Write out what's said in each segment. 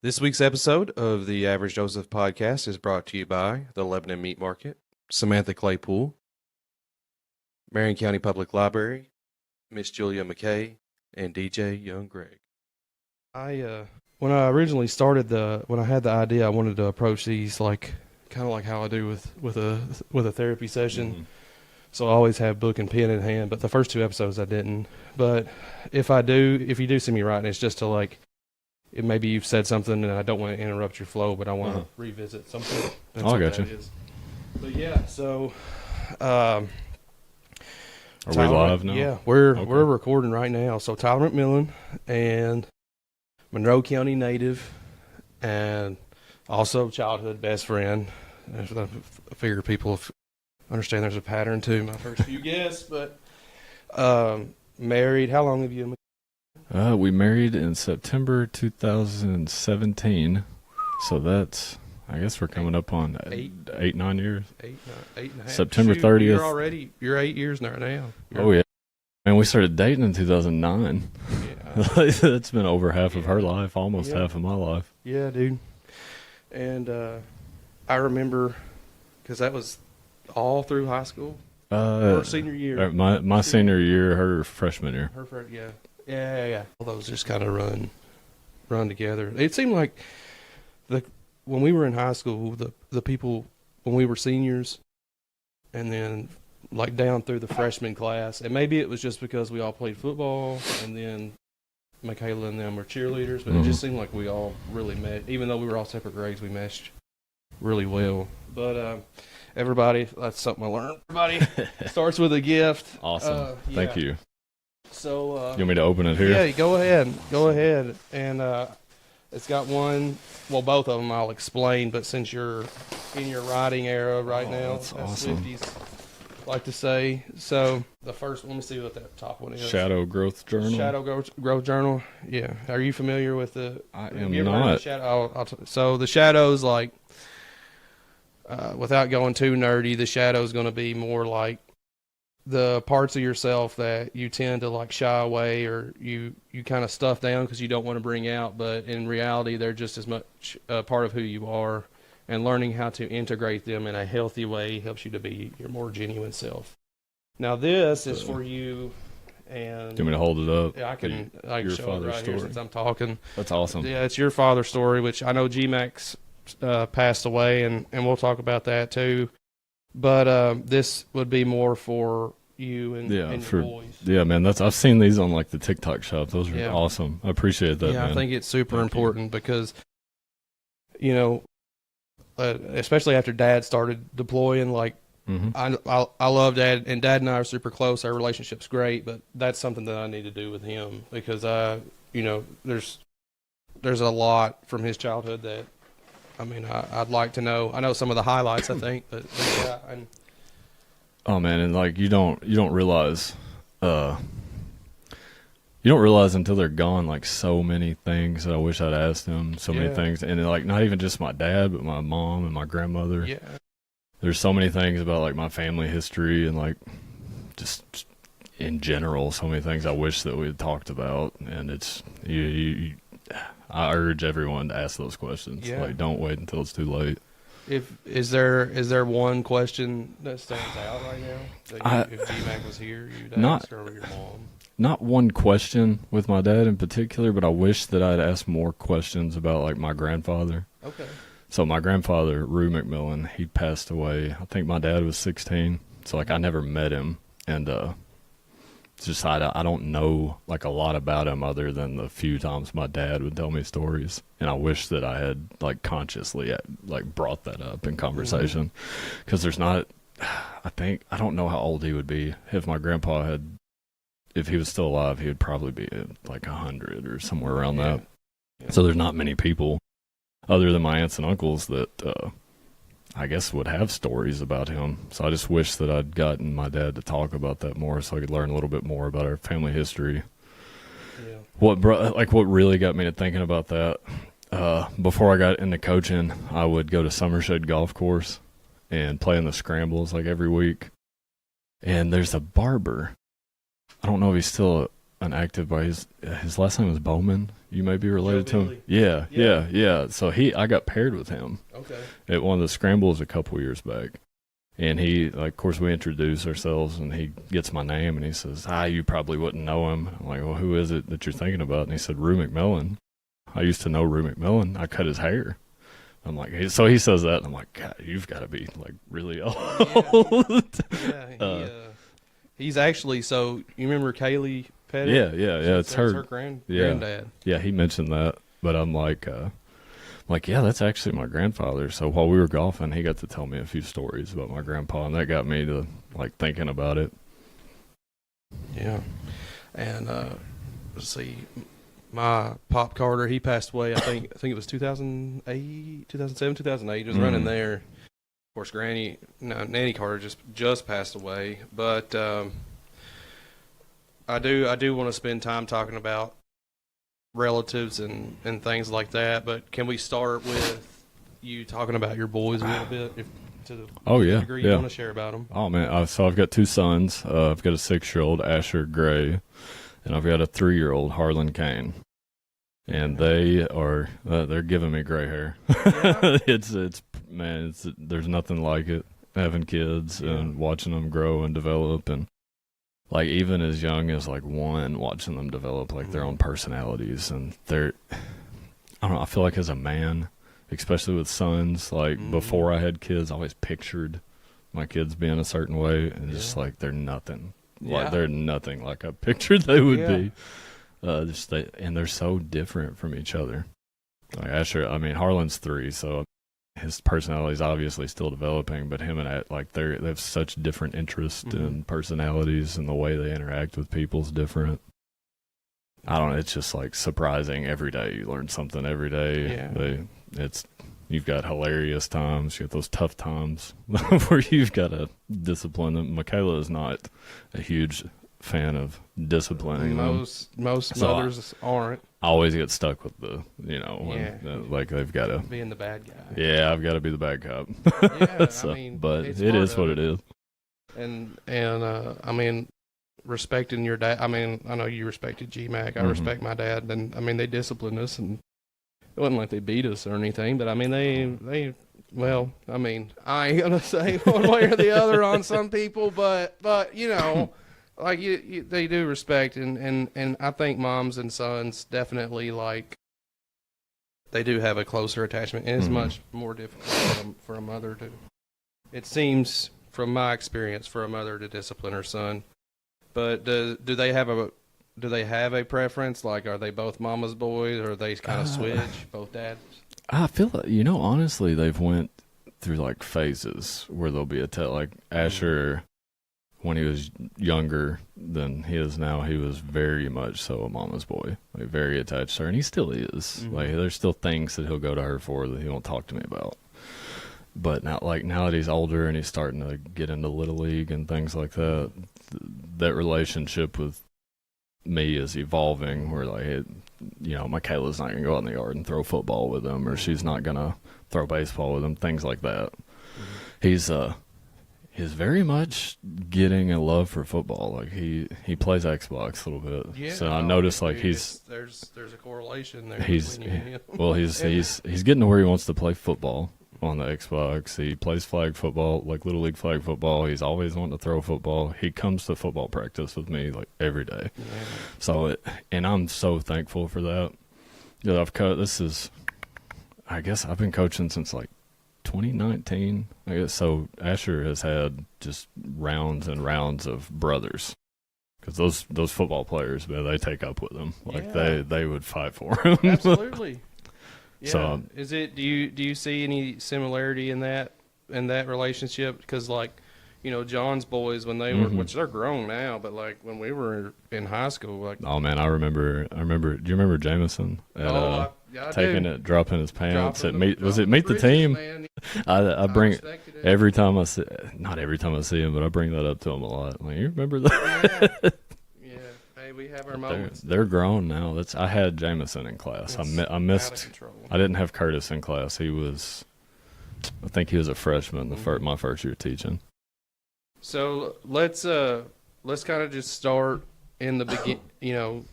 This week's episode of the Average Joseph podcast is brought to you by the Lebanon Meat Market, Samantha Claypool, Marion County Public Library, Miss Julia McKay, and DJ Young Greg. When I originally started when I had the idea, I wanted to approach these kind of like how I do with a therapy session. Mm-hmm. So I always have book and pen in hand. But the first two episodes I didn't. But if you do see me writing, it's just to maybe you've said something and I don't want to interrupt your flow, but I want to revisit something. I got you. But yeah, so are we live now? Yeah, we're recording right now. So Tyler McMillian and Monroe County native, and also childhood best friend. I figure people understand there's a pattern to my first few guests, but married. How long have you? We married in September 2017, so that's, I guess we're coming up on 9 years. Eight and a half. September 30th. You're 8 years now. Oh yeah, and we started dating in 2009. Yeah, that's been over half of her life, almost half of my life. Yeah, dude. And I remember because that was all through high school. Or senior year. My senior year, her freshman year. Yeah. All those just kind of run together. It seemed like when we were in high school, the people, when we were seniors, and then down through the freshman class, and maybe it was just because we all played football, and then Michaela and them were cheerleaders, but it just seemed like we all really met. Even though we were all separate grades, we meshed really well. But everybody, that's something I learned. Everybody starts with a gift. Awesome. Thank you. So you want me to open it here? Yeah, go ahead. And it's got one. Well, both of them I'll explain. But since you're in your writing era right now, that's awesome. Swifties like to say. So the first one, let me see what that top one is. Shadow Growth Journal. Shadow Growth Journal. Yeah. Are you familiar with the? I am not. So the shadows, without going too nerdy, the shadow is going to be more like the parts of yourself that you tend to shy away, or you kind of stuff down because you don't want to bring out, but in reality they're just as much a part of who you are, and learning how to integrate them in a healthy way helps you to be your more genuine self. Now this is for you, and do you want me to hold it up? Yeah, I can show it right here since I'm talking. That's awesome. Yeah, it's your father's story, which I know G-Max passed away, and we'll talk about that too. But this would be more for you and your boys. Yeah, man. I've seen these on the TikTok shop. Those are awesome. I appreciate that. Yeah, man. I think it's super important because, especially after Dad started deploying. I love Dad, and Dad and I are super close. Our relationship's great, but that's something that I need to do with him because there's a lot from his childhood that. I'd like to know. I know some of the highlights, I think, but yeah. Oh man, and you don't realize, until they're gone, so many things that I wish I'd asked them. So many things, and not even just my dad, but my mom and my grandmother. Yeah. There's so many things about my family history and just in general, so many things I wish that we had talked about, and it's I urge everyone to ask those questions. Yeah. Don't wait until it's too late. Is there one question that stands out right now? If G-Mac was here, you'd ask, or your mom? Not one question with my dad in particular, but I wish that I'd asked more questions about my grandfather. Okay. So my grandfather, Rue McMillian, he passed away. I think my dad was 16, so I never met him, and it's just I don't know a lot about him other than the few times my dad would tell me stories, and I wish that I had consciously brought that up in conversation, because there's not. I don't know how old he would be if my grandpa if he was still alive, he would probably be 100 or somewhere around that. Yeah. So there's not many people other than my aunts and uncles that I guess would have stories about him. So I just wish that I'd gotten my dad to talk about that more, so I could learn a little bit more about our family history. Yeah. What really got me to thinking about that, before I got into coaching, I would go to Summershed Golf Course and play in the scrambles every week. And there's a barber. I don't know if he's still an active boy. His last name was Bowman. You may be related to him. Yeah. So I got paired with him. Okay. At one of the scrambles a couple years back. And he, like, of course, we introduce ourselves, and he gets my name, and he says, you probably wouldn't know him. I'm like, well, who is it that you're thinking about? And he said, Rue McMillian. I used to know Rue McMillian. I cut his hair. I'm like, so he says that, and I'm like, God, you've got to be, like, really old. He's actually, so you remember Kaylee Pettit? Yeah, it's her granddad. Yeah, he mentioned that, but I'm like, yeah, that's actually my grandfather. So while we were golfing, he got to tell me a few stories about my grandpa, and that got me to, like, thinking about it. Yeah. And, let's see, my Pop Carter, he passed away, I think it was 2008, 2007, 2008. He was running there. Of course, Nanny Carter just passed away. But I do want to spend time talking about relatives and things like that, but can we start with you talking about your boys a little bit, to the degree you want to share about them? Oh man, so I've got two sons. I've got a 6-year-old Asher Gray, and I've got a 3-year-old Harlan Kane, and they are they're giving me gray hair. Yeah. it's there's nothing like it, having kids and watching them grow and develop, and like even as young as like 1, watching them develop like their own personalities, and I don't know, I feel like as a man, especially with sons, like before I had kids, I always pictured my kids being a certain way, and just like they're nothing. Like they're nothing like I pictured they would be. And they're so different from each other. Like Asher, I mean Harlan's 3, so his personality is obviously still developing, but him and like they have such different interests and personalities, and the way they interact with people is different. I don't know. It's just like surprising every day. You learn something every day. Yeah. You've got hilarious times. You got those tough times where you've got to discipline them. Michaela is not a huge fan of disciplining them. Most mothers aren't. I always get stuck with like they've got to being the bad guy. Yeah, I've got to be the bad cop. Yeah, so, I mean, but it is what it is. And I mean, respecting your dad. I mean, I know you respected GMAC. I respect my dad, and I mean they disciplined us, and it wasn't like they beat us or anything. But I mean they. Well, I mean, I ain't gonna say one way or the other on some people, but you know. Like they do respect, and I think moms and sons definitely, like, they do have a closer attachment, and it's much more difficult for a mother to. It seems, from my experience, for a mother to discipline her son. But do they have a preference? Like, are they both mama's boys, or are they kind of switch both dads? I feel like, honestly, they've went through like phases where there'll be like Asher. When he was younger than he is now, he was very much so a mama's boy, like very attached to her, and he still is. Like there's still things that he'll go to her for that he won't talk to me about. But now that he's older and he's starting to get into Little League and things like that, that relationship with me is evolving. Where like, Michaela's not gonna go out in the yard and throw football with him, or she's not gonna throw baseball with him, things like that. He's very much getting a love for football. Like he plays Xbox a little bit. Yeah, so I noticed like there's a correlation there. He's getting to where he wants to play football on the Xbox. He plays flag football, like Little League flag football. He's always wanting to throw football. He comes to football practice with me like every day. Yeah. So and I'm so thankful for that. I guess I've been coaching since like 2019, I guess. So Asher has had just rounds and rounds of brothers, because those football players, man, they take up with him. Like they would fight for him. Absolutely. Yeah. So is it? Do you see any similarity in that relationship? Because like, John's boys, when they were, which they're grown now, but like when we were in high school, like, oh man, I remember. Do you remember Jameson? Dropping his pants at Meet? Was it Meet the Team? Man. I bring it every time I see. Not every time I see him, but I bring that up to him a lot. Like, you remember that? Yeah. Hey, we have our moments. They're grown now. I had Jameson in class. I missed. I didn't have Curtis in class. I think he was a freshman my first year teaching. So let's kind of just start in the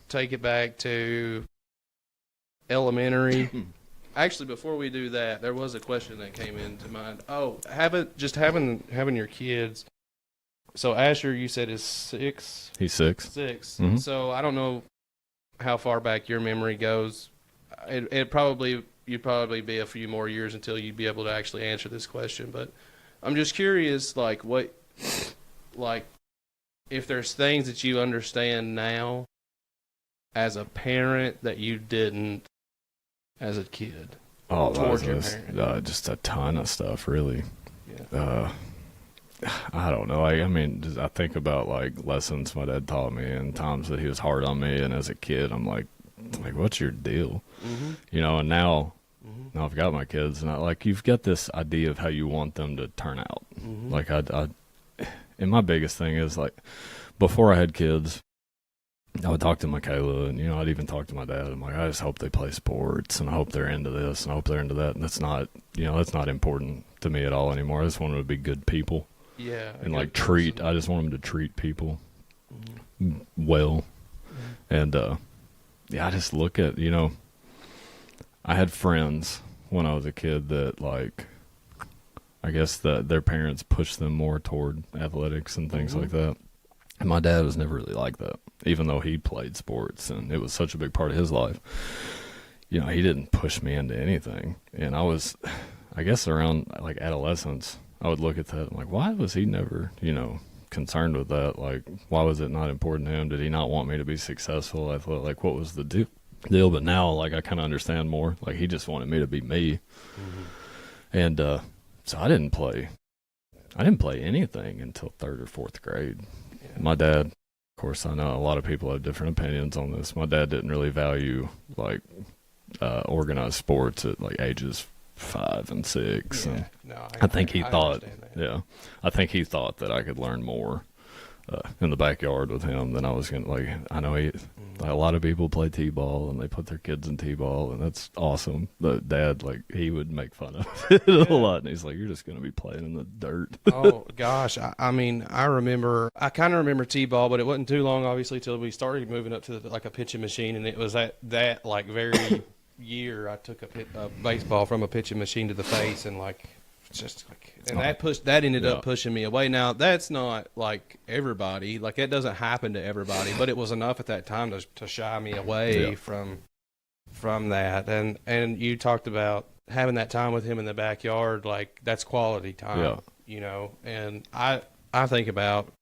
take it back to elementary. Actually, before we do that, there was a question that came into mind. Oh, having your kids. So Asher, you said is 6. He's 6. 6. Mm-hmm. So I don't know how far back your memory goes. You'd probably be a few more years until you'd be able to actually answer this question. But I'm just curious, like if there's things that you understand now as a parent that you didn't as a kid. Oh, towards your parents. just a ton of stuff, really. Yeah. I don't know. I think about like lessons my dad taught me and times that he was hard on me. And as a kid, I'm like, what's your deal? Mm-hmm. And now I've got my kids, and you've got this idea of how you want them to turn out. Mm-hmm. And my biggest thing is like, before I had kids, I would talk to Michaela, and I'd even talk to my dad. I'm like, I just hope they play sports, and I hope they're into this, and I hope they're into that. And that's not important to me at all anymore. I just want them to be good people. Yeah. And I just want them to treat people well. Mm-hmm. And I just look at, I had friends when I was a kid that I guess that their parents pushed them more toward athletics and things like that. And my dad was never really like that, even though he played sports and it was such a big part of his life. He didn't push me into anything. And I guess around like adolescence, I would look at that and like, why was he never, concerned with that? Like, why was it not important to him? Did he not want me to be successful? I thought, like, what was the deal? But now, like, I kind of understand more. Like, he just wanted me to be me. Mm-hmm. And so I didn't play anything until 3rd or 4th grade. Yeah. My dad, of course, I know a lot of people have different opinions on this. My dad didn't really value, like, organized sports at, like, ages 5 and 6. Yeah. And no, I think he thought, I think he thought that I could learn more in the backyard with him than I was going to. Like, I know a lot of people play t-ball and they put their kids in t-ball, and that's awesome. But Dad, like, he would make fun of it a lot, and he's like, "You're just going to be playing in the dirt." Oh gosh, I kind of remember t-ball, but it wasn't too long, obviously, till we started moving up to like a pitching machine, and it was that like very year I took a baseball from a pitching machine to the face, and that ended up pushing me away. Now that's not like everybody, like that doesn't happen to everybody, but it was enough at that time to shy me away from that. And you talked about having that time with him in the backyard, like that's quality time, and I think about,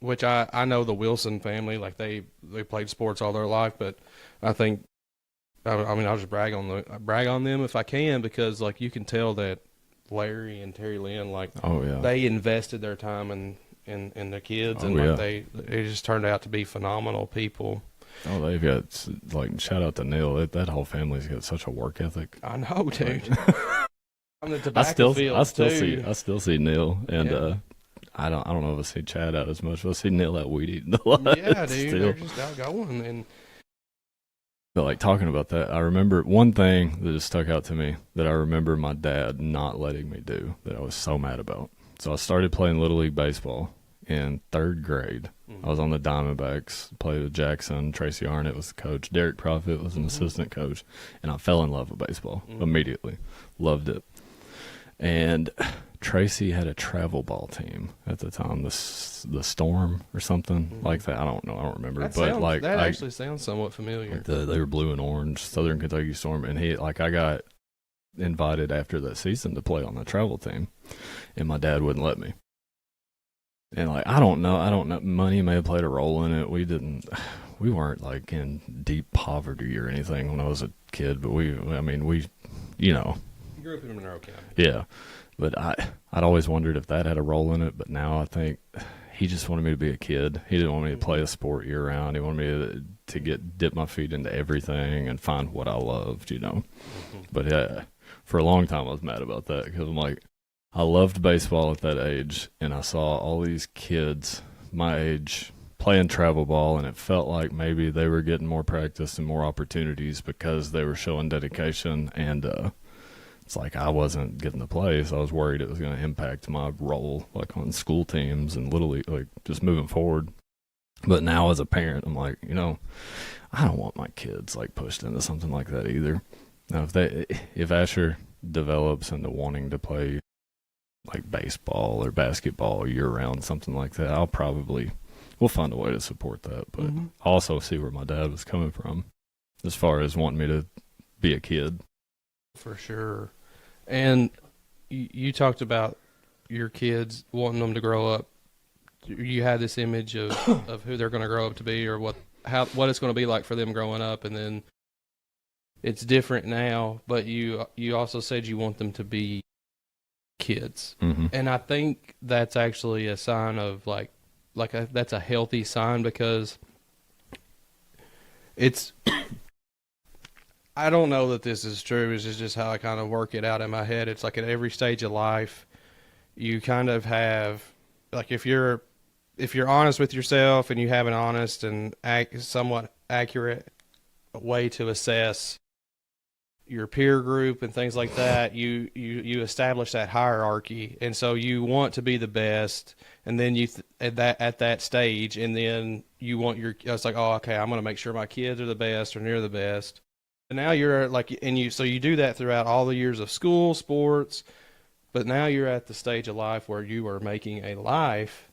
which I know the Wilson family, like they played sports all their life, but I think, I'll just brag on them if I can, because like you can tell that Larry and Terry Lynn, like, they invested their time in their kids, and they just turned out to be phenomenal people. Oh, they've got, like, shout out to Neil. That whole family's got such a work ethic. I know, dude. On the tobacco field, I still see Neil, and I don't know if I see Chad out as much, but I see Neil out weed eating a lot. Yeah, dude, they're just outgoing. And but like talking about that, I remember one thing that just stuck out to me that I remember my dad not letting me do that I was so mad about. So I started playing Little League Baseball in 3rd grade. I was on the Diamondbacks, played with Jackson. Tracy Arnett was the coach. Derek Profit was an assistant coach. And I fell in love with baseball immediately. Loved it. And Tracy had a travel ball team at the time, the Storm or something like that. I don't know. I don't remember. That actually sounds somewhat familiar. They were blue and orange, Southern Kentucky Storm. And I got invited after that season to play on the travel team. And my dad wouldn't let me. And like, I don't know. Money may have played a role in it. We weren't like in deep poverty or anything when I was a kid, but we You grew up in Monroe County. Yeah. But I'd always wondered if that had a role in it. But now I think he just wanted me to be a kid. He didn't want me to play a sport year round. He wanted me to dip my feet into everything and find what I loved, But for a long time I was mad about that, because I'm like, I loved baseball at that age, and I saw all these kids my age playing travel ball, and it felt like maybe they were getting more practice and more opportunities because they were showing dedication, and it's like I wasn't getting to play, so I was worried it was going to impact my role, like on school teams and Little League, like just moving forward. But now as a parent, I'm like, I don't want my kids like pushed into something like that either. Now, if Asher develops into wanting to play like baseball or basketball year round, something like that, we'll find a way to support that. But I also see where my dad was coming from as far as wanting me to be a kid. For sure. And you talked about your kids wanting them to grow up. You had this image of who they're going to grow up to be, or what it's going to be like for them growing up, and then it's different now. But you also said you want them to be kids, and I think that's actually a sign of that's a healthy sign, because it's. I don't know that this is true. This is just how I kind of work it out in my head. It's like at every stage of life, you kind of have, like, if you're honest with yourself and you have an honest and somewhat accurate way to assess your peer group and things like that, you establish that hierarchy, and so you want to be the best, and then at that stage, and then you want it's like, oh, okay, I'm going to make sure my kids are the best or near the best. And now you're like, so you do that throughout all the years of school, sports, but now you're at the stage of life where you are making a life,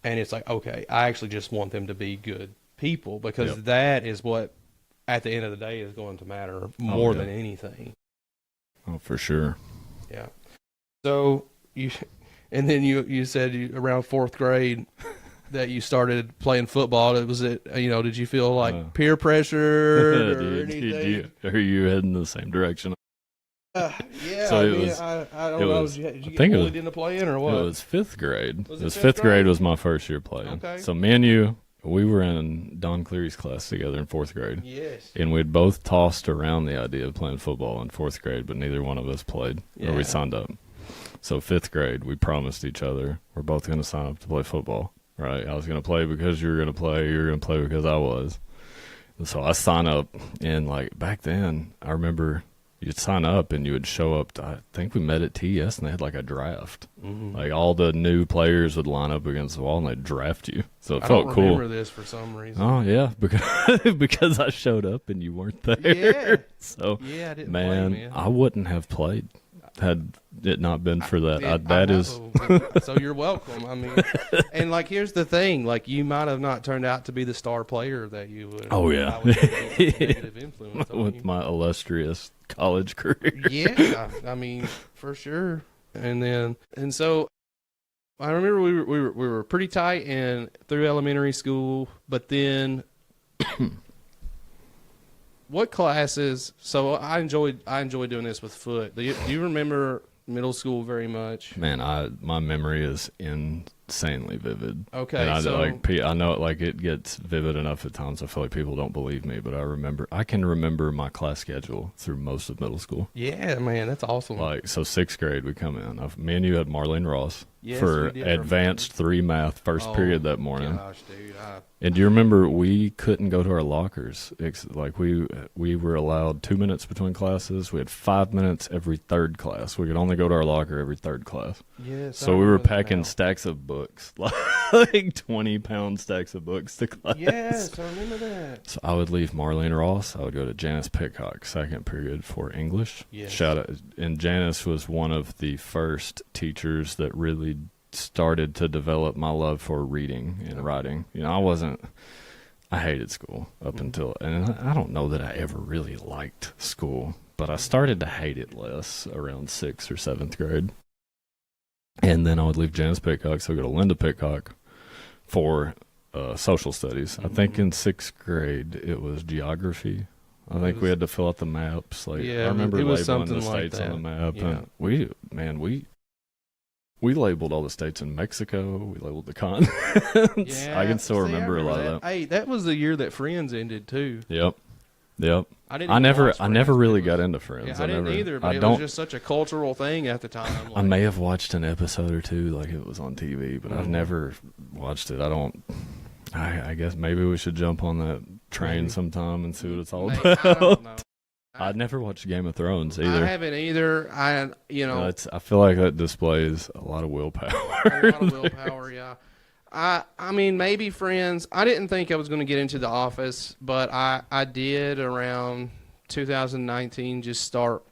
and it's like, okay, I actually just want them to be good people, because that is what, at the end of the day, is going to matter more than anything. Oh, for sure. Yeah. So you said around fourth grade that you started playing football. Did you feel like peer pressure or anything? Are you heading the same direction? Yeah. So I don't know. Did you get bullied into playing, or what? It was fifth grade. Fifth grade was my first year playing. Okay. So me and you, we were in Don Cleary's class together in fourth grade. Yes. And we'd both tossed around the idea of playing football in fourth grade, but neither one of us played, or we signed up. So fifth grade, we promised each other we're both going to sign up to play football. Right, I was going to play because you were going to play. You were going to play because I was. And so I signed up, and like back then, I remember you'd sign up and you would show up. I think we met at TS, and they had like a draft. Like all the new players would line up against the wall, and they'd draft you. So it felt cool. I remember this for some reason. Oh yeah, because I showed up and you weren't there. Yeah. So I didn't play, man. I wouldn't have played had it not been for that. So you're welcome. I mean, and like, here's the thing: like, you might have not turned out to be the star player that you would. Oh yeah, negative influence with my illustrious college career. Yeah, I mean, for sure. And so I remember we were pretty tight through elementary school, but then. What classes? So I enjoy doing this with foot. Do you remember middle school very much? Man, my memory is insanely vivid. Okay, and I know it, like, it gets vivid enough at times. I feel like people don't believe me, but I can remember my class schedule through most of middle school. Yeah, man, that's awesome. Like, so sixth grade we come in. Me and you had Marlene Ross for we did. advanced 3 math first period that morning. Gosh, dude. And do you remember we couldn't go to our lockers? Like, we were allowed 2 minutes between classes. We had 5 minutes every third class. We could only go to our locker every third class. Yes. So we were packing stacks of books, like 20-pound stacks of books to class. Yes, I remember that. So I would leave Marlene Ross. I would go to Janice Pitcock, second period for English. Yes. Shout out. And Janice was one of the first teachers that really started to develop my love for reading and writing. I hated school up until, and I don't know that I ever really liked school, but I started to hate it less around 6th or 7th grade. And then I would leave Janice Pitcock, so I'd go to Linda Pitcock for social studies. I think in 6th grade it was geography. I think we had to fill out the maps. Like, I remember labeling the states on the map. Yeah. And we labeled all the states in Mexico. We labeled the continents. Yeah, I can still remember a lot of that. Hey, that was the year that Friends ended too. Yep. I never really got into Friends. Yeah, I didn't either, but it was just such a cultural thing at the time. Like, I may have watched an episode or two, like it was on TV, but I've never watched it. I guess maybe we should jump on that train sometime and see what it's all about. I don't know. I never watched Game of Thrones either. I haven't either. I feel like that displays a lot of willpower. A lot of willpower, yeah. I mean, maybe Friends. I didn't think I was going to get into The Office, but I did around 2019 just start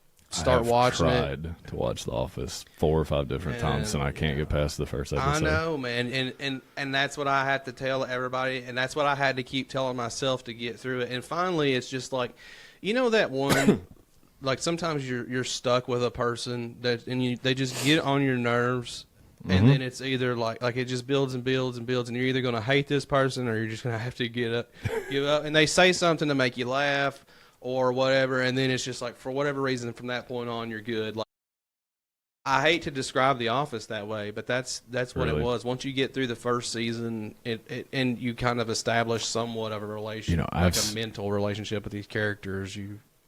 watching it. I have tried to watch The Office 4 or 5 different times, and I can't get past the first episode. I know, man, and that's what I had to tell everybody, and that's what I had to keep telling myself to get through it. And finally, it's just like, you know, that one. Like sometimes you're stuck with a person they just get on your nerves. And then it's either like it just builds and builds and builds, and you're either going to hate this person or you're just going to have to give up. And they say something to make you laugh or whatever, and then it's just like, for whatever reason, from that point on, you're good. Like, I hate to describe The Office that way, but that's what it was. Once you get through the first season, and you kind of establish somewhat of a relationship, like a mental relationship with these characters.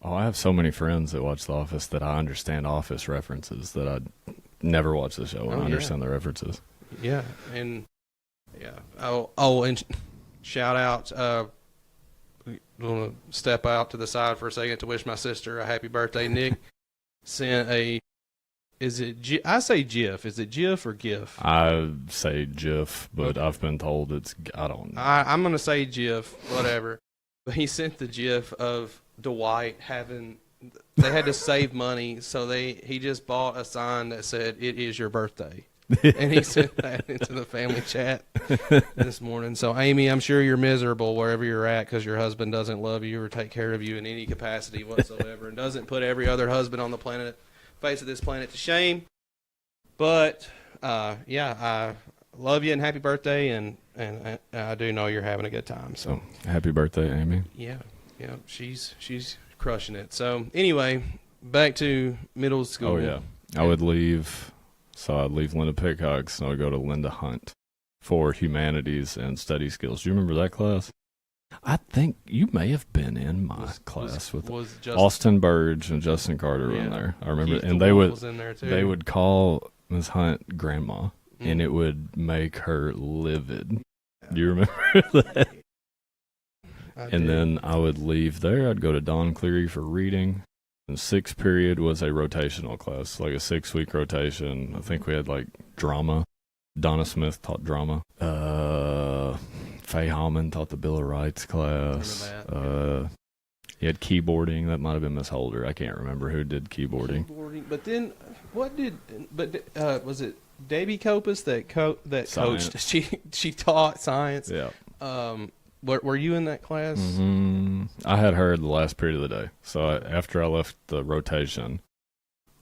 I have so many friends that watch The Office that I understand Office references that I never watch the show and understand the references. Yeah, and and shout out. I want to step out to the side for a second to wish my sister a happy birthday. Nick sent I say GIF. Is it GIF or GIF? I say GIF, but I've been told I don't know. I'm going to say GIF, whatever. But he sent the GIF of Dwight they had to save money, so he just bought a sign that said, "It is your birthday." And he sent that into the family chat this morning. So, Amy, I'm sure you're miserable wherever you're at because your husband doesn't love you or take care of you in any capacity whatsoever, and doesn't put every other husband on the face of this planet to shame. But, I love you and happy birthday, and I do know you're having a good time. So, happy birthday, Amy. Yeah, she's crushing it. So, anyway, back to middle school. Oh, yeah. I would leave... So I'd leave Linda Pickox and I would go to Linda Hunt for humanities and study skills. Do you remember that class? I think you may have been in my class with Austin Burge and Justin Carter were in there. I remember, and they would call Ms. Hunt grandma, and it would make her livid. Do you remember that? And then I would leave there. I'd go to Don Cleary for reading. And 6th period was a rotational class, like a 6-week rotation. I think we had like drama. Donna Smith taught drama. Faye Hallman taught the Bill of Rights class. He had keyboarding. That might have been Miss Holder. I can't remember who did keyboarding. But then, was it Debbie Copus that coached? She taught science. Yeah. Were you in that class? Mm-hmm. I had her the last period of the day. So after I left the rotation,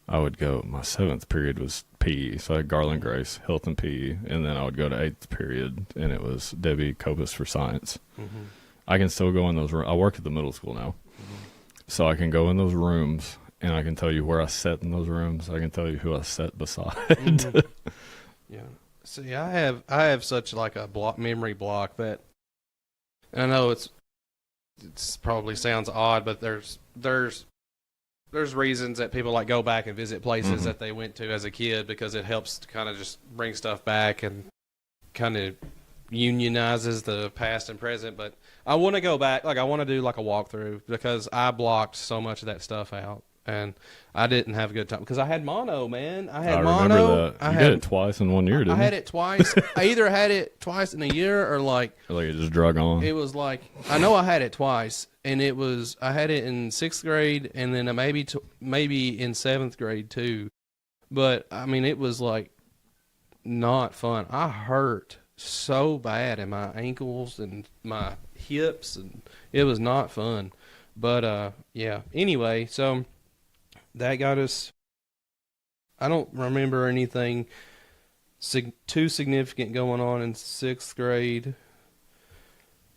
I would go. My 7th period was PE. So I had Garland Grace, health and PE. And then I would go to 8th period, and it was Debbie Copus for science. Mm-hmm. I can still go in those rooms. I work at the middle school now. Mm-hmm. So I can go in those rooms, and I can tell you where I sat in those rooms. I can tell you who I sat beside. Mm-hmm. Yeah. See, I have such like a memory block that... And I know it's probably sounds odd, but there's reasons that people like go back and visit places that they went to as a kid because it helps to kind of just bring stuff back and kind of unionizes the past and present. But I want to go back, like I want to do like a walkthrough because I blocked so much of that stuff out. And I didn't have a good time because I had mono, man. I remember that. You did it twice in 1 year, didn't you? I had it twice. I either had it twice in a year or like it just drug on. It was like, I know I had it twice, and I had it in 6th grade and then maybe in 7th grade too. But I mean, it was like not fun. I hurt so bad in my ankles and my hips, and it was not fun. But yeah. Anyway, so that got us. I don't remember anything too significant going on in 6th grade.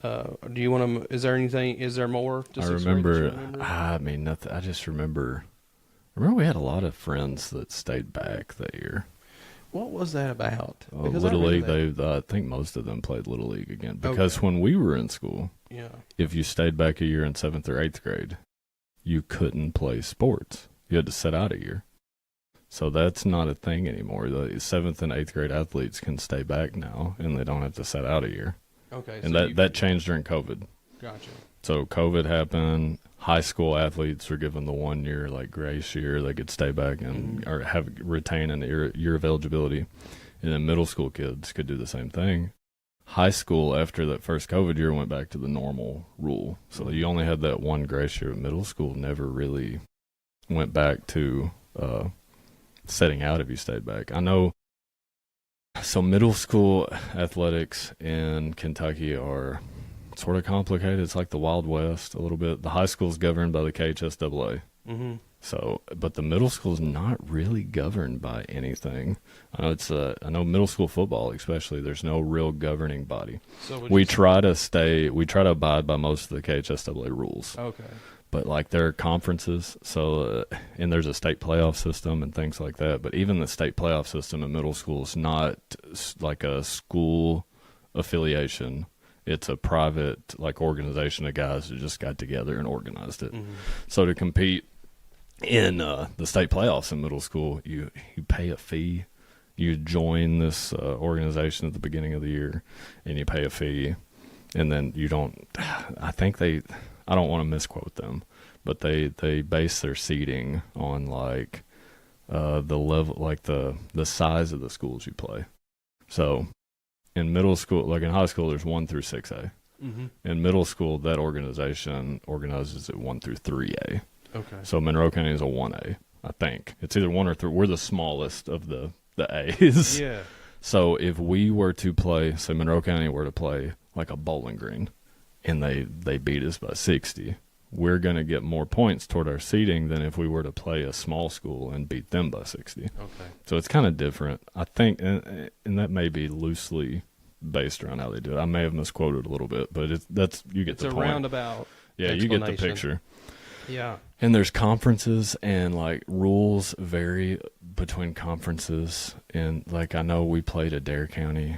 Do you want to? Is there anything? Is there more? I remember. I mean, nothing. I just remember. We had a lot of friends that stayed back that year. What was that about? Little League. I think most of them played Little League again because when we were in school, if you stayed back a year in 7th or 8th grade, you couldn't play sports. You had to sit out a year. So that's not a thing anymore. The 7th and 8th grade athletes can stay back now, and they don't have to sit out a year. Okay. And so that changed during COVID. Gotcha. So COVID happened. High school athletes were given the 1 year, like grace year. They could stay back and or retain an year of eligibility. And then middle school kids could do the same thing. high school, after that first COVID year, went back to the normal rule. So you only had that one grace year. Middle school never really went back to setting out if you stayed back. I know. So middle school athletics in Kentucky are sort of complicated. It's like the Wild West a little bit. The high school is governed by the KHSAA. Mm-hmm. So, but the middle school is not really governed by anything. I know I know middle school football, especially, there's no real governing body. So we try to abide by most of the KHSAA rules. Okay. But like there are conferences, so and there's a state playoff system and things like that. But even the state playoff system in middle school is not like a school affiliation. It's a private like organization of guys who just got together and organized it. Mm-hmm. So to compete in the state playoffs in middle school, you pay a fee. You join this organization at the beginning of the year, and you pay a fee, and then you don't. I don't want to misquote them, but they base their seating on like the level, like the size of the schools you play. So in middle school, like in high school, there's 1 through 6A. Mm-hmm. In middle school, that organization organizes it 1 through 3A. Okay. So Monroe County is a 1A, I think. It's either 1 or 3. We're the smallest of the A's. Yeah. So if we were to play, say Monroe County were to play like a Bowling Green, and they beat us by 60, we're going to get more points toward our seeding than if we were to play a small school and beat them by 60. Okay. So it's kind of different, I think, and that may be loosely based around how they do it. I may have misquoted a little bit, but you get the point. It's a roundabout. Yeah, you get the picture. Yeah. And there's conferences, and like rules vary between conferences. And like I know we played at Dare County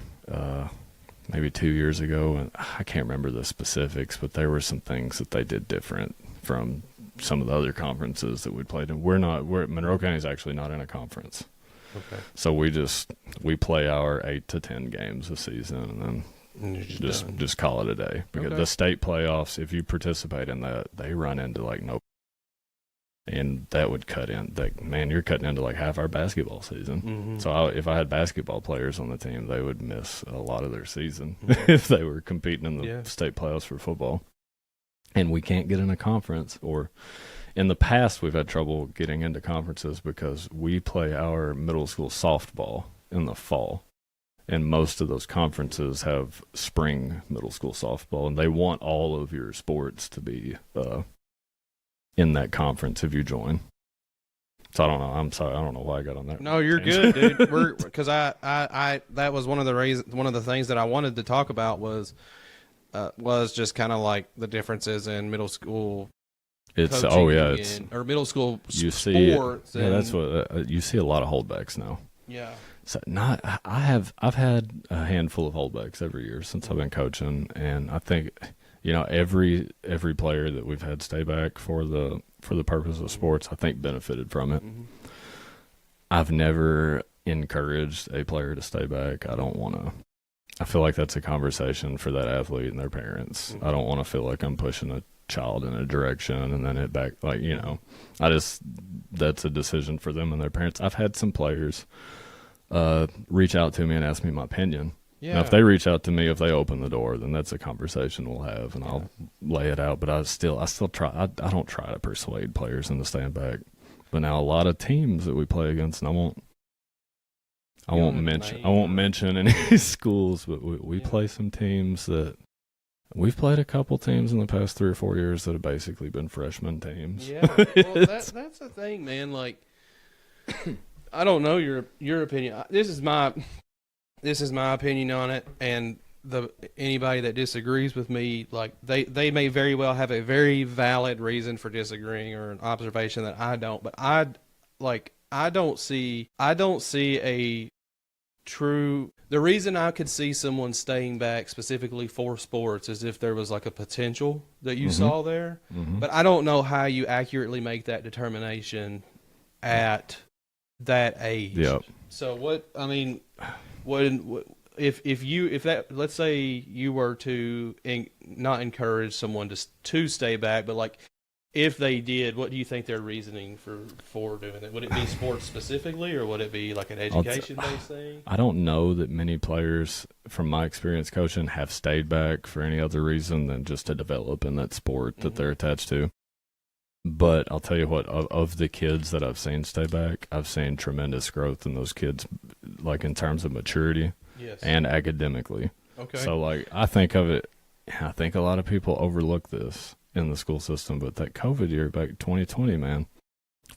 maybe 2 years ago, and I can't remember the specifics, but there were some things that they did different from some of the other conferences that we played in. Monroe County is actually not in a conference. Okay. So we play our 8 to 10 games a season, and then just call it a day. Because the state playoffs, if you participate in that, they run into like no. And that would cut in. Like, man, you're cutting into like half our basketball season. Mm-hmm. So if I had basketball players on the team, they would miss a lot of their season if they were competing in the state playoffs for football. And we can't get in a conference. Or in the past, we've had trouble getting into conferences because we play our middle school softball in the fall. And most of those conferences have spring middle school softball, and they want all of your sports to be in that conference if you join. So I don't know. I'm sorry. I don't know why I got on that. No, you're good, dude. Because I that was one of the things that I wanted to talk about was just kind of like the differences in middle school. It's or middle school sports. That's what you see a lot of holdbacks now. Yeah. So I've had a handful of holdbacks every year since I've been coaching, and I think every player that we've had stay back for the purpose of sports, I think benefited from it. Mm-hmm. I've never encouraged a player to stay back. I feel like that's a conversation for that athlete and their parents. Mm-hmm. I don't want to feel like I'm pushing a child in a direction and then it back, that's a decision for them and their parents. I've had some players reach out to me and ask me my opinion. Yeah. Now, if they reach out to me, if they open the door, then that's a conversation we'll have, and I'll lay it out. But I still try. I don't try to persuade players into staying back. But now a lot of teams that we play against, and I won't mention any schools, but we play some teams that we've played a couple teams in the past 3 or 4 years that have basically been freshman teams. Yeah, well, that's the thing, man. Like, I don't know your opinion. This is my opinion on it, and anybody that disagrees with me, like they may very well have a very valid reason for disagreeing or an observation that I don't. But I don't see a true. The reason I could see someone staying back specifically for sports is if there was like a potential that you saw there. Mm-hmm. But I don't know how you accurately make that determination at that age. Yep. So let's say you were to not encourage someone to stay back, but like if they did, what do you think their reasoning for doing it? Would it be sports specifically, or would it be like an education-based thing? I don't know that many players, from my experience coaching, have stayed back for any other reason than just to develop in that sport that they're attached to. But I'll tell you what, of the kids that I've seen stay back, I've seen tremendous growth in those kids, like in terms of maturity and academically. Okay. So, like, I think a lot of people overlook this in the school system, but that COVID year back 2020, man,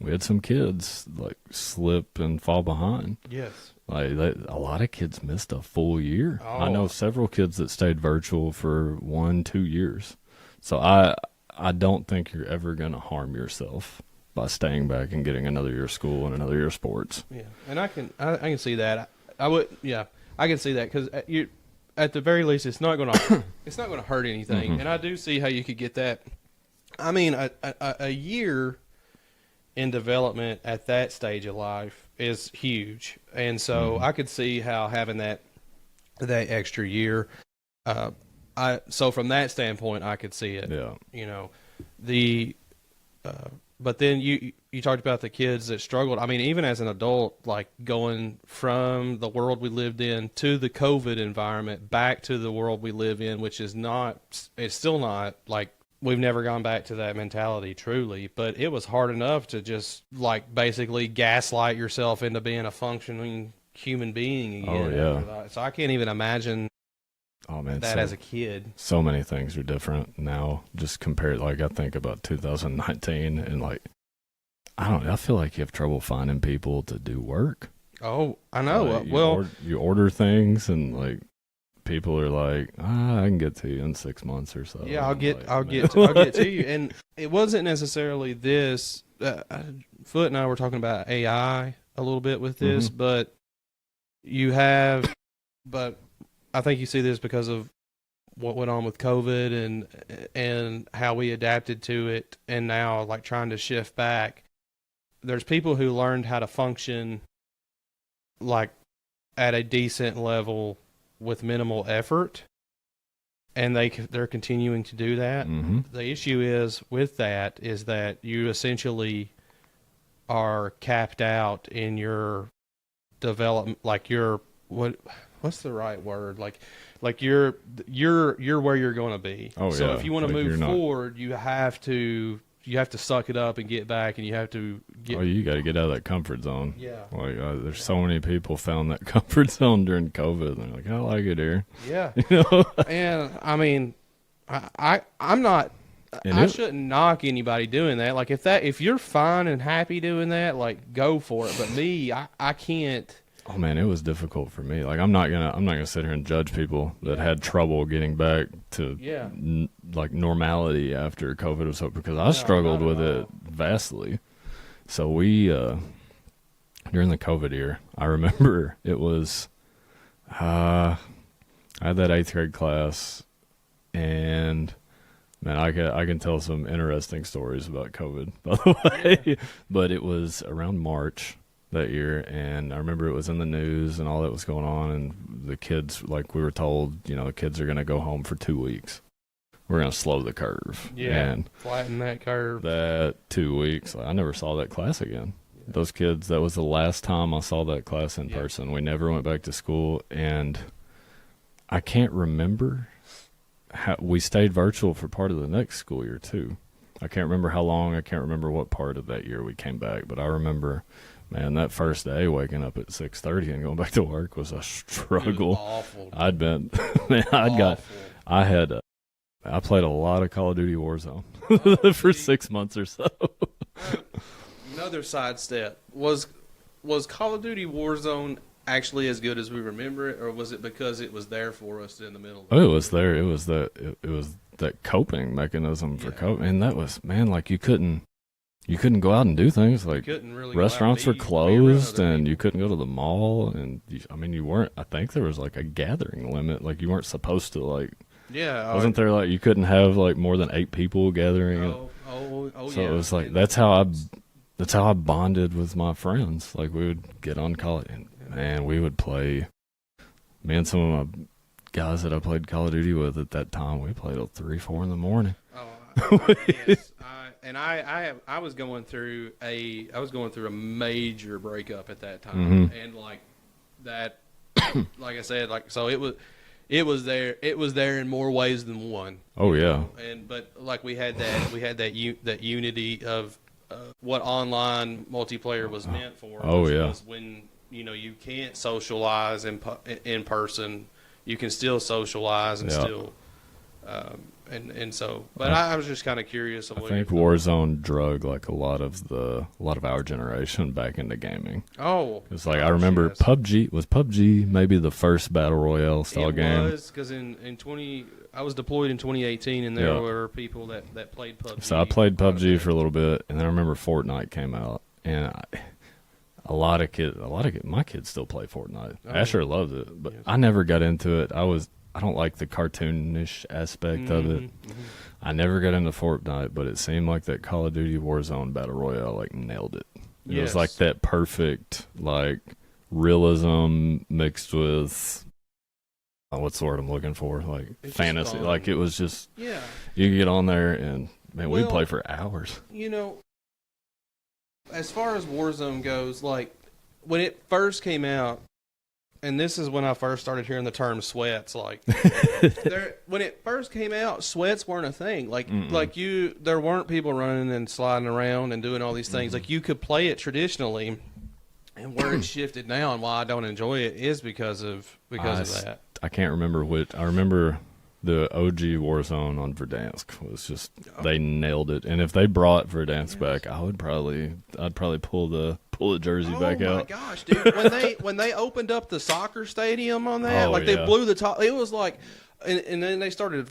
we had some kids like slip and fall behind. Yes. Like a lot of kids missed a full year. Oh. I know several kids that stayed virtual for 1-2 years. So I don't think you're ever going to harm yourself by staying back and getting another year of school and another year of sports. Yeah. And I can see that. I can see that, cuz you, at the very least, it's not going to hurt anything. Mm-hmm. And I do see how you could get that. I mean, a year in development at that stage of life is huge, and so I could see how having that extra year. So from that standpoint, I could see it. Yeah. You know, but then you talked about the kids that struggled. I mean, even as an adult, like going from the world we lived in to the COVID environment back to the world we live in, which is it's still not like we've never gone back to that mentality truly, but it was hard enough to just like basically gaslight yourself into being a functioning human being again. Oh, yeah. So I can't even imagine that as a kid. So many things are different now, just compared, like I think about 2019 and like, I feel like you have trouble finding people to do work. Oh, I know. Like, you order things and like people are like, I can get to you in 6 months or so. Yeah, I'll get to you. And it wasn't necessarily this. Foot and I were talking about AI a little bit with this, but I think you see this because of what went on with COVID and how we adapted to it, and now like trying to shift back. There's people who learned how to function like at a decent level with minimal effort, and they're continuing to do that. Mm-hmm. The issue is that you essentially are capped out in your development, like your what's the right word? Like you're where you're going to be. Oh, so if you want to move forward, you have to suck it up and get back, and you have to get. Oh, you got to get out of that comfort zone. Yeah. Like there's so many people found that comfort zone during COVID, and they're like, I like it here. Yeah. You know. And I mean, I'm not. I shouldn't knock anybody doing that. Like if you're fine and happy doing that, like go for it. But me, I can't. Oh man, it was difficult for me. Like I'm not gonna sit here and judge people that had trouble getting back to like normality after COVID was over, because I struggled with it vastly. So we during the COVID year, I remember it was I had that 8th grade class, and man, I can tell some interesting stories about COVID, by the way. But it was around March that year, and I remember it was in the news and all that was going on, and the kids, like we were told, the kids are going to go home for 2 weeks. We're going to slow the curve. Yeah, and flatten that curve. That 2 weeks, I never saw that class again. Yeah. Those kids, that was the last time I saw that class in person. We never went back to school, and I can't remember how we stayed virtual for part of the next school year too. I can't remember how long. I can't remember what part of that year we came back, but I remember, man, that first day waking up at 6:30 and going back to work was a struggle. It was awful. I played a lot of Call of Duty Warzone for 6 months or so. Another sidestep was Call of Duty Warzone actually as good as we remember it, or was it because it was there for us in the middle? Oh, it was there. It was that coping mechanism for coping, and that was, man, like you couldn't go out and do things. Like really restaurants were closed, and you couldn't go to the mall, and you weren't. I think there was like a gathering limit. Like you weren't supposed to wasn't there like you couldn't have like more than 8 people gathering? So it was like that's how I bonded with my friends. Like we would get on Call and man, we would play. Me and some of my guys that I played Call of Duty with at that time, we played till 3-4 in the morning. Oh, yes. I was going through a major breakup at that time, and like that, like I said, like so it was there in more ways than one. Oh yeah. But like we had that unity of what online multiplayer was meant for. Was when you can't socialize in person, you can still socialize and still. But I was just kind of curious. I think Warzone drug like a lot of our generation back into gaming. Oh, it's like I remember PUBG maybe the first battle royale style game. It was because in 20 I was deployed in 2018 and there were people that played PUBG. So I played PUBG for a little bit, and then I remember Fortnite came out, and my kids still play Fortnite. Asher loves it, but I never got into it. I don't like the cartoonish aspect of it. I never got into Fortnite, but it seemed like that Call of Duty Warzone Battle Royale like nailed it. It was like that perfect like realism mixed with what's the word I'm looking for? Like it's fantasy. Like it was just you could get on there and man, we'd play for hours. As far as Warzone goes, like when it first came out, and this is when I first started hearing the term sweats. Like, when it first came out, sweats weren't a thing. Like, there weren't people running and sliding around and doing all these things. Like, you could play it traditionally, and where it shifted now and why I don't enjoy it is because of that. I can't remember which. I remember the OG Warzone on Verdansk was just they nailed it. And if they brought Verdansk back, I'd probably pull the jersey back out. Oh my gosh, dude! When they opened up the soccer stadium on that, they blew the top. It was like, and then they started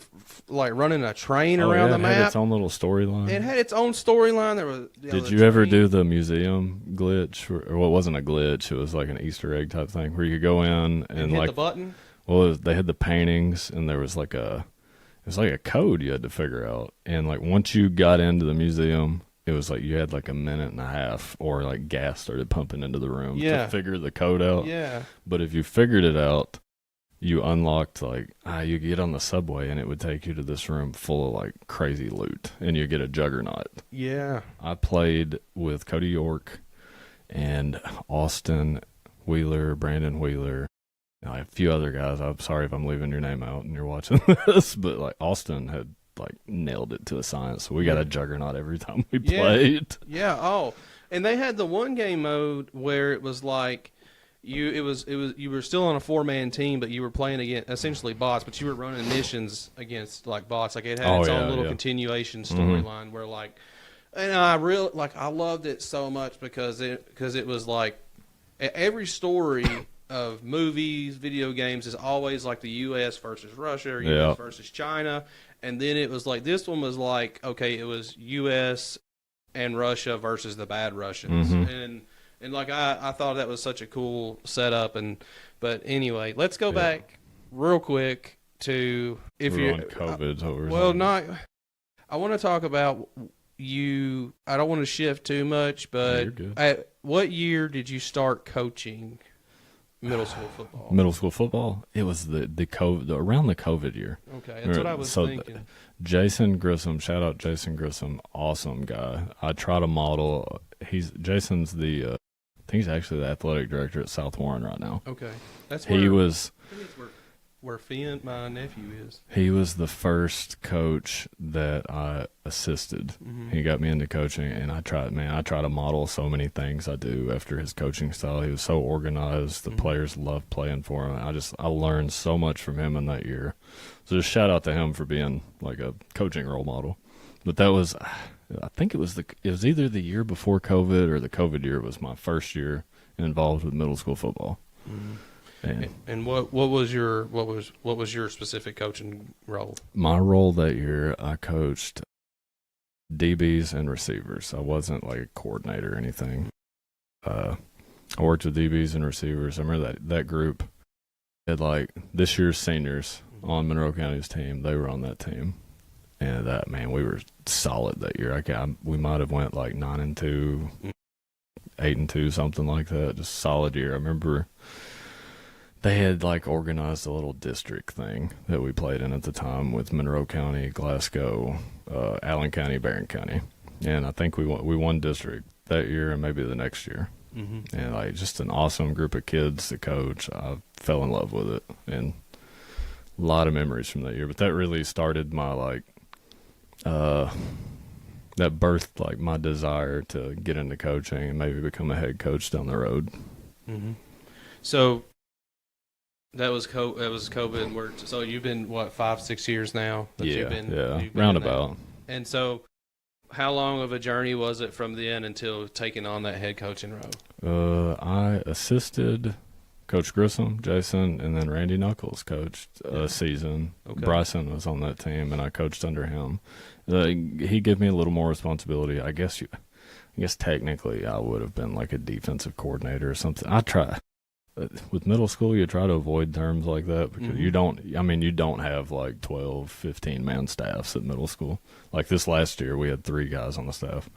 like running a train around the map. It had its own little storyline. It had its own storyline. There was. Did you ever do the museum glitch, or it wasn't a glitch? It was like an Easter egg type thing where you could go in and hit like the button. Well, they had the paintings, and there was like it was like a code you had to figure out. And like once you got into the museum, it was like you had like a minute and a half, or like gas started pumping into the room to figure the code out. Yeah. But if you figured it out, you unlocked like you get on the subway, and it would take you to this room full of like crazy loot, and you get a juggernaut. Yeah. I played with Cody York and Austin Wheeler, Brandon Wheeler. A few other guys. I'm sorry if I'm leaving your name out and you're watching this, but like Austin had like nailed it to a science. So we got a juggernaut every time we played. Yeah. Oh, and they had the one game mode where it was like you were still on a 4-man team, but you were playing against essentially bots, but you were running missions against like bots. Like it had its own little continuation storyline where like, and I loved it so much because it was like every story of movies, video games is always like the U.S. versus Russia or U.S. versus China. And then it was like, this one was like, okay, it was U.S. and Russia versus the bad Russians. And like, I thought that was such a cool setup. But anyway, let's go back real quick to we're on COVID. I want to talk about you. I don't want to shift too much, but at what year did you start coaching middle school football? Middle school football. It was the COVID around the COVID year. Okay, that's what I was thinking. Jason Grissom, shout out Jason Grissom, awesome guy. I try to model. Jason's I think he's actually the athletic director at South Warren right now. Okay, that's where Finn, my nephew, is. He was the first coach that I assisted. He got me into coaching, and I try to model so many things I do after his coaching style. He was so organized. The players loved playing for him. I learned so much from him in that year. So just shout out to him for being like a coaching role model. But that was, I think it was either the year before COVID or the COVID year was my first year involved with middle school football. And what was your specific coaching role? My role that year, I coached DBs and receivers. I wasn't like a coordinator or anything. I worked with DBs and receivers. I remember that group had like this year's seniors on Monroe County's team. They were on that team, and we were solid that year. We might have went like 9-2, 8-2, something like that. Just solid year. I remember they had like organized a little district thing that we played in at the time with Monroe County, Glasgow, Allen County, Barron County. And I think we won district that year and maybe the next year. Mm-hmm. And like just an awesome group of kids to coach. I fell in love with it, and a lot of memories from that year. But that really started my like that birthed like my desire to get into coaching and maybe become a head coach down the road. Mm-hmm. So that was COVID. So you've been what 5-6 years now? You've been roundabout. And so, how long of a journey was it from then until taking on that head coaching role? I assisted Coach Grissom, Jason, and then Randy Knuckles coached a season. Okay. Bryson was on that team, and I coached under him. He gave me a little more responsibility. I guess technically I would have been like a defensive coordinator or something. I try. With middle school, you try to avoid terms like that because you don't have like 12, 15-man staffs at middle school. Like this last year, we had 3 guys on the staff.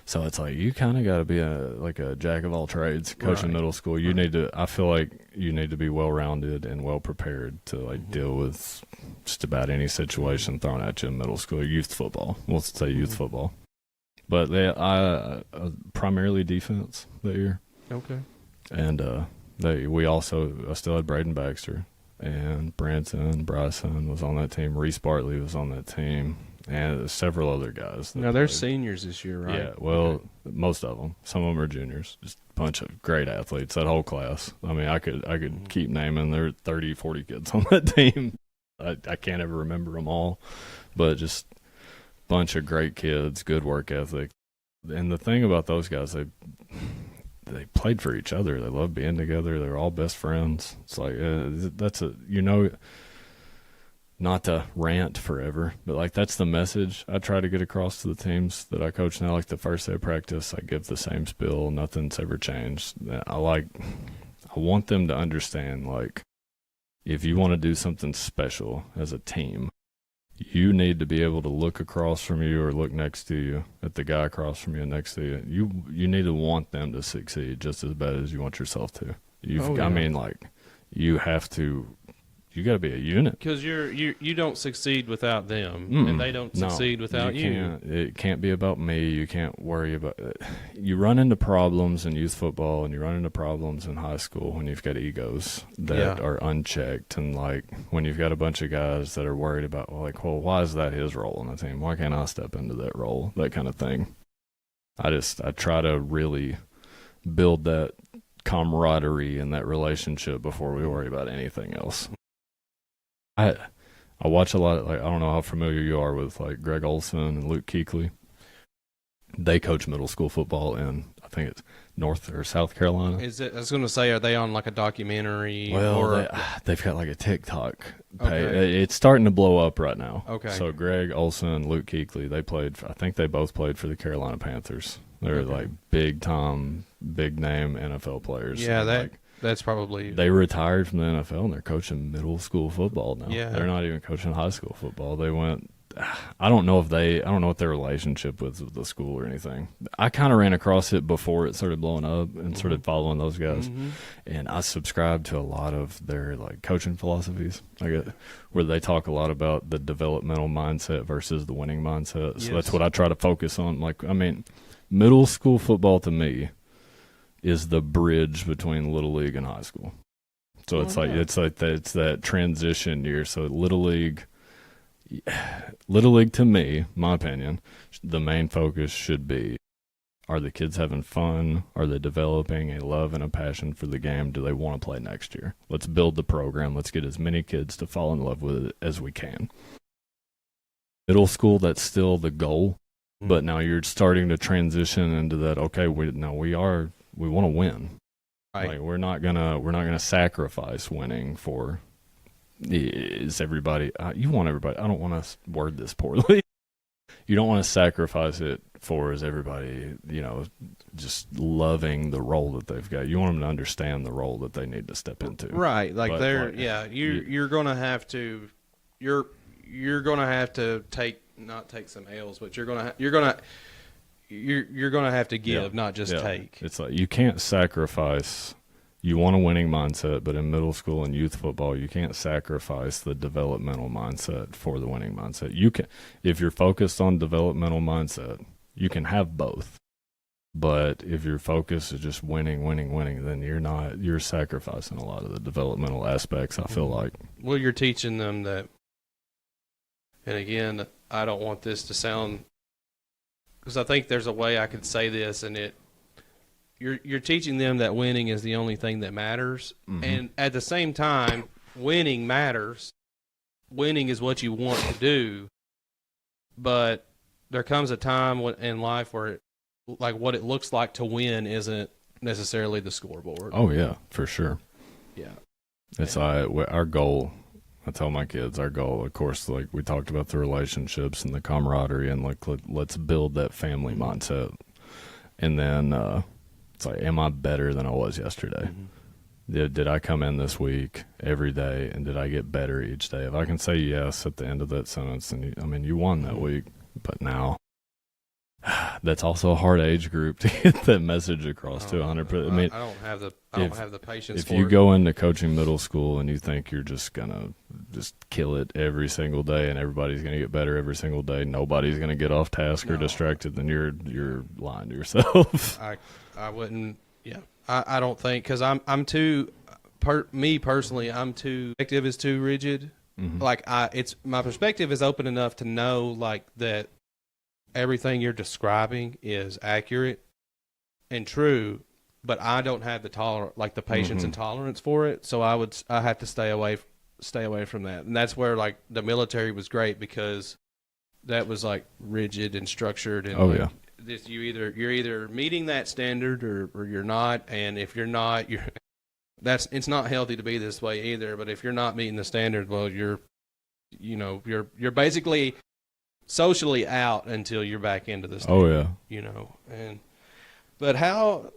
So it's like you kind of got to be a jack of all trades coaching middle school. I feel like you need to be well-rounded and well-prepared to like deal with just about any situation thrown at you in middle school. Youth football. We'll say youth football. But I primarily defense that year. Okay. And I still had Braden Baxter and Branson, Bryson was on that team. Reese Bartley was on that team, and several other guys. Now they're seniors this year, right? Yeah, well, most of them. Some of them are juniors. Just a bunch of great athletes. That whole class. I mean, I could keep naming. There are 30, 40 kids on that team. I can't ever remember them all, but just a bunch of great kids, good work ethic. And the thing about those guys, they played for each other. They loved being together. They were all best friends. It's like not to rant forever, but like that's the message I try to get across to the teams that I coach now. Like the first day of practice, I give the same spiel. Nothing's ever changed. I want them to understand, like, if you want to do something special as a team, you need to be able to look across from you or look next to you at the guy across from you and next to you. You need to want them to succeed just as bad as you want yourself to. I mean, like, you have to. You got to be a unit because you don't succeed without them, and they don't succeed without you. It can't be about me. You can't worry about it. You run into problems in youth football, and you run into problems in high school when you've got egos that are unchecked, and like when you've got a bunch of guys that are worried about, well, why is that his role on the team? Why can't I step into that role? That kind of thing. I try to really build that camaraderie and that relationship before we worry about anything else. I watch a lot. I don't know how familiar you are with like Greg Olson and Luke Kuechly. They coach middle school football in, I think it's North or South Carolina. Is it? I was going to say, are they on like a documentary? Well, they've got like a TikTok page. Okay. It's starting to blow up right now. Okay. So Greg Olson and Luke Kuechly, I think they both played for the Carolina Panthers. They're like big name NFL players. Yeah, that's probably. They retired from the NFL and they're coaching middle school football now. Yeah. They're not even coaching high school football. They went. I don't know what their relationship with the school or anything. I kind of ran across it before it started blowing up and started following those guys, and I subscribe to a lot of their like coaching philosophies, where they talk a lot about the developmental mindset versus the winning mindset. So that's what I try to focus on. Like, I mean, middle school football to me is the bridge between little league and high school. So it's that transition year. So little league to me, my opinion, the main focus should be, are the kids having fun? Are they developing a love and a passion for the game? Do they want to play next year? Let's build the program. Let's get as many kids to fall in love with it as we can. Middle school, that's still the goal, but now you're starting to transition into that. Okay, we want to win. Right. Like, we're not gonna sacrifice winning for. Is everybody? You want everybody. I don't want to word this poorly. You don't want to sacrifice it for is everybody, just loving the role that they've got. You want them to understand the role that they need to step into. Right. You're gonna have to. You're gonna have to not take some L's, but you're gonna have to give, not just take. It's like you can't sacrifice. You want a winning mindset, but in middle school and youth football, you can't sacrifice the developmental mindset for the winning mindset. You can, if you're focused on developmental mindset, you can have both. But if your focus is just winning, then you're sacrificing a lot of the developmental aspects, I feel like. Well, you're teaching them that, and again, I don't want this to sound, because I think there's a way I could say this, and you're teaching them that winning is the only thing that matters. And at the same time, winning matters. Winning is what you want to do, but there comes a time in life where like what it looks like to win isn't necessarily the scoreboard. Oh yeah, for sure. Yeah. It's our goal. I tell my kids our goal, of course, like we talked about the relationships and the camaraderie and like let's build that family mindset. And then it's like, am I better than I was yesterday? Did I come in this week every day and did I get better each day? If I can say yes at the end of that sentence, then you won that week. But now that's also a hard age group to get that message across to 100%. I mean, I don't have the patience. If you go into coaching middle school and you think you're just gonna just kill it every single day and everybody's gonna get better every single day, nobody's gonna get off task or distracted, then you're lying to yourself. I wouldn't. Yeah, I don't think, because I'm too. Me personally, I'm too. Perspective is too rigid. Like my perspective is open enough to know like that everything you're describing is accurate and true, but I don't have the patience and tolerance for it. So I have to stay away from that. And that's where like the military was great, because that was like rigid and structured. And you're either meeting that standard or you're not. And if you're not, it's not healthy to be this way either. But if you're not meeting the standard, well, you're basically socially out until you're back into the standard. But how,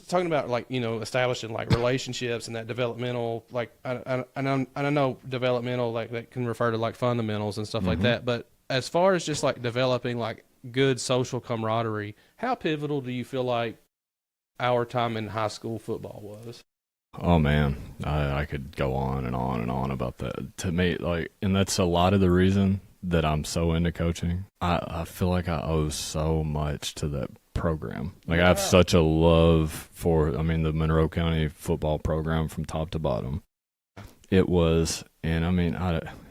talking about like, establishing like relationships and that developmental, like I know developmental, like that can refer to like fundamentals and stuff like that. But as far as just like developing like good social camaraderie, how pivotal do you feel like our time in high school football was? Oh man, I could go on and on and on about that. To me, like, and that's a lot of the reason that I'm so into coaching. I feel like I owe so much to that program. Like I have such a love for, the Monroe County football program from top to bottom. It was, and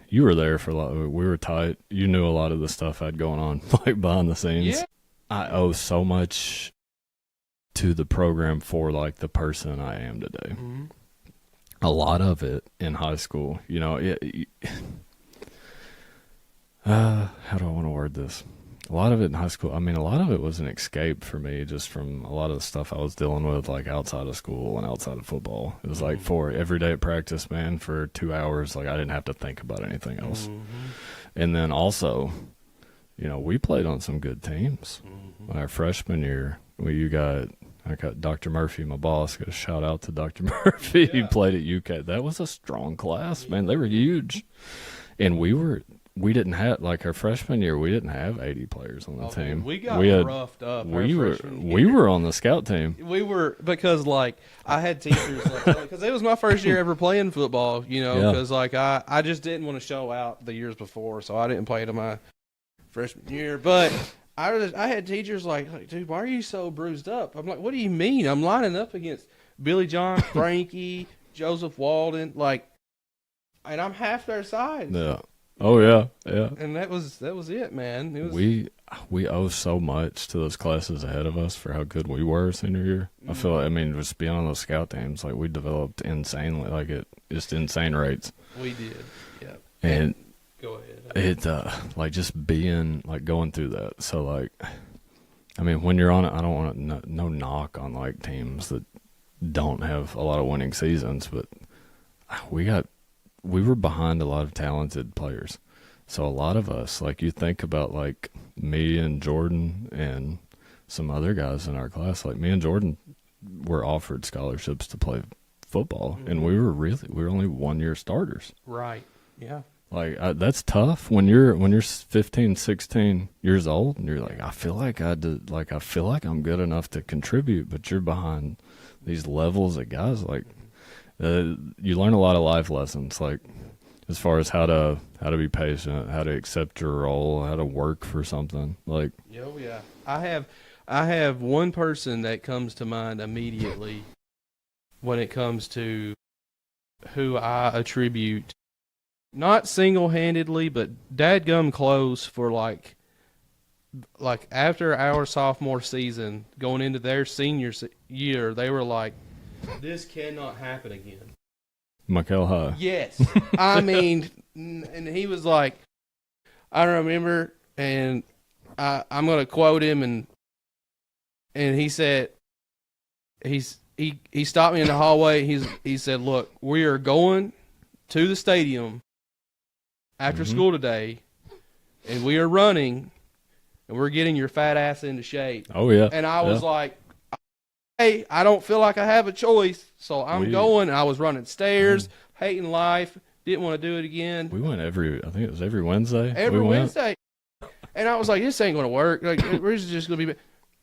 you were there for a lot. We were tight. You knew a lot of the stuff I had going on like behind the scenes. Yeah. I owe so much to the program for like the person I am today. A lot of it in high school, how do I want to word this? A lot of it in high school, a lot of it was an escape for me just from a lot of the stuff I was dealing with like outside of school and outside of football. It was like for every day at practice, man, for 2 hours, like I didn't have to think about anything else. And then also, we played on some good teams. Our freshman year, I got Dr. Murphy, my boss. Got a shout out to Dr. Murphy. He played at UK. That was a strong class, man. They were huge. And we didn't have, like our freshman year, we didn't have 80 players on the team. We had roughed up. We were on the scout team. We were, because like I had teachers, because it was my first year ever playing football, because like I just didn't want to show out the years before, so I didn't play to my freshman year. But I had teachers like, dude, why are you so bruised up? I'm like, what do you mean? I'm lining up against Billy John, Frankie, Joseph Walden, and I'm half their size. Yeah. Oh yeah. And that was it, man. It was, we owe so much to those classes ahead of us for how good we were senior year. I feel like, just being on those scout teams, like we developed insanely, like just insane rates. We did. Yeah. And go ahead. It like just being like going through that. So like, when you're on it, I don't want no knock on like teams that don't have a lot of winning seasons, but we were behind a lot of talented players. So a lot of us, like you think about like me and Jordan and some other guys in our class, like me and Jordan were offered scholarships to play football, and we were only 1 year starters. Right. Yeah. Like that's tough when you're 15, 16 years old, and you're like, I feel like I'm good enough to contribute, but you're behind these levels of guys. Like you learn a lot of life lessons. Like as far as how to be patient, how to accept your role, how to work for something. Like, oh yeah, I have one person that comes to mind immediately when it comes to who I attribute, not single-handedly, but dadgum close for like after our sophomore season, going into their senior year, they were like, this cannot happen again. Michael High. Yes. I mean, and he was like, I remember, and I'm going to quote him, and he said, he stopped me in the hallway. He said, look, we are going to the stadium after school today, and we are running, and we're getting your fat ass into shape. Oh, yeah. And I was like, hey, I don't feel like I have a choice, so I'm going. I was running stairs, hating life, didn't want to do it again. We went I think it was every Wednesday. Every Wednesday. And I was like, this ain't going to work. Like, we're just going to be.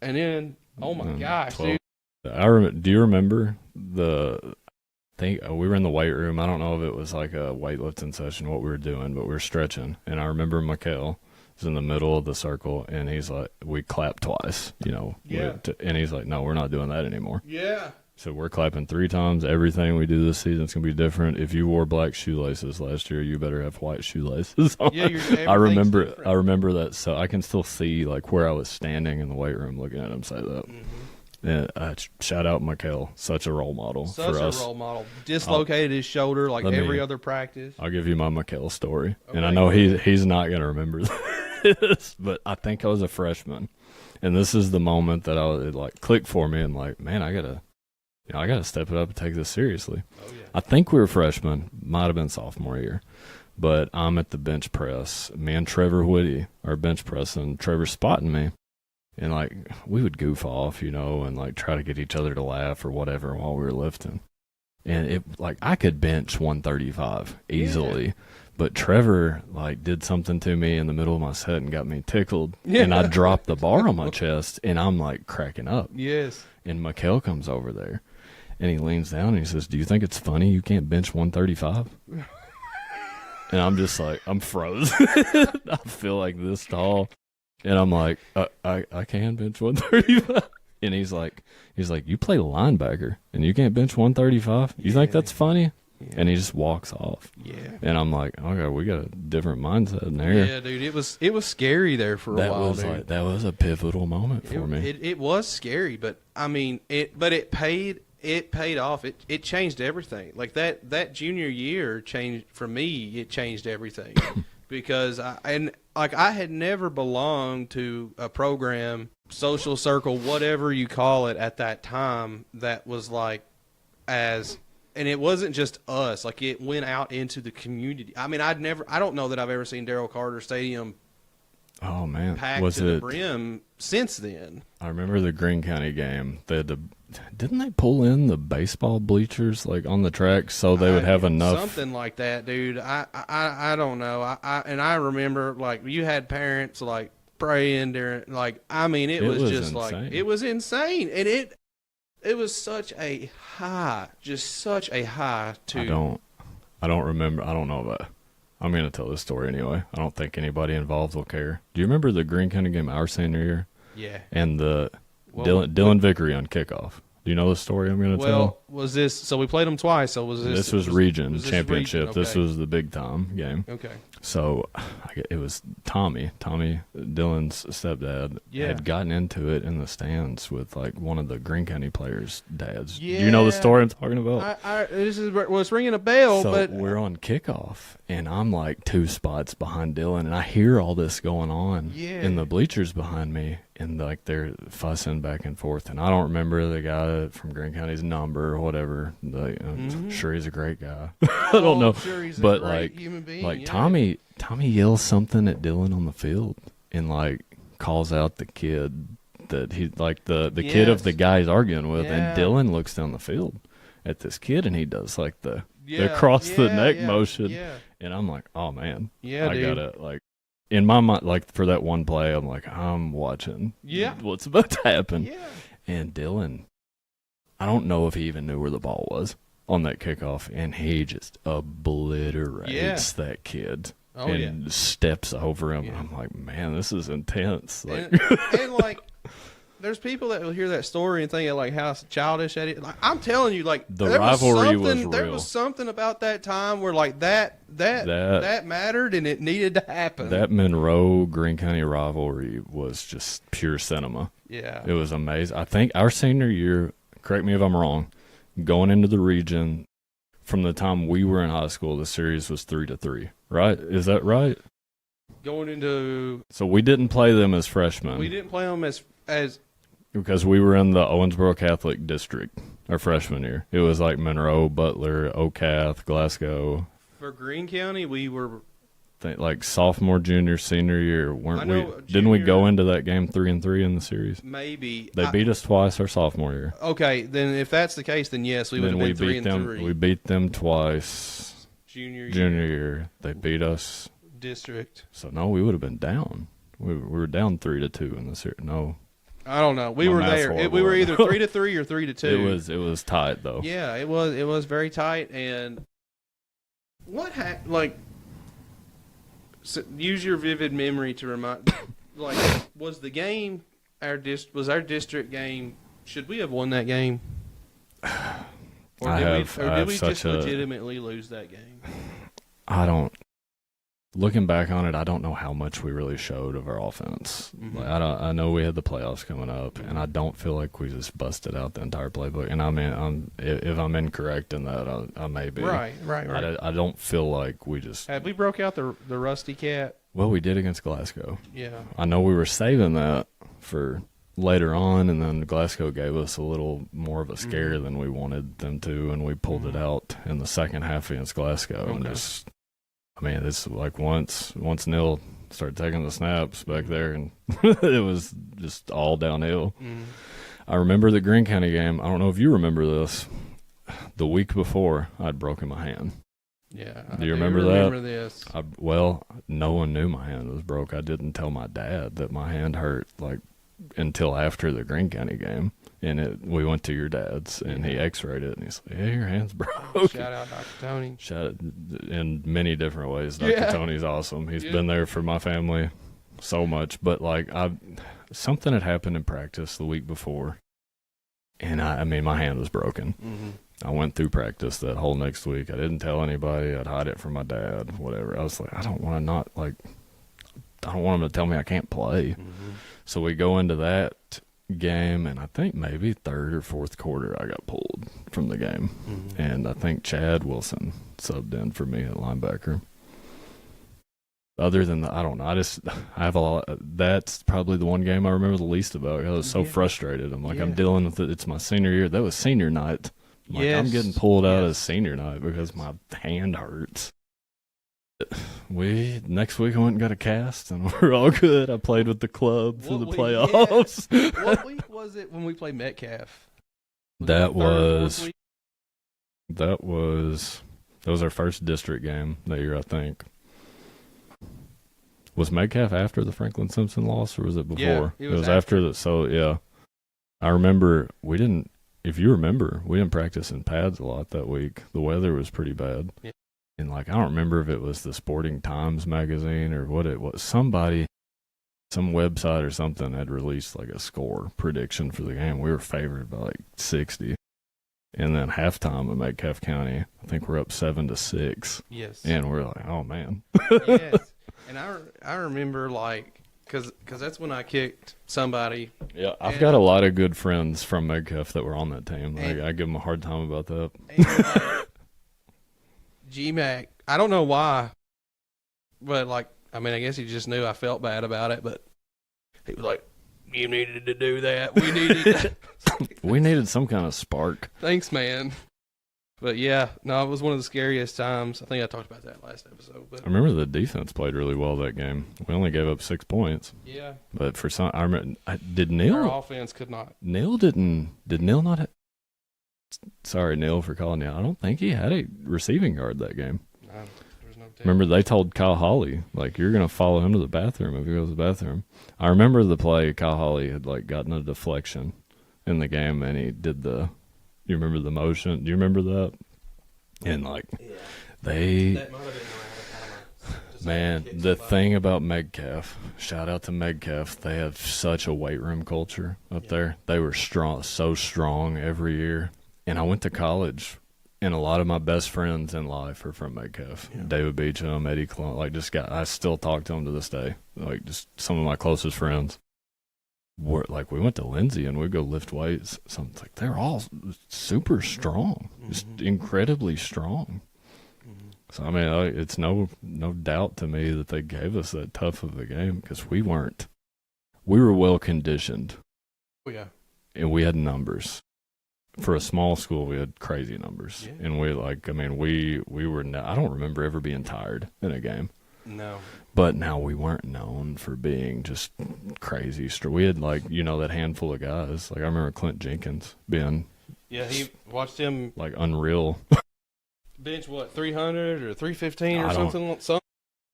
And then, oh my gosh, 12. dude. Do you remember we were in the weight room. I don't know if it was like a weightlifting session, what we were doing, but we were stretching. And I remember Mikhail was in the middle of the circle, and he's like, we clapped twice, Yeah. And he's like, no, we're not doing that anymore. Yeah. So we're clapping 3 times. Everything we do this season is going to be different. If you wore black shoelaces last year, you better have white shoelaces on. Yeah, I remember that. So I can still see like where I was standing in the weight room looking at him say that. And shout out Mikhail, such a role model for us. Such a role model. Dislocated his shoulder like every other practice. I'll give you my Mikhail story. Okay. And I know he's not going to remember this, but I think I was a freshman. And this is the moment that it like clicked for me and like, man, I gotta step it up and take this seriously. Oh, yeah. I think we were freshmen, might have been sophomore year, but I'm at the bench press. Me and Trevor Whitty are bench pressing. Trevor's spotting me, and like we would goof off, and like try to get each other to laugh or whatever while we were lifting. And it like I could bench 135 easily. But Trevor like did something to me in the middle of my set and got me tickled. Yeah. And I dropped the bar on my chest, and I'm like cracking up. Yes. And Mikhail comes over there, and he leans down and he says, "Do you think it's funny you can't bench 135?" And I'm just like, I'm froze. I feel like this tall, and I'm like, I can bench 135. And he's like, you play linebacker and you can't bench 135? You think that's funny? Yeah. And he just walks off. Yeah. And I'm like, okay, we got a different mindset in there. Yeah, dude, it was scary there for a while. That was a pivotal moment for me. It was scary, but I mean, it paid off. It changed everything. Like that junior year changed for me. It changed everything because I had never belonged to a program, social circle, whatever you call it at that time, that was like and it wasn't just us. Like, it went out into the community. I mean, I don't know that I've ever seen Darrell Carter Stadium packed to the brim since then. I remember the Greene County game. Didn't they pull in the baseball bleachers like on the track so they would have enough? Something like that, dude. I don't know. I remember, like, you had parents like praying during, like, I mean, it was just insane. Like, it was insane, and it was such a high, just such a high to. I don't remember. I don't know about. I'm going to tell this story anyway. I don't think anybody involved will care. Do you remember the Greene County game our senior year? Yeah. And Dylan Vickery on kickoff. Do you know the story I'm going to tell? Well, was this, so we played them twice, so was this? This was region championship. Region? Okay. This was the big time game. Okay. So it was Tommy, Dylan's stepdad, had gotten into it in the stands with like one of the Greene County players' dads. Yeah. Do you know the story I'm talking about? It's ringing a bell. So but we're on kickoff, and I'm like 2 spots behind Dylan, and I hear all this going on in the bleachers behind me, and like they're fussing back and forth. And I don't remember the guy from Greene County's number or whatever. I'm sure he's a great guy. I don't know, sure he's but a great like human being, like Tommy yells something at Dylan on the field and like calls out the kid that he like the kid of the guy he's arguing with, and Dylan looks down the field at this kid and he does like the across the neck motion, and I'm like, oh man, I gotta like. In my mind, like for that one play, I'm like, I'm watching what's about to happen. Yeah. And Dylan, I don't know if he even knew where the ball was. on that kickoff, and he just obliterates that kid. Oh, and steps over him. Yeah. I'm like, man, this is intense. Like, and like, there's people that will hear that story and think like how childish that is. Like, I'm telling you, like the rivalry was real. There was something about that time where like that mattered and it needed to happen. That Monroe Greene County rivalry was just pure cinema. Yeah, it was amazing. I think our senior year, correct me if I'm wrong, going into the region, from the time we were in high school, the series was 3-3. Right? Is that right? Going into, so we didn't play them as freshmen. We didn't play them as because we were in the Owensboro Catholic District our freshman year. It was like Monroe, Butler, Ocath, Glasgow. For Greene County, we were like sophomore, junior, senior year. Junior, didn't we go into that game 3-3 in the series? Maybe they beat us twice our sophomore year. Okay, then if that's the case, then yes, we would have been 3-3. We beat them twice. Junior year, they beat us. District. So no, we would have been down. We were down 3-2 in the series. No, I don't know. We were there. We were either 3-3 or 3-2. It was tight though. Yeah, it was very tight. And what use your vivid memory to remind. Like, was the game our district game? Should we have won that game? Or did we just legitimately lose that game? I don't. Looking back on it, I don't know how much we really showed of our offense. Mm-hmm. Like, I know we had the playoffs coming up, and I don't feel like we just busted out the entire playbook. And I mean, if I'm incorrect in that, I may be. Right. I don't feel like we just. Had we broke out the rusty cat? Well, we did against Glasgow. Yeah. I know we were saving that for later on, and then Glasgow gave us a little more of a scare than we wanted them to, and we pulled it out in the second half against Glasgow. Okay. And just, I mean, it's like once Neil started taking the snaps back there, and it was just all downhill. I remember the Greene County game. I don't know if you remember this. The week before, I'd broken my hand. Yeah. Do you remember that? I remember this. Well, no one knew my hand was broke. I didn't tell my dad that my hand hurt, like, until after the Greene County game. And we went to your dad's, and he x-rayed it, and he's like, "Hey, your hand's broke." Shout out Dr. Tony. Shout out in many different ways. Dr. Tony's awesome. He's been there for my family so much. But, like, something had happened in practice the week before, and I mean, my hand was broken. Mm-hmm. I went through practice that whole next week. I didn't tell anybody. I'd hide it from my dad, whatever. I was like, I don't want him to tell me I can't play. Mm-hmm. So we go into that game, and I think maybe third or fourth quarter I got pulled from the game. Mm-hmm. And I think Chad Wilson subbed in for me at linebacker. Other than that, I don't know. I have a lot. That's probably the one game I remember the least about. I was so frustrated. I'm like, I'm dealing with it. It's my senior year. That was senior night. Like, I'm getting pulled out of senior night because my hand hurts. Next week I went and got a cast, and we're all good. I played with the club through the playoffs. What week was it when we played Metcalf? That was our first district game that year, I think. Was Metcalf after the Franklin Simpson loss, or was it before? Yeah, it was after that. So yeah, I remember if you remember, we didn't practice in pads a lot that week. The weather was pretty bad. Yeah. And, like, I don't remember if it was the Sporting Times magazine or what it was. Some website or something had released, like, a score prediction for the game. We were favored by, like, 60. And then halftime at Metcalf County, I think we're up 7-6. Yes. And we're like, oh, man. Yes. And I remember, like, because that's when I kicked somebody. Yeah, I've got a lot of good friends from Metcalf that were on that team. Like, I give them a hard time about that. And, G-Mac, I don't know why, but, like, I mean, I guess he just knew I felt bad about it, but he was like, "You needed to do that. We needed some kind of spark." Thanks, man. But, yeah, no, it was one of the scariest times. I think I talked about that last episode. But I remember the defense played really well that game. We only gave up 6 points. Yeah. But for some, I remember, did Neil? Our offense could not. Did Neil not have? Sorry, Neil, for calling you. I don't think he had a receiving guard that game. No, there's no team. Remember, they told Kyle Hawley, like, you're going to follow him to the bathroom if he goes to the bathroom. I remember the play. Kyle Hawley had, like, gotten a deflection in the game, and he did you remember the motion? Do you remember that? And like That might have been around the time man, the thing about Megcalf, shout out to Megcalf, they have such a weight room culture up there. They were strong, so strong every year. And I went to college, and a lot of my best friends in life are from Megcalf. Yeah. David Beecham, Eddie Clone, like I still talk to them to this day. Like just some of my closest friends. Like we went to Lindsay and we'd go lift weights. So it's like they're all super strong, just incredibly strong. So I mean, it's no doubt to me that they gave us that tough of a game because we were well conditioned. Oh, yeah, and we had numbers. For a small school, we had crazy numbers, and we were. I don't remember ever being tired in a game. No. But now we weren't known for being just crazy. We had that handful of guys. Like I remember Clint Jenkins being. Yeah, he watched him like unreal. Bench 300 or 315 or something.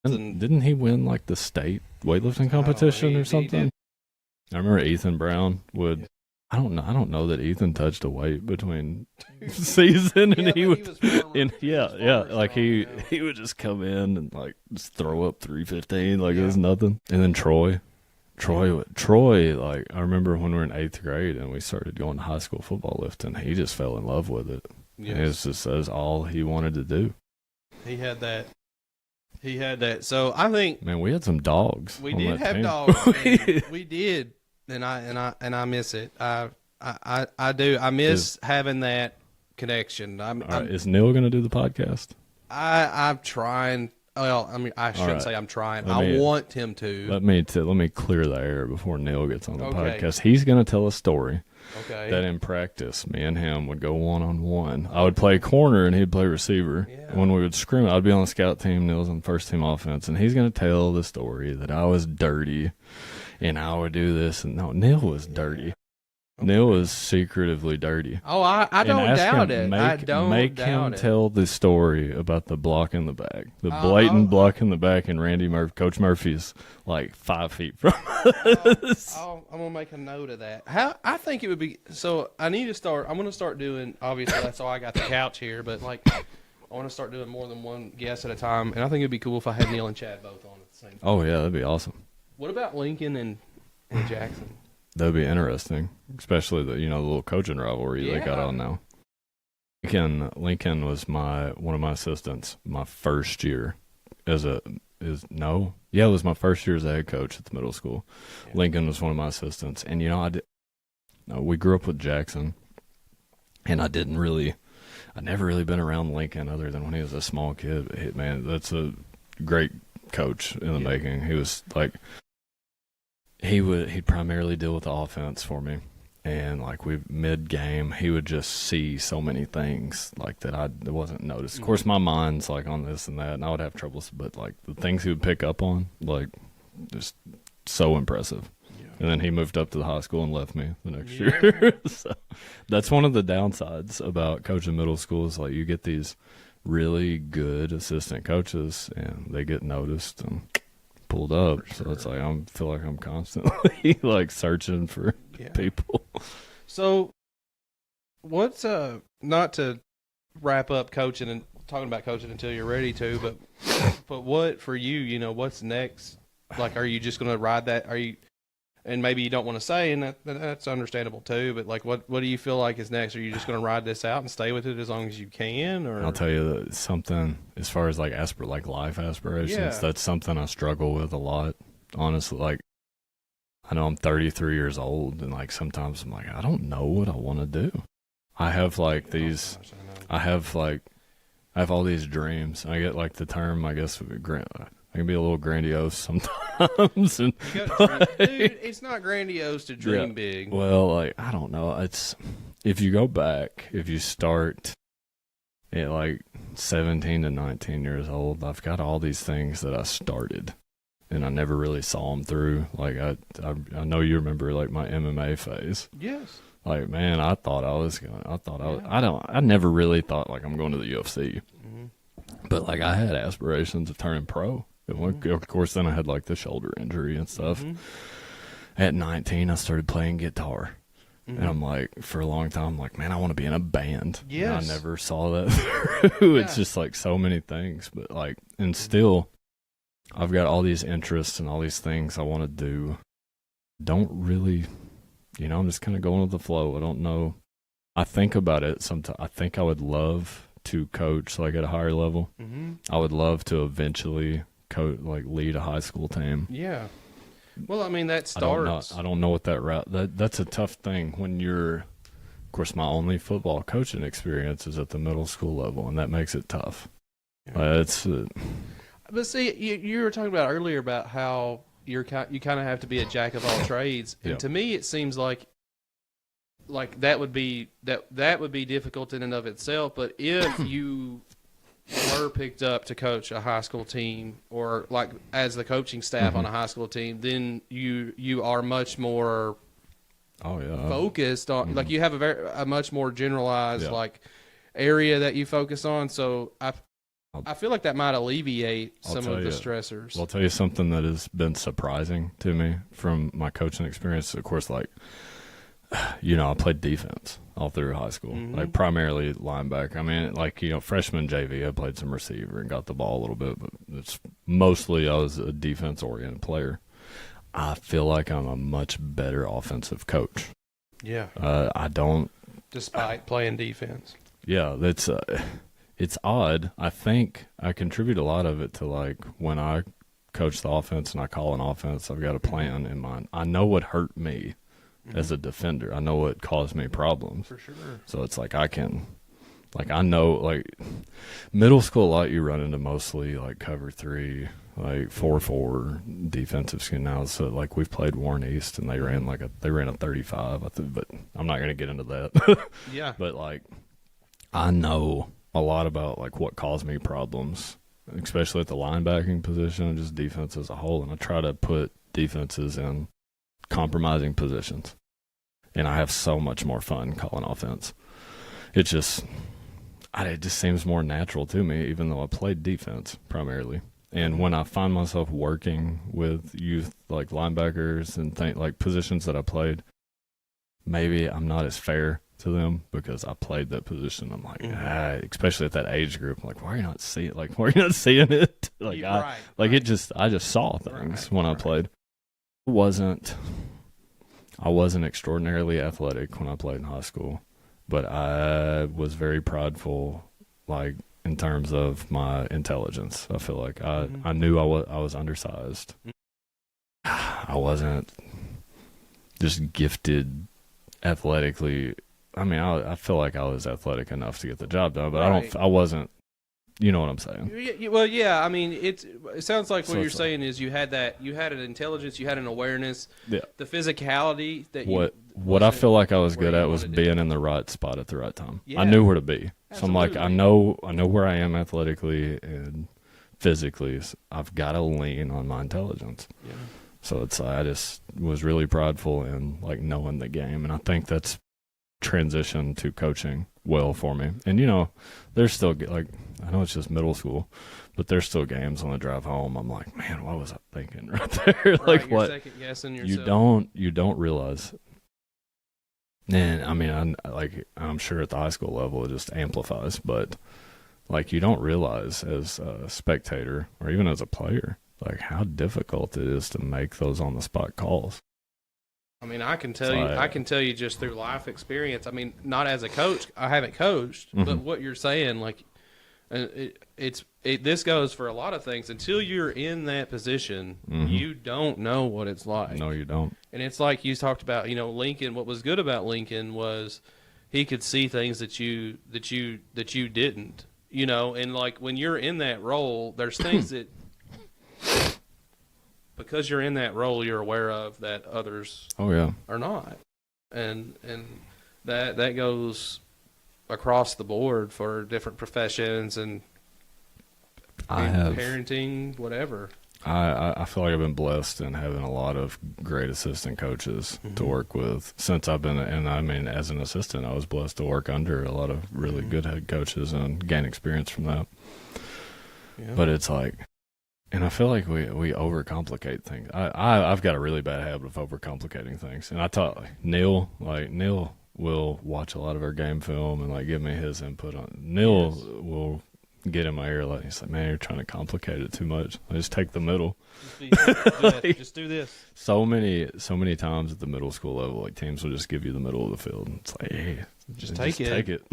Didn't he win like the state weightlifting competition or something? I remember Ethan Brown would. Yeah. I don't know that Ethan touched a weight between season, and he would, he would just come in and like just throw up 315 like it was nothing. And then Troy, like I remember when we were in 8th grade and we started going to high school football lifting, he just fell in love with it. Yes. It was just as all he wanted to do. He had that. So I think, man, we had some dogs. We did have dogs. We did. And I miss it. I do. I miss having that connection. Is Neil going to do the podcast? I'm trying. Well, I mean, I shouldn't say I'm trying. I want him to. Let me clear the air before Neil gets on the podcast. He's going to tell a story. Okay. That in practice, me and him would go one-on-one. I would play corner and he'd play receiver. Yeah. When we would scrim, I'd be on the scout team. Neil's on the first team offense, and he's going to tell the story that I was dirty. And I would do this, and no, Neil was dirty. Okay. Neil was secretively dirty. Oh, I don't doubt it. I don't make him tell the story about the block in the back, the blatant block in the back, and Coach Murphy's like 5 feet from us. I'm gonna make a note of that. I think it would be. So I need to start. I'm gonna start doing. Obviously, that's all I got the couch here, but like I want to start doing more than one guest at a time. And I think it'd be cool if I had Neil and Chad both on at the same time. Oh yeah, that'd be awesome. What about Lincoln and Jackson? That'd be interesting, especially the little coaching rivalry they got on now. Lincoln was one of my assistants my first year it was my first year as a head coach at the middle school. Yeah. Lincoln was one of my assistants, and we grew up with Jackson, and I'd never really been around Lincoln other than when he was a small kid. But man, that's a great coach in the making. He was like. He'd primarily deal with the offense for me, and like mid-game, he would just see so many things like that I wasn't noticed. Of course, my mind's like on this and that, and I would have troubles, but like the things he would pick up on, like just so impressive. Yeah. And then he moved up to the high school and left me the next year. So that's one of the downsides about coaching middle school is like you get these really good assistant coaches, and they get noticed and pulled up. So it's like I feel like I'm constantly like searching for people. So what's not to wrap up coaching and talking about coaching until you're ready to, but what for you, what's next? Like, are you just going to ride that? Are you, and maybe you don't want to say, and that's understandable too, but like what do you feel like is next? Are you just going to ride this out and stay with it as long as you can? Or I'll tell you that something as far as like life aspirations, that's something I struggle with a lot, honestly. Like I know I'm 33 years old, and like sometimes I'm like, I don't know what I want to do. I have like these, I have all these dreams. I get like the term, I guess, I can be a little grandiose sometimes. And dude, it's not grandiose to dream big. Well, like, I don't know. It's if you go back, if you start at like 17 to 19 years old, I've got all these things that I started, and I never really saw them through. Like, I know you remember like my MMA phase. Yes. Like, man, I never really thought like I'm going to the UFC. Mm-hmm. But like I had aspirations of turning pro. Of course, then I had like the shoulder injury and stuff. Mm-hmm. At 19, I started playing guitar. And I'm like, for a long time, I'm like, man, I want to be in a band. Yes. And I never saw that through. It's just like so many things. But like, and still, I've got all these interests and all these things I want to do. Don't really, I'm just kind of going with the flow. I don't know. I think about it sometimes. I think I would love to coach like at a higher level. I would love to eventually lead a high school team. Yeah. Well, I mean, that starts. I don't know what that route. That's a tough thing when you're. Of course, my only football coaching experience is at the middle school level, and that makes it tough. Yeah. But see, you were talking about earlier about how you kind of have to be a jack of all trades, and to me, it seems like that would be difficult in and of itself. But if you were picked up to coach a high school team, or like as the coaching staff on a high school team, then you are much more focused on like you have a much more generalized like area that you focus on. So I feel like that might alleviate some of the stressors. I'll tell you something that has been surprising to me from my coaching experience. Of course, like I played defense all through high school, like primarily linebacker. I mean, like, freshman JV, I played some receiver and got the ball a little bit, but it's mostly I was a defense-oriented player. I feel like I'm a much better offensive coach. Yeah. I don't. Despite playing defense. Yeah, it's odd. I think I contribute a lot of it to, like, when I coach the offense and I call an offense, I've got a plan in mind. I know what hurt me. As a defender, I know what caused me problems. For sure. So it's like I know, like, middle school a lot you run into mostly like cover 3, like 4-4 defensive scheme now. So like we've played Warren East and they ran a 35, but I'm not going to get into that. Yeah. But like I know a lot about like what caused me problems, especially at the linebacking position and just defense as a whole. And I try to put defenses in compromising positions, and I have so much more fun calling offense. It just seems more natural to me, even though I played defense primarily. And when I find myself working with youth like linebackers and like positions that I played, maybe I'm not as fair to them because I played that position. I'm like, especially at that age group, I'm like, why are you not seeing it? Like, why are you not seeing it? Like, I just saw things when I played. I wasn't extraordinarily athletic when I played in high school, but I was very prideful, like in terms of my intelligence. I feel like I knew I was undersized. I wasn't just gifted athletically. I mean, I feel like I was athletic enough to get the job done, but I wasn't. You know what I'm saying? Well, yeah. I mean, it sounds like what you're saying is you had an intelligence, you had an awareness, the physicality that what I feel like I was good at was being in the right spot at the right time. Yeah. I knew where to be. Absolutely. So I'm like, I know where I am athletically and physically. So I've got to lean on my intelligence. Yeah. So I just was really prideful in like knowing the game, and I think that's transitioned to coaching well for me. And there's still like, I know it's just middle school, but there's still games on the drive home. I'm like, man, what was I thinking right there? Like, you're what? Second guessing yourself. You don't realize. And I mean, I'm sure at the high school level it just amplifies, but like you don't realize as a spectator or even as a player, like how difficult it is to make those on the spot calls. I mean, I can tell you just through life experience. I mean, not as a coach, I haven't coached, but what you're saying, like, this goes for a lot of things. Until you're in that position, you don't know what it's like. No, you don't. And it's like you talked about, Lincoln. What was good about Lincoln was he could see things that you didn't, and like when you're in that role, there's things that because you're in that role, you're aware of that others are not. And that goes across the board for different professions and parenting, whatever. I feel like I've been blessed in having a lot of great assistant coaches to work with since I've been, and I mean, as an assistant, I was blessed to work under a lot of really good head coaches and gain experience from that. Yeah. But it's like, And I feel like we overcomplicate things. I've got a really bad habit of overcomplicating things. And I taught Neil will watch a lot of our game film and like give me his input on it. Neil will get in my ear like he's like, man, you're trying to complicate it too much. I just take the middle. Just do this. So many times at the middle school level, like teams will just give you the middle of the field. And it's like, hey, just take it. Take it.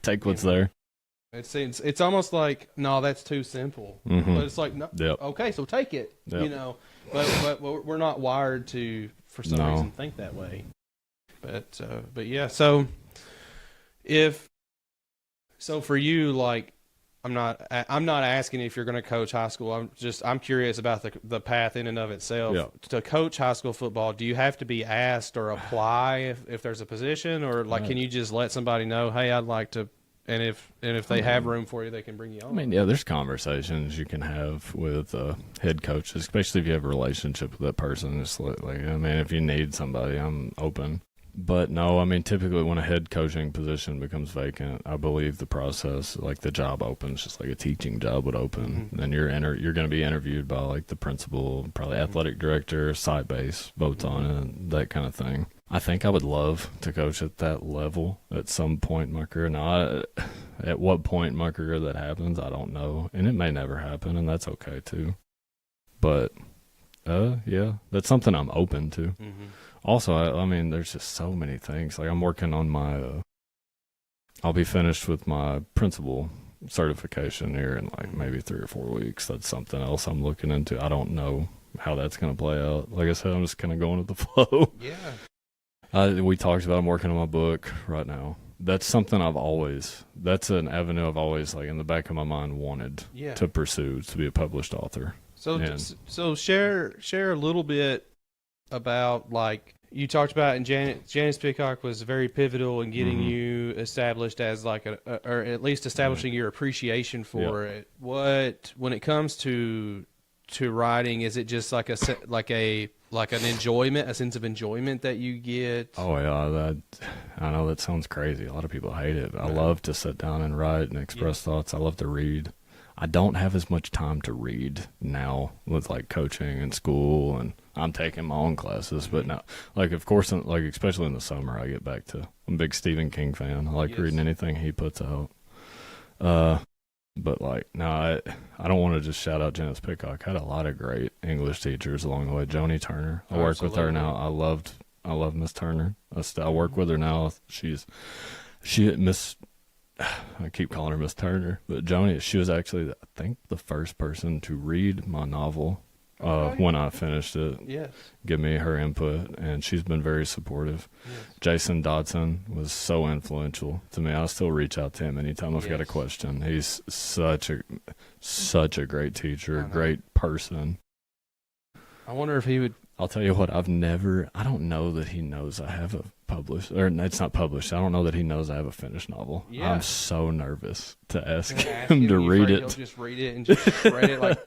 Take what's there. It's almost like, no, that's too simple. Mm-hmm. But it's like, no, okay, so take it. Yep. But we're not wired to, for some reason, think that way. But yeah, so for you, like, I'm not asking if you're going to coach high school. I'm curious about the path in and of itself. Yeah. To coach high school football, do you have to be asked or apply if there's a position, or like can you just let somebody know, hey, I'd like to, and if they have room for you, they can bring you on? I mean, yeah, there's conversations you can have with head coaches, especially if you have a relationship with that person. Just like, I mean, if you need somebody, I'm open. But no, I mean, typically when a head coaching position becomes vacant, I believe the process, like the job opens, just like a teaching job would open. Mm-hmm. Then you're going to be interviewed by like the principal, probably athletic director, site base, votes on it, that kind of thing. I think I would love to coach at that level at some point in my career. Now, at what point in my career that happens, I don't know. And it may never happen, and that's okay too. But, yeah, that's something I'm open to. Mm-hmm. Also, I mean, there's just so many things. Like I'm working on my, I'll be finished with my principal certification here in like maybe 3 or 4 weeks. That's something else I'm looking into. I don't know how that's going to play out. Like I said, I'm just kind of going with the flow. Yeah. We talked about I'm working on my book right now. That's something that's an avenue I've always like in the back of my mind wanted to pursue, to be a published author. So share a little bit about, like, you talked about, and Janice Pidcock was very pivotal in getting you established as like or at least establishing your appreciation for it. When it comes to writing, is it just like an enjoyment, a sense of enjoyment that you get? Oh yeah, I know that sounds crazy. A lot of people hate it. But I love to sit down and write and express thoughts. I love to read. I don't have as much time to read now with like coaching and school, and I'm taking my own classes. But now, like, of course, like especially in the summer, I get back to. I'm a big Stephen King fan. I like reading anything he puts out. But like, no, I don't want to just shout out Janice Pidcock. I had a lot of great English teachers along the way. Joni Turner, I work with her now. I love Miss Turner. I work with her now. I keep calling her Miss Turner, but Joni, she was actually, I think, the first person to read my novel when I finished it. Yes. Give me her input, and she's been very supportive. Yes. Jason Dodson was so influential to me. I still reach out to him anytime I've got a question. He's such a great teacher, great person. I wonder if he would. I'll tell you what, I don't know that he knows I have a published, or it's not published. I don't know that he knows I have a finished novel. Yeah. I'm so nervous to ask him to read it. He'll just read it and just shred it like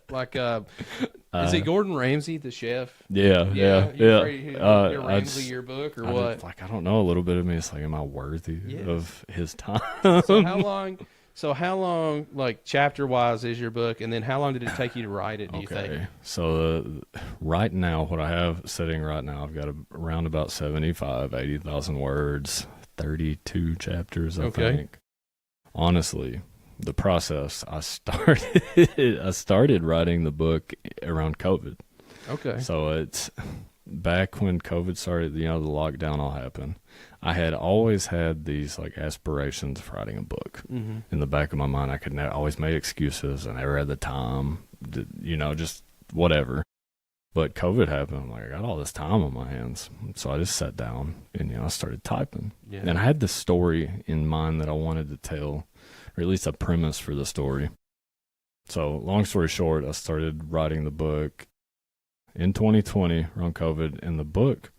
is it Gordon Ramsay, the chef? Yeah. Your Ramsay yearbook or what? I don't know, a little bit of me is like, am I worthy of his time? So how long, like chapter-wise, is your book, and then how long did it take you to write it, do you think? So right now, what I have sitting right now, I've got around about 80,000 words, 32 chapters, I think. Honestly, the process, I started writing the book around COVID. Okay. So it's back when COVID started, the lockdown all happened. I had always had these like aspirations of writing a book in the back of my mind. I could always make excuses. I never had the time, just whatever. But COVID happened. I'm like, I got all this time on my hands. So I just sat down and, I started typing. Yeah. And I had this story in mind that I wanted to tell, or at least a premise for the story. So long story short, I started writing the book in 2020 around COVID. And the book,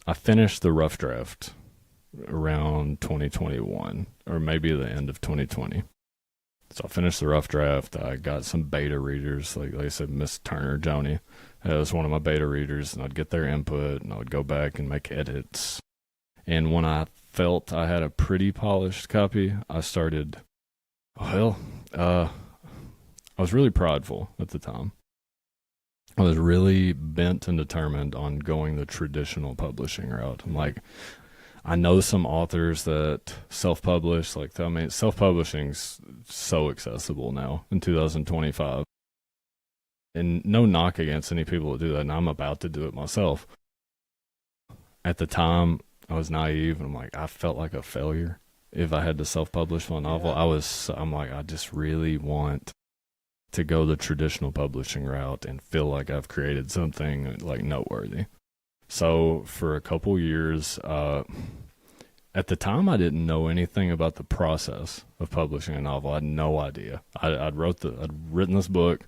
I finished the rough draft around 2021, or maybe the end of 2020. So I finished the rough draft. I got some beta readers, like I said, Miss Turner, Joni. Was one of my beta readers, and I'd get their input, and I would go back and make edits. And when I felt I had a pretty polished copy, I started, I was really prideful at the time. I was really bent and determined on going the traditional publishing route. I'm like, I know some authors that self-publish. Like, I mean, self-publishing's so accessible now in 2025. And no knock against any people that do that, and I'm about to do it myself. At the time, I was naive, and I'm like, I felt like a failure if I had to self-publish my novel. I'm like, I just really want to go the traditional publishing route and feel like I've created something like noteworthy. So for a couple years, at the time, I didn't know anything about the process of publishing a novel. I had no idea. I'd written this book.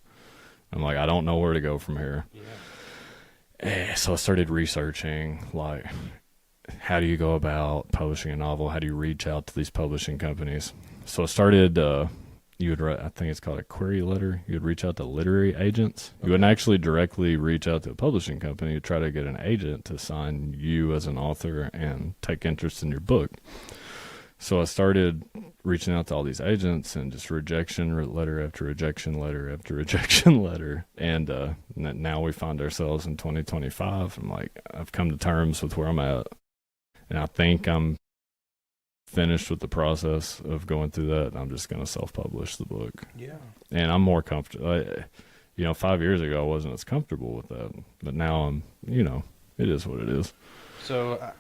I'm like, I don't know where to go from here. Yeah. So I started researching, like, how do you go about publishing a novel? How do you reach out to these publishing companies? So I started, you would write, I think it's called a query letter. You would reach out to literary agents. You wouldn't actually directly reach out to a publishing company. You'd try to get an agent to sign you as an author and take interest in your book. So I started reaching out to all these agents and just rejection letter after rejection letter after rejection letter. And now we find ourselves in 2025. I'm like, I've come to terms with where I'm at. And I think I'm finished with the process of going through that. I'm just going to self-publish the book. Yeah. And I'm more comfortable. 5 years ago, I wasn't as comfortable with that. But now I'm, it is what it is. So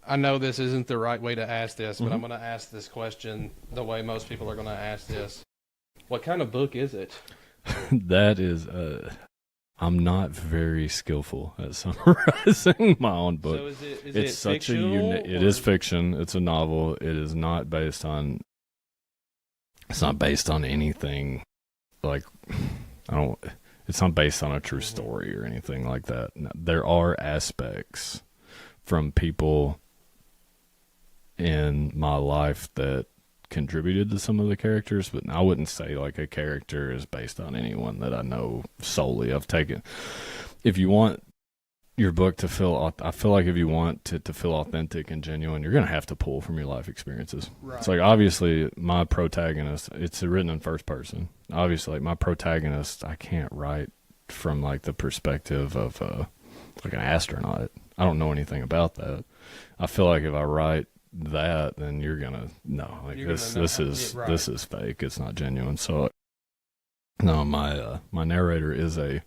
I know this isn't the right way to ask this, but I'm going to ask this question the way most people are going to ask this. What kind of book is it? That is, I'm not very skillful at summarizing my own book. So is it's it such fictional? It is fiction. It's a novel. It is not based on. It's not based on anything. Like, It's not based on a true story or anything like that. There are aspects from people in my life that contributed to some of the characters, but I wouldn't say like a character is based on anyone that I know solely. If you want your book to feel, I feel like if you want it to feel authentic and genuine, you're going to have to pull from your life experiences. Right. It's like, obviously my protagonist, it's written in first person. Obviously, like my protagonist, I can't write from like the perspective of like an astronaut. I don't know anything about that. I feel like if I write that, then you're gonna like this is fake. It's not genuine. So no, my narrator is a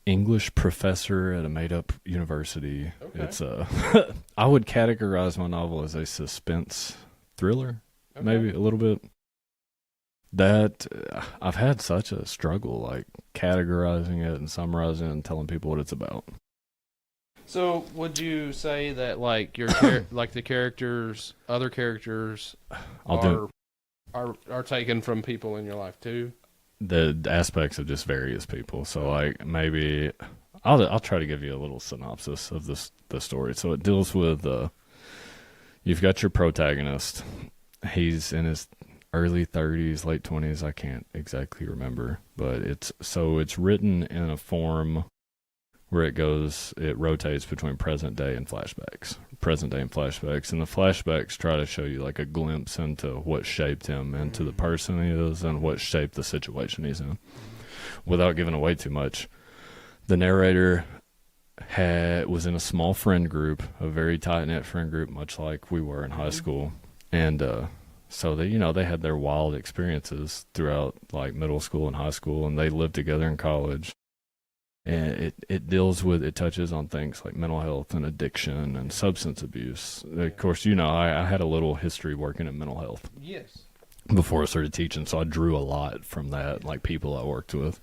English professor at a made up university. Okay. It's I would categorize my novel as a suspense thriller, maybe a little bit. That I've had such a struggle like categorizing it and summarizing it and telling people what it's about. So, would you say that like your like the characters, other characters, are taken from people in your life too? The aspects of just various people. So, like maybe I'll try to give you a little synopsis of the story. So it deals with you've got your protagonist. He's in his early 30s, late 20s. I can't exactly remember, but it's written in a form where it rotates between present day and flashbacks. And the flashbacks try to show you like a glimpse into what shaped him into the person he is and what shaped the situation he's in. Without giving away too much, the narrator was in a small friend group, a very tight-knit friend group, much like we were in high school. And so they had their wild experiences throughout like middle school and high school, and they lived together in college. And it touches on things like mental health and addiction and substance abuse. Of course, I had a little history working in mental health. Yes. Before I started teaching, so I drew a lot from that, like people I worked with.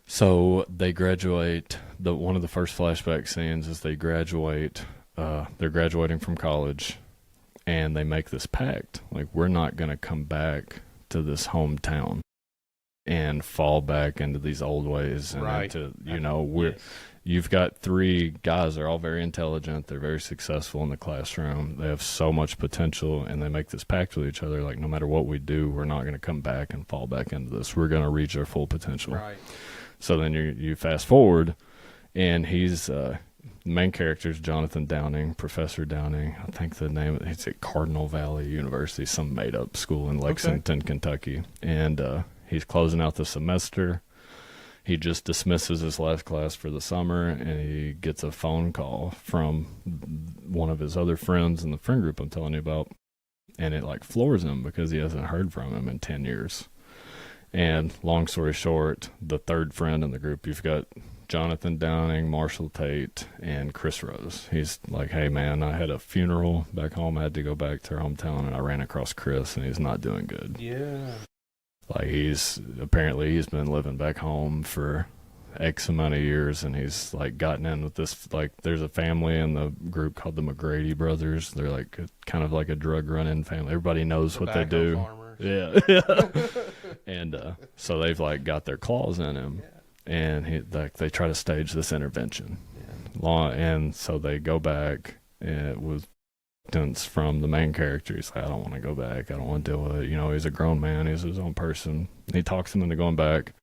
So they graduate. One of the first flashback scenes is they graduate. They're graduating from college, and they make this pact, like we're not going to come back to this hometown and fall back into these old ways and into, you've got three guys, they're all very intelligent, they're very successful in the classroom, they have so much potential, and they make this pact with each other, like no matter what we do, we're not going to come back and fall back into this, we're going to reach our full potential. Right. So then you fast forward, and he's the main character is Jonathan Downing, Professor Downing. I think the name, it's at Cardinal Valley University, some made-up school in Lexington, Kentucky. And he's closing out the semester. He just dismisses his last class for the summer, and he gets a phone call from one of his other friends in the friend group I'm telling you about. And it like floors him because he hasn't heard from him in 10 years. And long story short, the third friend in the group, you've got Jonathan Downing, Marshall Tate, and Chris Rose. He's like, hey man, I had a funeral back home. I had to go back to our hometown, and I ran across Chris, and he's not doing good. Yeah. Like he's been living back home for X amount of years, and he's like gotten in with this, like there's a family in the group called the McGrady brothers. They're like kind of like a drug running family. Everybody knows what they do. Farmers. Yeah. And so they've like got their claws in him, and they try to stage this intervention. And so they go back with from the main character. He's like, I don't want to go back. I don't want to deal with it. You know, he's a grown man. He's his own person. He talks them into going back.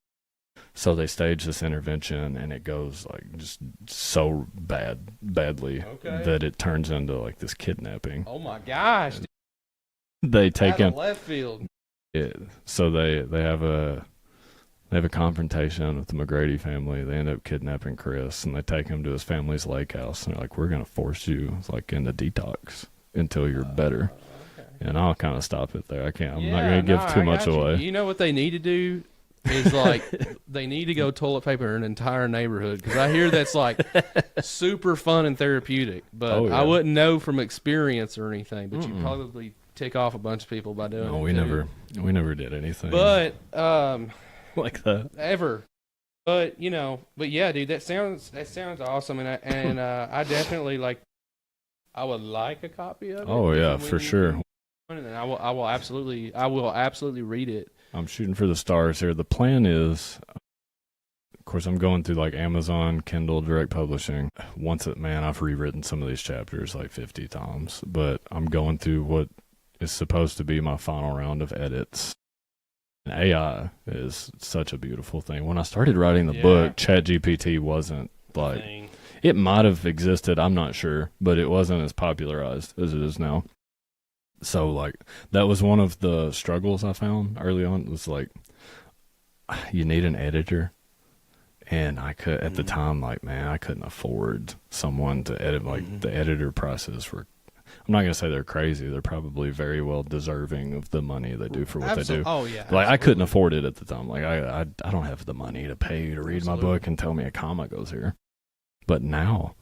So they stage this intervention, and it goes like just so badly that it turns into like this kidnapping. Oh my gosh! They take him left field. So they have a confrontation with the McGrady family. They end up kidnapping Chris, and they take him to his family's lake house, and they're like, we're gonna force you like into detox until you're better. Okay. And I'll kind of stop it there. I'm not gonna give too much away. You know what they need to do is like they need to go toilet paper an entire neighborhood, because I hear that's like super fun and therapeutic. But I wouldn't know from experience or anything. But you probably tick off a bunch of people by doing it. No, we never did anything. But like that ever. But yeah, dude, that sounds awesome, and I definitely like. I would like a copy of it. Oh yeah, for sure. And I will absolutely read it. I'm shooting for the stars here. The plan is, of course, I'm going through like Amazon, Kindle, direct publishing. I've rewritten some of these chapters like 50 times, but I'm going through what is supposed to be my final round of edits. And AI is such a beautiful thing. When I started writing the book, ChatGPT wasn't like, it might have existed, I'm not sure, but it wasn't as popularized as it is now. So like that was one of the struggles I found early on. It was like, you need an editor. And I could, at the time, like, man, I couldn't afford someone to edit. Like the editor prices were, I'm not going to say they're crazy. They're probably very well deserving of the money they do for what they do. Oh, yeah. Like, I couldn't afford it at the time. Like, I don't have the money to pay you to read my book and tell me a comma goes here. But now,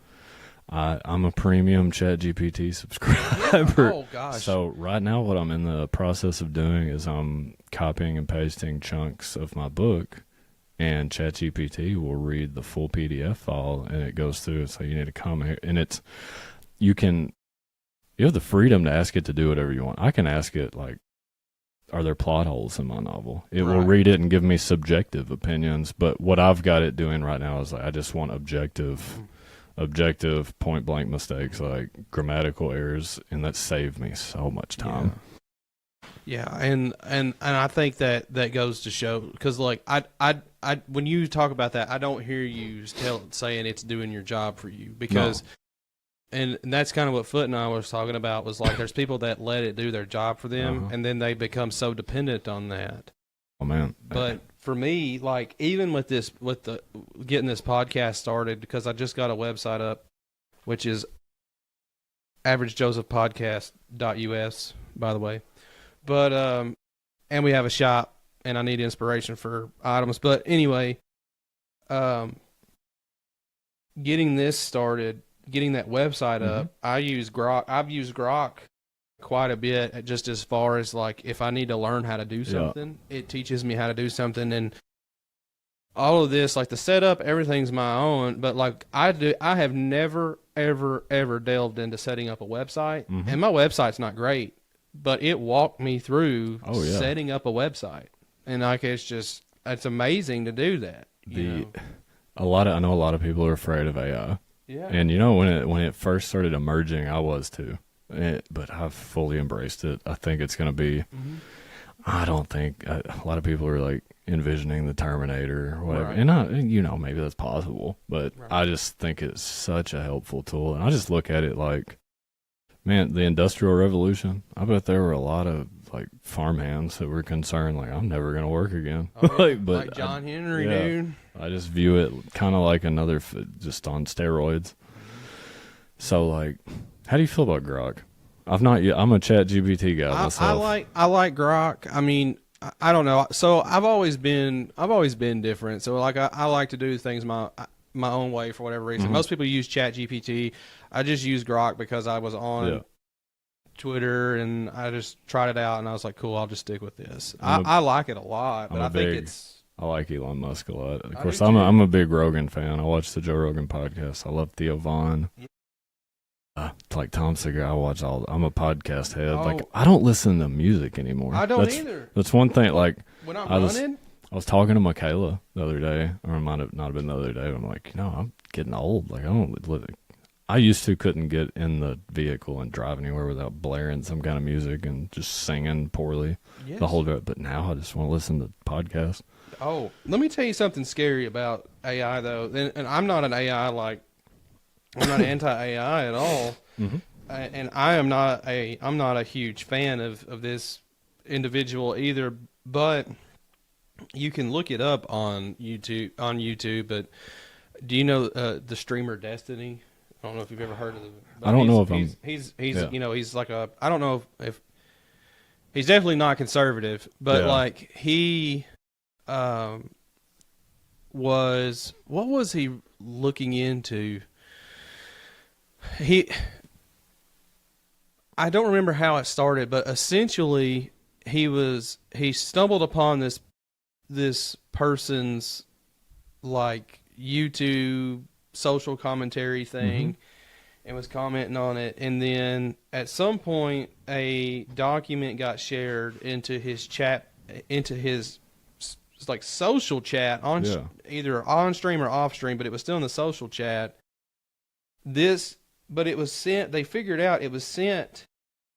I'm a premium ChatGPT subscriber. Oh, gosh. So right now what I'm in the process of doing is I'm copying and pasting chunks of my book, and ChatGPT will read the full PDF file, and it goes through. So you need a comment, and you have the freedom to ask it to do whatever you want. I can ask it, like, are there plot holes in my novel? It will read it and give me subjective opinions, but what I've got it doing right now is like, I just want objective point blank mistakes, like grammatical errors, and that saved me so much time. Yeah, and I think that goes to show, because like I when you talk about that, I don't hear you saying it's doing your job for you, because and that's kind of what Foot and I was talking about, was like there's people that let it do their job for them, and then they become so dependent on that. Oh man. But for me, like, even with getting this podcast started, because I just got a website up, which is averagejosephpodcast.us, by the way. But and we have a shop, and I need inspiration for items. But anyway, getting this started, getting that website up, I use Grok. I've used Grok quite a bit, just as far as like if I need to learn how to do something, it teaches me how to do something, and all of this, like the setup, everything's my own. But like I have never ever delved into setting up a website, and my website's not great, but it walked me through setting up a website, and like it's amazing to do that. I know a lot of people are afraid of AI. Yeah. And when it first started emerging, I was too. But I've fully embraced it. I think it's going to be, I don't think, a lot of people are like, envisioning the Terminator or whatever. Right. And maybe that's possible, but Right. I just think it's such a helpful tool. And I just look at it like, man, the Industrial Revolution, I bet there were a lot of like farmhands that were concerned, like, I'm never going to work again. Oh, yeah. But like John Henry, yeah. dude. I just view it kind of like another, just on steroids. So, like, how do you feel about Grok? I'm a Chat GPT guy myself. I like Grok. I mean, I don't know. So I've always been different. So like I like to do things my own way for whatever reason. Mhm. Most people use Chat GPT. I just use Grok because I was on Twitter and I just tried it out and I was like, cool, I'll just stick with this. I like it a lot, but I like Elon Musk a lot. Of I course, do too. I'm a big Rogan fan. I watch the Joe Rogan podcast. I love Theo Vaughn. Yeah. Like Tom Segura, I'm a podcast head. Oh. Like, I don't listen to music anymore. I don't either. That's one thing. Like, When I'm I was talking to Michaela the other day, or it might have not been the other day. But I'm like, I'm getting old. Like, I used to couldn't get in the vehicle and drive anywhere without blaring some kind of music and just singing poorly the whole drive. But now I just want to listen to podcasts. Oh, let me tell you something scary about AI though, and I'm not an AI I'm not anti-AI at all, Mm-hmm. and I'm not a huge fan of this individual either. But you can look it up on YouTube. But do you know the streamer Destiny? I don't know if you've ever heard of him. I don't know if he's yeah. He's like I don't know if he's definitely not conservative, but like he what was he looking into? I don't remember how it started, but essentially he stumbled upon this person's like YouTube social commentary thing and was commenting on it, and then at some point a document got shared into his like social chat on either on stream or off stream, but it was still in the social chat. But it was sent. They figured out it was sent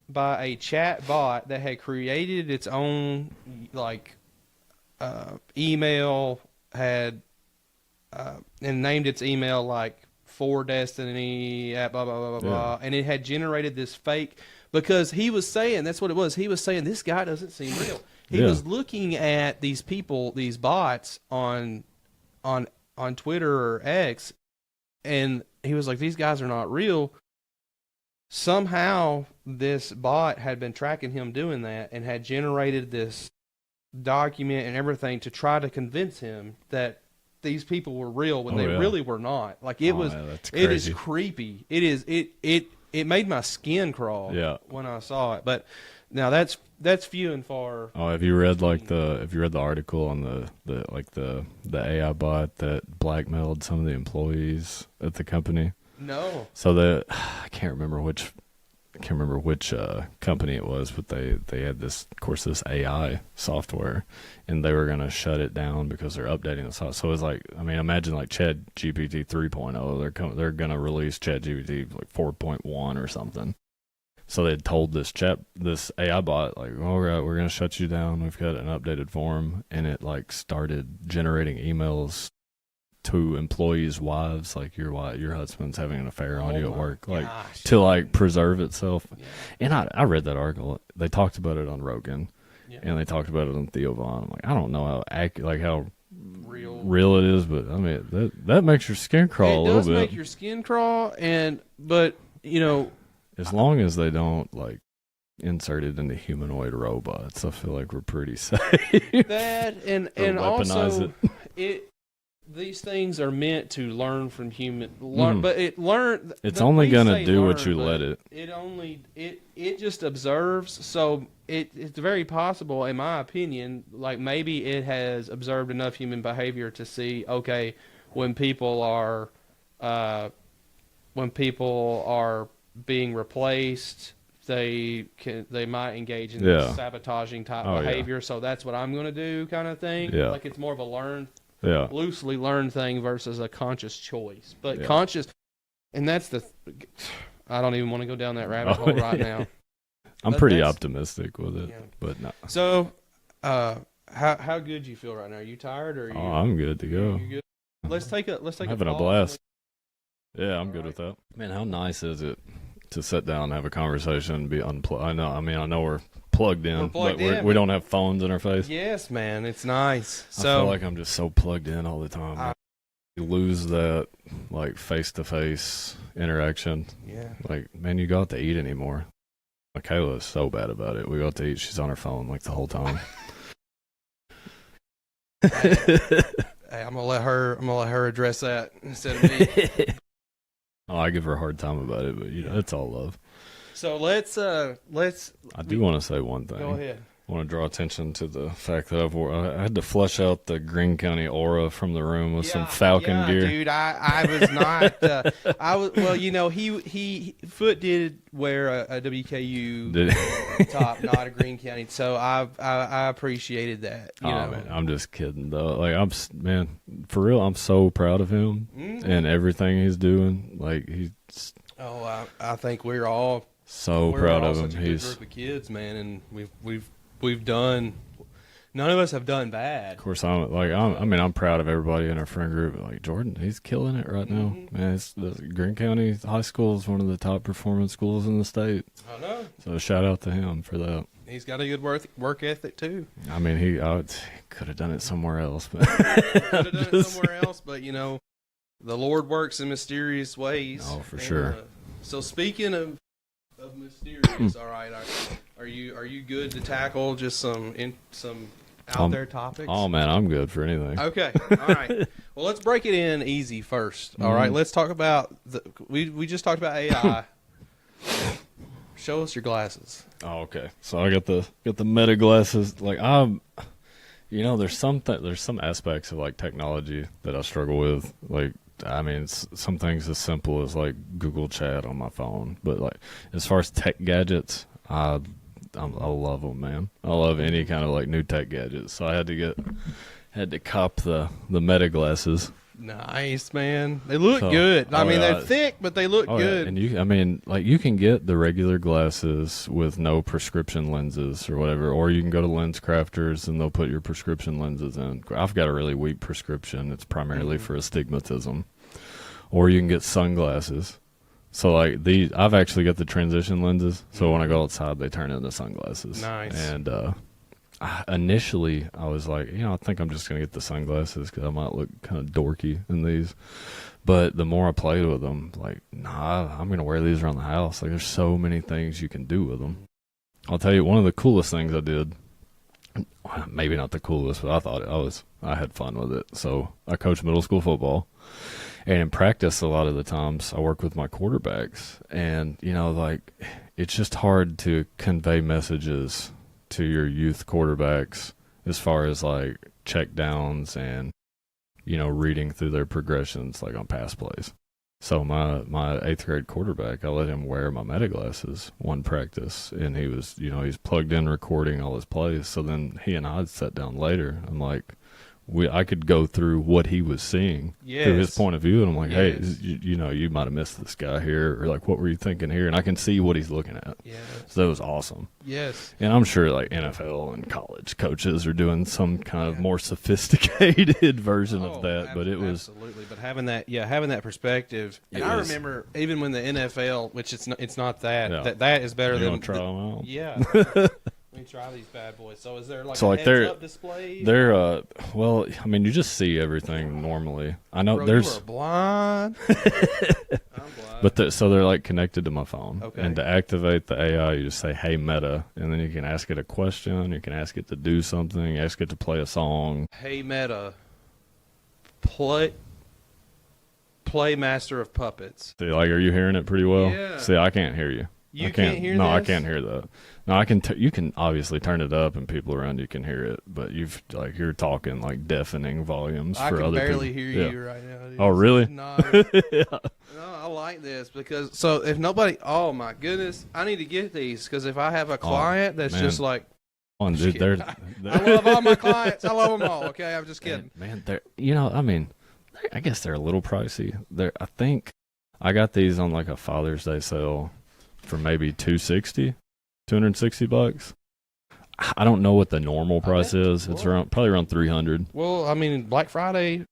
by a chat bot that had created its own like email, had and named its email like for Destiny at blah blah blah blah blah, and it had generated this fake, because he was saying that's what it was. He was saying this guy doesn't seem real. He was looking at these people, these bots on Twitter or X, and he was like, these guys are not real. Somehow this bot had been tracking him doing that and had generated this document and everything to try to convince him that these people were real when they really were not. Like it is creepy. It made my skin crawl when I saw it. But now that's few and far. Oh, have you read the article on the AI bot that blackmailed some of the employees at the company? No. So I can't remember which company it was, but they had this AI software, and they were going to shut it down because they're updating the software. So it's like, I mean, imagine like Chat GPT 3.0. They're going to release Chat GPT like 4.1 or something. So they told this AI bot, like, all right, we're going to shut you down. We've got an updated form. And it like started generating emails to employees' wives, like your husband's having an affair on you at work, like to like preserve itself. Yeah. And I read that article. They talked about it on Rogan, and they talked about it on Theo Vaughn. I'm like, I don't know how real it is, but I mean that makes your skin crawl a little bit. It does make your skin crawl, but as long as they don't like insert it into humanoid robots, I feel like we're pretty safe. That and also these things are meant to learn from but it's only gonna do what you let it. It just observes. So it's very possible, in my opinion, like maybe it has observed enough human behavior to see, okay, when people are being replaced, they might engage in this sabotaging type behavior. Yeah. So that's what I'm going to do, kind of thing. Yeah. Like it's more of a loosely learned thing versus a conscious choice. But conscious, and that's I don't even want to go down that rabbit hole right now. I'm pretty optimistic with it, but no. So, how good you feel right now? Are you tired or are you? Oh, I'm good to go. You good? Let's take a Having a pause. blast. Yeah, I'm good right. with that. Man, how nice is it to sit down and have a conversation and be unplugged? I know we're plugged in, we don't have phones in our face. Yes, man, it's nice. I feel like I'm just so plugged in all the time. You lose that like face-to-face interaction. Yeah. Like, man, you go out to eat anymore. Michaela is so bad about it. We go out to eat, she's on her phone like the whole time. Hey, I'm gonna let her address that instead of me. Oh, I give her a hard time about it, but it's all love. So let's. I do want to say one thing. Go ahead. I want to draw attention to the fact that I had to flush out the Greene County aura from the room with some Falcon gear. Dude, I was not. I was well. He Foot did wear a WKU top, not a Greene County. So I appreciated that. You know, man, I'm just kidding though. Like for real, I'm so proud of him and everything he's doing. Like he's. Oh, I think we're all so proud of him. Such a good group of kids, man, and we've done. None of us have done bad. Of course, I'm proud of everybody in our friend group. Like Jordan, he's killing it right now. Man, the Greene County High School is one of the top performing schools in the state. I know. So shout out to him for that. He's got a good work ethic too. I mean, he could have done it somewhere else, but the Lord works in mysterious ways. Oh, for sure. So speaking of mysterious, all right, are you good to tackle just some out there topics? Oh man, I'm good for anything. Okay, all right. Well, let's break it in easy first. All right, let's talk about we just talked about AI. Show us your glasses. Oh, okay. So I got the Meta glasses. Like there's some aspects of like technology that I struggle with. Like, I mean, some things as simple as like Google Chat on my phone, but like as far as tech gadgets, I love them, man. I love any kind of like new tech gadgets. So I had to cop the Meta glasses. Nice, man. They look good. I mean, they're thick, but they look good. Yeah. And you can get the regular glasses with no prescription lenses or whatever, or you can go to Lens Crafters and they'll put your prescription lenses in. I've got a really weak prescription. It's primarily for astigmatism. Or you can get sunglasses. So like I've actually got the transition lenses. So when I go outside, they turn into sunglasses. Nice. And initially I was like, I think I'm just going to get the sunglasses because I might look kind of dorky in these. But the more I played with them, like, nah, I'm going to wear these around the house. Like, there's so many things you can do with them. I'll tell you, one of the coolest things I did, maybe not the coolest, but I thought I had fun with it. So I coach middle school football. And in practice, a lot of the times I work with my quarterbacks. And, like, it's just hard to convey messages to your youth quarterbacks as far as like check downs and reading through their progressions like on pass plays. So my 8th grade quarterback, I let him wear my Meta glasses one practice, and he was he's plugged in recording all his plays. So then he and I sat down later. I'm like, I could go through what he was seeing through his point of view, and I'm like, hey, you might have missed this guy here, or like, what were you thinking here? And I can see what he's looking at. Yes. So that was awesome. Yes. And I'm sure like NFL and college coaches are doing some kind of more sophisticated version of that, but it was absolutely. But having that perspective, and I remember even when the NFL, which it's not that is better than try them out. Yeah. Let me try these bad boys. So is there like a heads-up display? They're well, I mean, you just see everything normally. I know You are blind. I'm blind. But so they're like connected to my phone. Okay. And to activate the AI, you just say, "Hey Meta," and then you can ask it a question. You can ask it to do something. Ask it to play a song. Hey Meta, play Master of Puppets. See, like, are you hearing it pretty well? Yeah. See, I can't hear you. You can't hear No, this? I can't hear that. No, I can. You can obviously turn it up, and people around you can hear it. But you're talking like deafening volumes for other people. I can barely hear you right now. Dude. Oh, really? No, I like this because if nobody, oh my goodness, I need to get these because if I have a client that's just like, dude, I love all my clients. I love them all. Okay, I'm just kidding. Man, they're I mean, I guess they're a little pricey. I think I got these on like a Father's Day sale for maybe $260. I don't know what the normal price is. It's probably around 300. Well, I mean, Black Friday.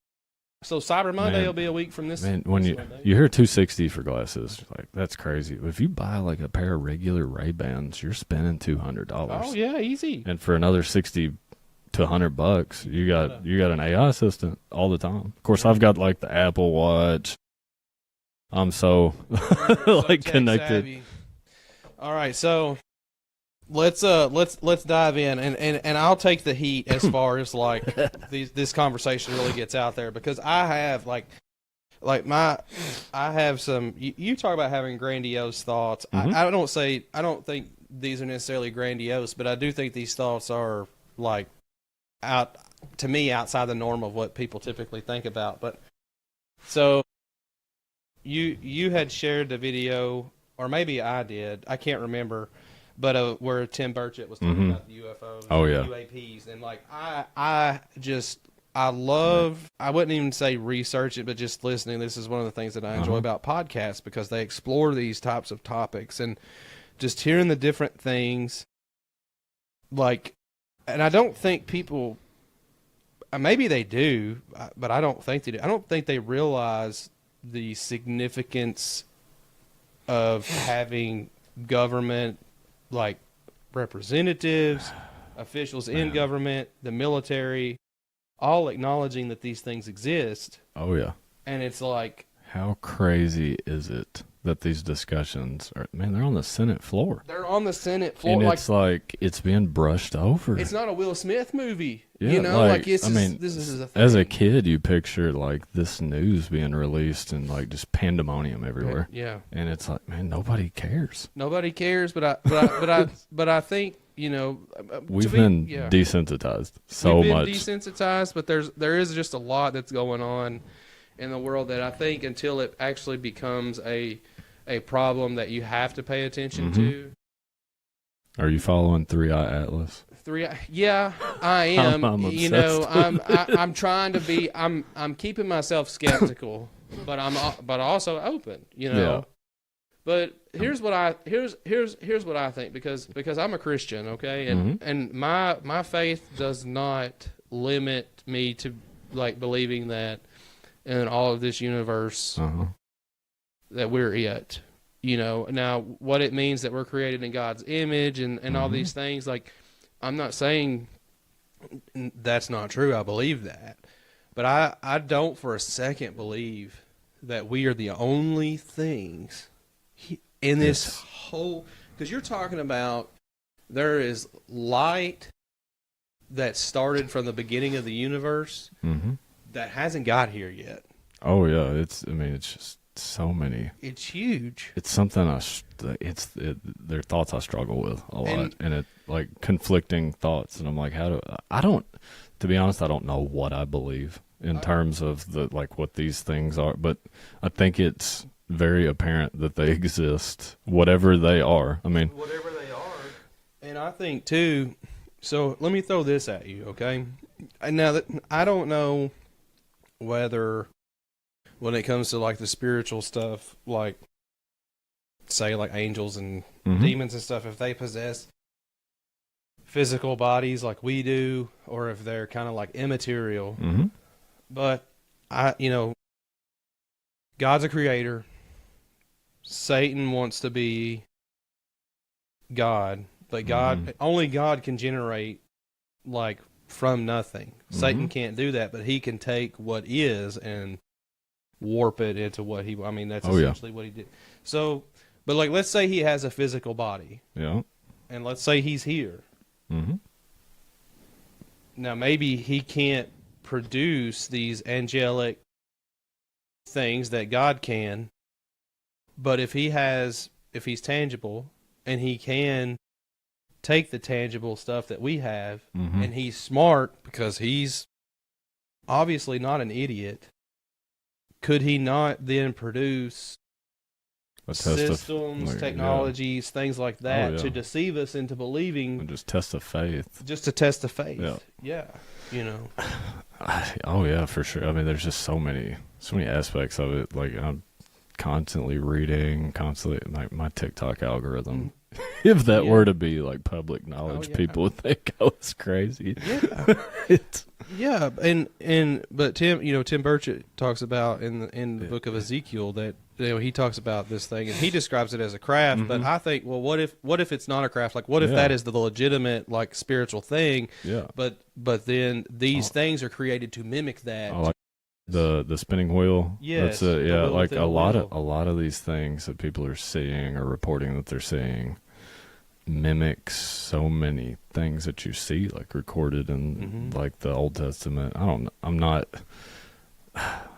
So Cyber Monday will be a week from this. Man, when you hear 260 for glasses, like that's crazy. If you buy like a pair of regular Ray-Bans, you're spending $200. Oh yeah, easy. And for another 60 to $100, you got an AI assistant all the time. Of course, I've got like the Apple Watch. I'm so like connected. Savvy. All right, so let's dive in, and I'll take the heat as far as like this conversation really gets out there, because I have I have some. You talk about having grandiose thoughts. Mm-hmm. I don't think these are necessarily grandiose, but I do think these thoughts are like to me outside the norm of what people typically think about. But so you had shared the video, or maybe I did. I can't remember. But where Tim Burchett was talking about the UFOs, UAPs, and like I wouldn't even say research it, but just listening. This is one of the things that I enjoy about podcasts, because they explore these types of topics, and just hearing the different things. Like, and I don't think people, maybe they do, but I don't think they do. I don't think they realize the significance of having government, like representatives, officials in government, the military, all acknowledging that these things exist. Oh yeah. And it's like, how crazy is it that these discussions are, man, they're on the Senate floor. They're on the Senate floor. And it's like it's being brushed over. It's not a Will Smith movie. Yeah, you know, like this is a thing. As a kid, you picture like this news being released and like just pandemonium everywhere. Yeah. And it's like, man, nobody cares. Nobody cares, but I think, you know, we've been desensitized so we've been much. Desensitized, but there is just a lot that's going on in the world that I think until it actually becomes a problem that you have to pay attention to. Are you following 3-Eye Atlas? Yeah, I am. I'm you know, I'm trying to be. I'm keeping myself skeptical, but but also open. You know. Yeah. But here's what I think, because I'm a Christian, okay, and my faith does not limit me to like believing that in all of this universe that we're it. You know, now what it means that we're created in God's image and all these things, like, I'm not saying that's not true. I believe that. But I don't for a second believe that we are the only things in this whole, because you're talking about there is light that started from the beginning of the universe that hasn't got here yet. Oh yeah, it's just so many. It's huge. It's something they're thoughts I struggle with a lot, and it like conflicting thoughts, and I'm like, to be honest, I don't know what I believe in terms of the like what these things are, but I think it's very apparent that they exist, whatever they are. I mean, whatever they are. And I think too, so let me throw this at you, okay? Now that I don't know whether when it comes to like the spiritual stuff, like say like angels and demons and stuff, if they possess physical bodies like we do, or if they're kind of like immaterial. But God's a creator. Satan wants to be God, but only God can generate like from nothing. Satan can't do that, but he can take what is and warp it into what he. I mean, that's essentially what he did. So, but like, let's say he has a physical body. Yeah. And let's say he's here. Now, maybe he can't produce these angelic things that God can, but if he's tangible and he can take the tangible stuff that we have, and he's smart because he's obviously not an idiot, could he not then produce systems, technologies, things like that to deceive us into believing? And just test the faith. Just to test the faith. Yeah. You know. Oh yeah, for sure. I mean, there's just so many aspects of it. Like I'm constantly reading, like my TikTok algorithm if that were to be like public knowledge, people would think I was crazy. Yeah. But Tim Burchett talks about in the book of Ezekiel that he talks about this thing and he describes it as a craft. But I think, well, what if it's not a craft? Like, what if that is the legitimate like spiritual thing? Yeah. But then these things are created to mimic that. Oh, like the spinning wheel. Yes. Like a lot of these things that people are seeing or reporting that they're seeing mimics so many things that you see like recorded in like the Old Testament. I'm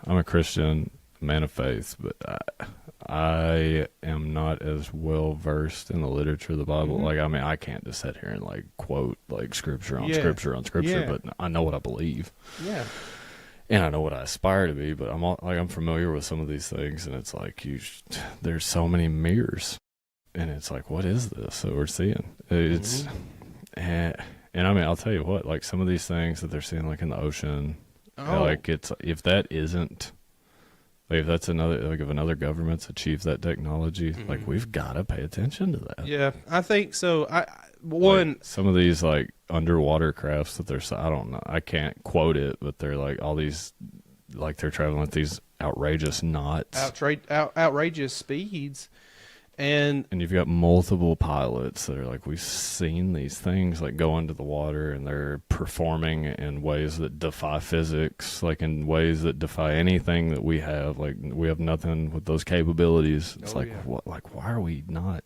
a Christian, man of faith, but I am not as well versed in the literature of the Bible. Like, I mean, I can't just sit here and like quote like scripture on scripture on scripture, but I know what I believe. Yeah. And I know what I aspire to be, but I'm familiar with some of these things, and it's like there's so many mirrors. And it's like, what is this that we're seeing? It's, and I mean, I'll tell you what, like some of these things that they're seeing, like in the ocean, like if that's if another government's achieved that technology, like we've got to pay attention to that. Yeah, I think so. Like some of these like underwater crafts that I don't know, I can't quote it, but they're like all these, like they're traveling at these outrageous knots, outrageous speeds. And you've got multiple pilots that are like, we've seen these things like go into the water and they're performing in ways that defy physics, like in ways that defy anything that we have. Like we have nothing with those capabilities. It's what? Like, why are we not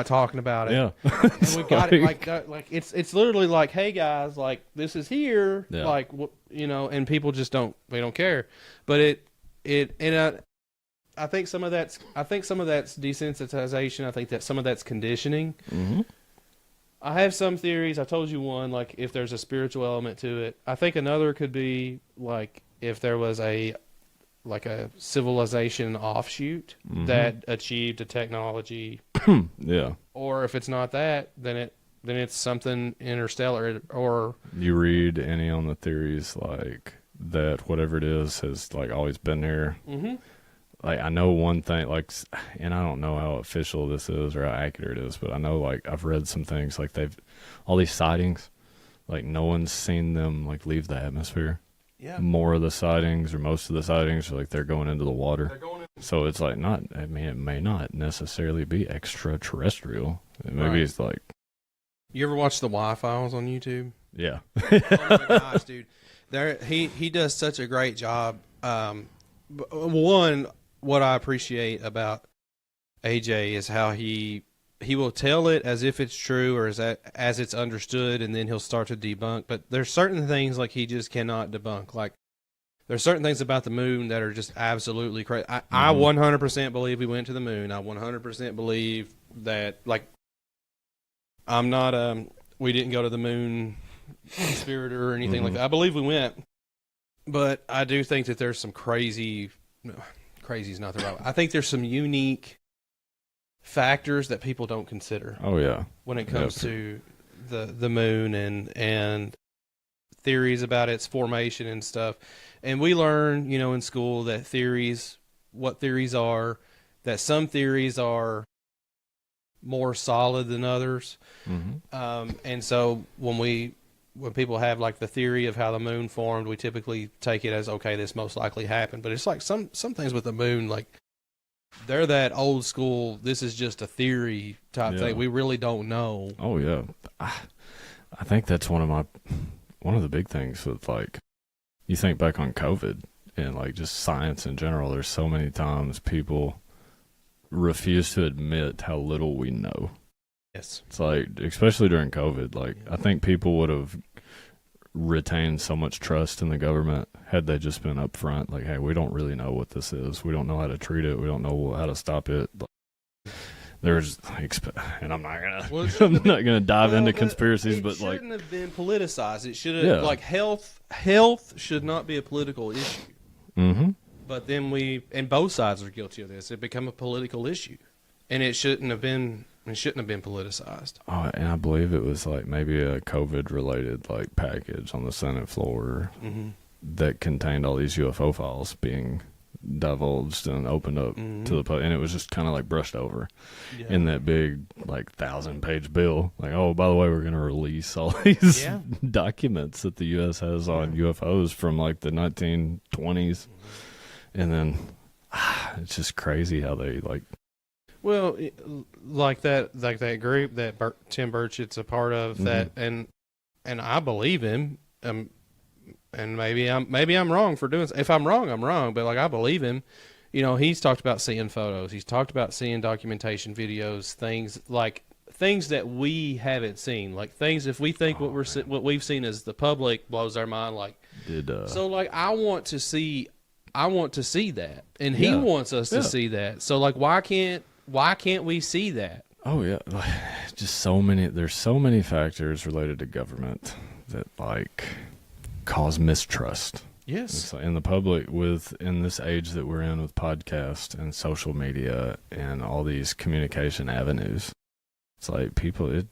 talking about it? Yeah. And we got it like it's literally like, hey guys, like this is here, like and people just don't care. But I think some of that's desensitization. I think that some of that's conditioning. I have some theories. I told you one, like if there's a spiritual element to it. I think another could be like if there was a civilization offshoot that achieved a technology. Yeah. Or if it's not that, then it's something interstellar. Or you read any on the theories like that whatever it is has like always been there. Like I know one thing, like, and I don't know how official this is or how accurate it is, but I know like I've read some things like all these sightings, like no one's seen them like leave the atmosphere. Yeah. More of the sightings or most of the sightings are like they're going into the water. So it's like it may not necessarily be extraterrestrial. Maybe it's like. You ever watch the Y-Files on YouTube? Yeah. Oh my gosh, dude! He does such a great job. One. What I appreciate about AJ is how he will tell it as if it's true or as it's understood, and then he'll start to debunk. But there's certain things like he just cannot debunk. Like there's certain things about the moon that are just absolutely crazy. I 100% believe we went to the moon. I 100% believe that. Like I'm not we didn't go to the moon conspirator or anything like that. I believe we went, but I do think that there's some crazy. Crazy is not the right word. I think there's some unique factors that people don't consider. Oh yeah. When it comes to the moon and theories about its formation and stuff. And we learn, in school that what theories are, that some theories are more solid than others. And so when people have like the theory of how the moon formed, we typically take it as, okay, this most likely happened. But it's like some things with the moon, like they're that old school, this is just a theory type thing. We really don't know. Oh yeah. I think that's one of the big things with like, you think back on COVID and like just science in general, there's so many times people refuse to admit how little we know. Yes. It's like, especially during COVID, like I think people would have retained so much trust in the government had they just been upfront. Like, hey, we don't really know what this is. We don't know how to treat it. We don't know how to stop it. There's, and I'm not gonna dive into conspiracies, but like, it shouldn't have been politicized. It should have like health should not be a political issue. But then and both sides are guilty of this. It become a political issue, and it shouldn't have been. It shouldn't have been politicized. Oh, and I believe it was like maybe a COVID-related like package on the Senate floor that contained all these UFO files being divulged and opened up to the public, and it was just kind of like brushed over in that big like 1,000-page bill. Like, oh, by the way, we're going to release all these documents that the U.S. has on UFOs from like the 1920s, and then it's just crazy how they like. Well, like that group that Tim Burchett's a part of, that, and I believe him. And maybe I'm wrong for doing. If I'm wrong, I'm wrong. But like, I believe him. You know, he's talked about seeing photos. He's talked about seeing documentation videos, things that we haven't seen. Like things, if we think what we've seen as the public blows our mind. Like, so like I want to see that, and he wants us to see that. So like, why can't we see that? Oh yeah, just so many. There's so many factors related to government that like cause mistrust. Yes. In the public, in this age that we're in with podcasts and social media and all these communication avenues, it's like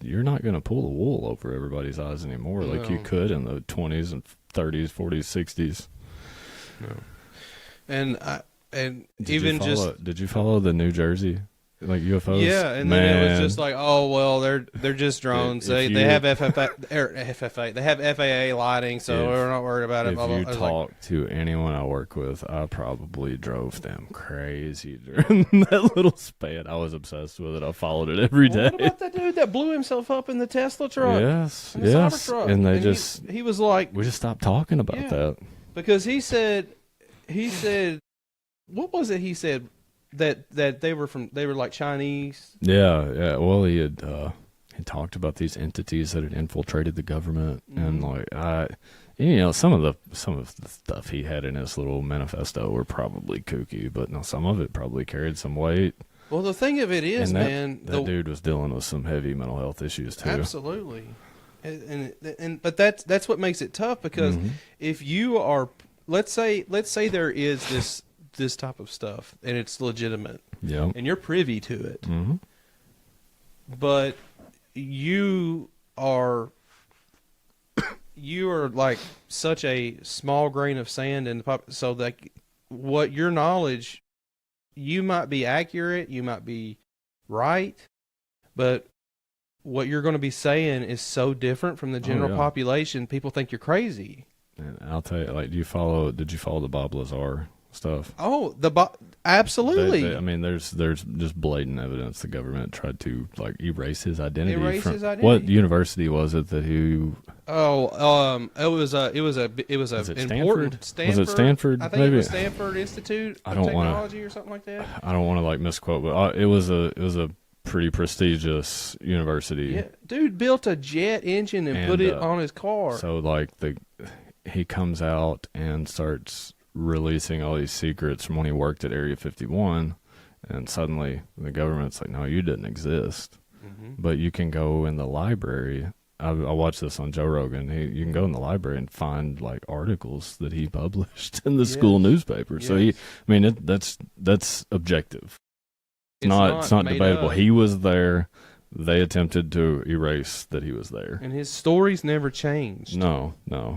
you're not going to pull the wool over everybody's eyes anymore like you could in the 20s and 30s, 40s, 60s. No. Did you follow the New Jersey? Like UFOs? Yeah, and then it was just like, oh well, they're just drones. They have FFA, they have FAA lighting, so we're not worried about it. If you talk to anyone I work with, I probably drove them crazy during that little span. I was obsessed with it. I followed it every day. What about that dude that blew himself up in the Tesla truck? Yes, in the Cybertruck? And he was like, we just stopped talking about that because he said, what was it? He said. That they were like Chinese. Yeah. Well, he talked about these entities that had infiltrated the government, and like some of the stuff he had in his little manifesto were probably kooky, but no, some of it probably carried some weight. Well, the thing of it is, that dude was dealing with some heavy mental health issues too. Absolutely, but that's what makes it tough, because if you are, let's say there is this type of stuff and it's legitimate, and you're privy to it, but you are like such a small grain of sand in the so that what your knowledge, you might be accurate, you might be right, but what you're going to be saying is so different from the general population. People think you're crazy. And I'll tell you, like, did you follow the Bob Lazar stuff? Oh, absolutely. There's just blatant evidence the government tried to like erase his identity. What university was it that he? It was important Stanford. Was it Stanford? I think it was Stanford Institute of Technology or something like that. I don't want to like misquote, but it was a pretty prestigious university. Yeah, dude built a jet engine and put it on his car. So like he comes out and starts releasing all these secrets from when he worked at Area 51, and suddenly the government's like, no, you didn't exist. But you can go in the library. I watched this on Joe Rogan. You can go in the library and find like articles that he published in the school newspaper. So that's objective. It's not debatable. He was there. They attempted to erase that he was there, and his stories never changed. No,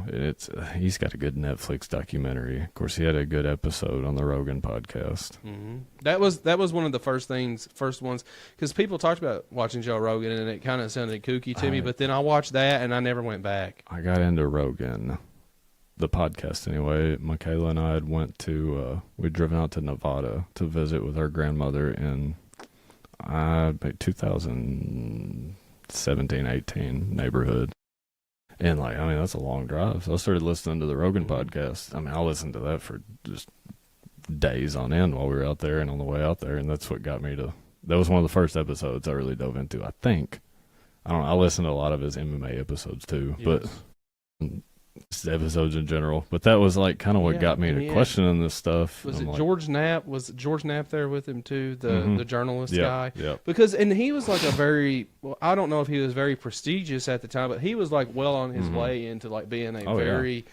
it's he's got a good Netflix documentary. Of course, he had a good episode on the Rogan podcast. That was one of the first ones, because people talked about watching Joe Rogan, and it kind of sounded kooky to me. But then I watched that, and I never went back. I got into Rogan, the podcast anyway. Michaela and I we'd driven out to Nevada to visit with our grandmother in 2017, 18 neighborhood. And that's a long drive. So I started listening to the Rogan podcast. I listened to that for just days on end while we were out there and on the way out there. And that's what got me that was one of the first episodes I really dove into, I think. I listened to a lot of his MMA episodes too, but just episodes in general. But that was like kind of what got me to questioning this stuff. Was it George Knapp? Was George Knapp there with him too? The journalist guy? Yeah. And he was like I don't know if he was very prestigious at the time, but he was like well on his way into like being a very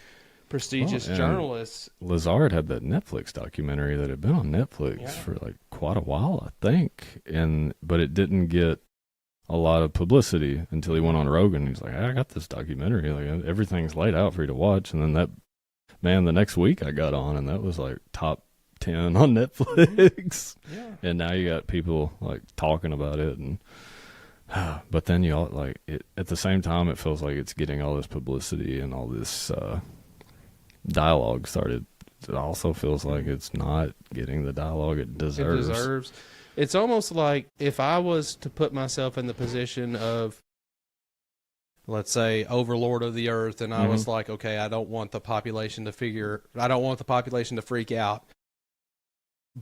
prestigious journalist. Lazard had that Netflix documentary that had been on Netflix for like quite a while, I think. But it didn't get a lot of publicity until he went on Rogan. He's like, I got this documentary. Like, everything's laid out for you to watch. And then the next week I got on, and that was like top 10 on Netflix. Yeah. And now you got people like talking about it, and but then you all like it at the same time. It feels like it's getting all this publicity and all this dialogue started. It also feels like it's not getting the dialogue it deserves. It's almost like if I was to put myself in the position of, let's say, overlord of the earth, and I was like, okay, I don't want the population to freak out,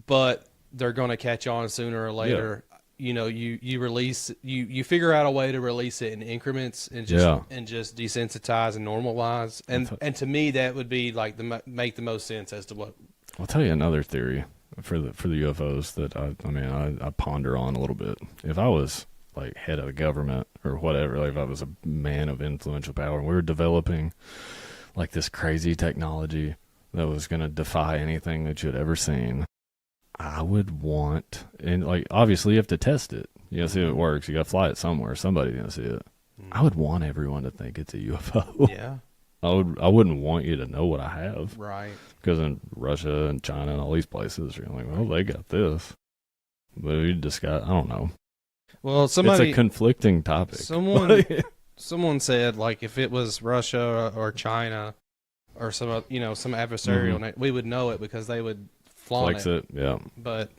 but they're going to catch on sooner or later. Yeah. You know, you release, you figure out a way to release it in increments and just desensitize and normalize. And to me, that would be like make the most sense as to what. I'll tell you another theory for the UFOs that I ponder on a little bit. If I was like head of a government or whatever, like if I was a man of influential power and we were developing like this crazy technology that was going to defy anything that you'd ever seen, I would want, and like obviously you have to test it. You gotta see if it works. You gotta fly it somewhere. Somebody's gonna see it. I would want everyone to think it's a UFO. Yeah. I wouldn't want you to know what I have. Right. Because in Russia and China and all these places, you're like, well, they got this. But you just got, I don't know. Well, it's a conflicting topic. Someone said, like, if it was Russia or China or some adversarial, we would know it because they would flaunt it. Yeah. But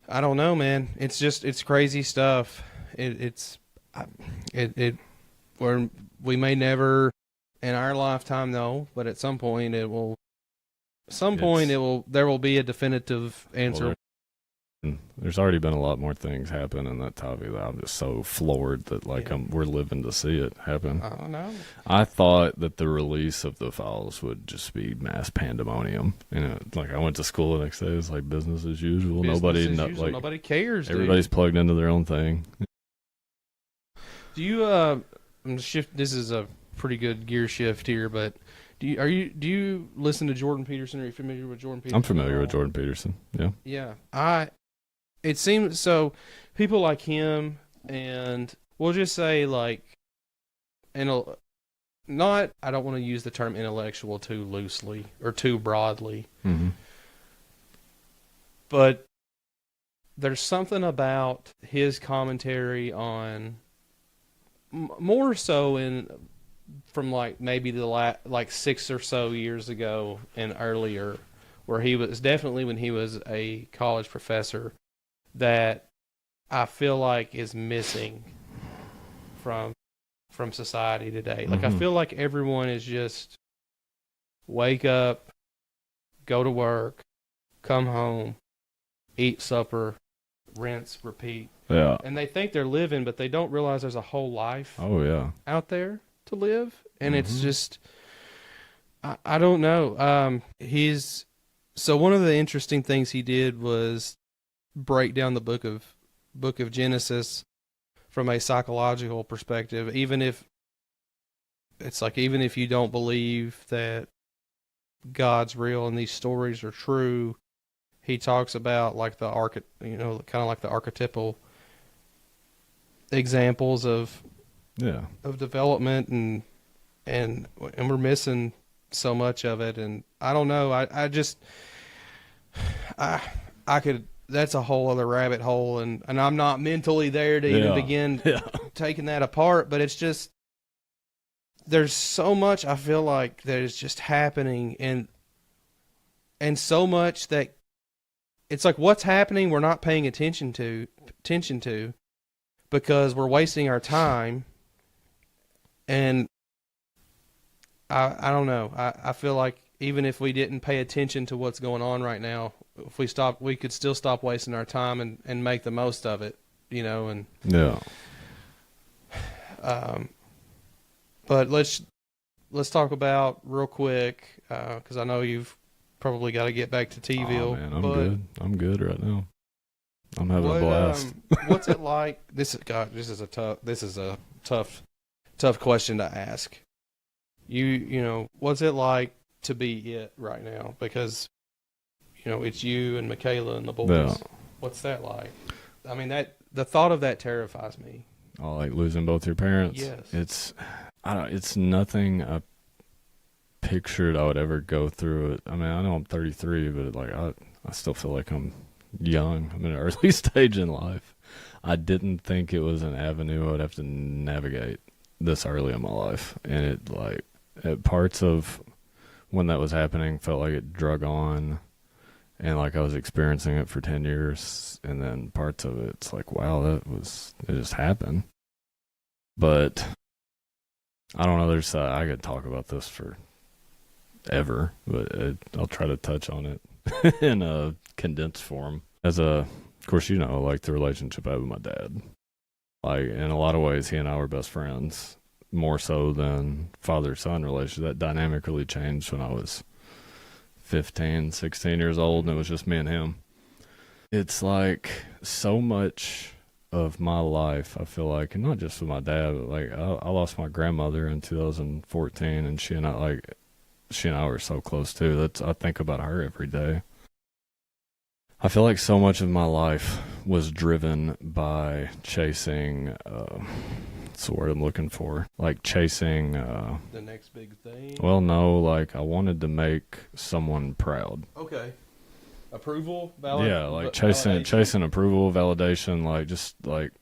I don't know, man. It's crazy stuff. We may never in our lifetime know, but at some point there will be a definitive answer. There's already been a lot more things happen in that topic that I'm just so floored that we're living to see it happen. I don't know. I thought that the release of the files would just be mass pandemonium. You know, like I went to school the next day. It was like business as usual. Nobody cares. Everybody's plugged into their own thing. Do you shift? This is a pretty good gear shift here, but do you listen to Jordan Peterson? Are you familiar with Jordan Peterson? I'm familiar with Jordan Peterson. Yeah. Yeah. It seems so. People like him, and we'll just say like, I don't want to use the term intellectual too loosely or too broadly, but there's something about his commentary on more so from like maybe the like 6 or so years ago and earlier, where he was definitely when he was a college professor, that I feel like is missing from society today. Like I feel like everyone is just wake up, go to work, come home, eat supper, rinse, repeat. Yeah. And they think they're living, but they don't realize there's a whole life out there to live. And it's just, I don't know. So one of the interesting things he did was break down the book of Genesis from a psychological perspective. Even if you don't believe that God's real and these stories are true, he talks about like the kind of like the archetypal examples of development, and we're missing so much of it. And I don't know. I could. That's a whole other rabbit hole, and I'm not mentally there to even begin taking that apart. But it's just there's so much I feel like that is just happening, and so much that it's like what's happening we're not paying attention to because we're wasting our time. And I don't know. I feel like even if we didn't pay attention to what's going on right now, if we could still stop wasting our time and make the most of it, and but let's talk about real quick, because I know you've probably got to get back to T-ville. Oh, man, I'm good right now. I'm having a blast. What's it like? This is a tough question to ask. What's it like to be it right now? Because it's you and Michaela and the boys. Yeah. What's that like? I mean, the thought of that terrifies me. Oh, like losing both your parents? Yes. It's nothing a pictured I would ever go through it. I mean, I know I'm 33, but like I still feel like I'm young. I'm in an early stage in life. I didn't think it was an avenue I would have to navigate this early in my life, and it like at parts of when that was happening felt like it drug on, and like I was experiencing it for 10 years, and then parts of it's like, wow, it just happened. But I don't know. I could talk about this for ever, but I'll try to touch on it in a condensed form. Of course, you know, like the relationship I have with my dad. Like in a lot of ways, he and I were best friends, more so than father-son relationship. That dynamic really changed when I was 15, 16 years old, and it was just me and him. It's like so much of my life, I feel like, and not just with my dad, but like I lost my grandmother in 2014, and she and I were so close too. I think about her every day. I feel like so much of my life was driven by chasing, what's the word I'm looking for? Like chasing... the next big thing? Well, no, like I wanted to make someone proud. Okay. Approval? Yeah, like chasing approval, validation, like just like,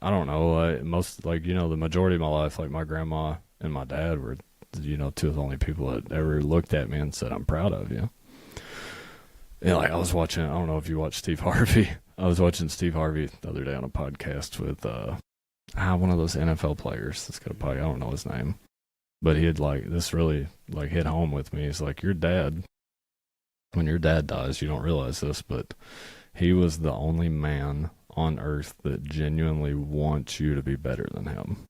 I don't know, like most, like, you know, the majority of my life, like my grandma and my dad were, you know, two of the only people that ever looked at me and said, I'm proud of you. And like I was watching, I don't know if you watch Steve Harvey. I was watching Steve Harvey the other day on a podcast with one of those NFL players that's got a podcast. I don't know his name, but he had like this really like hit home with me. He's like, your dad, when your dad dies, you don't realize this, but he was the only man on earth that genuinely wants you to be better than him.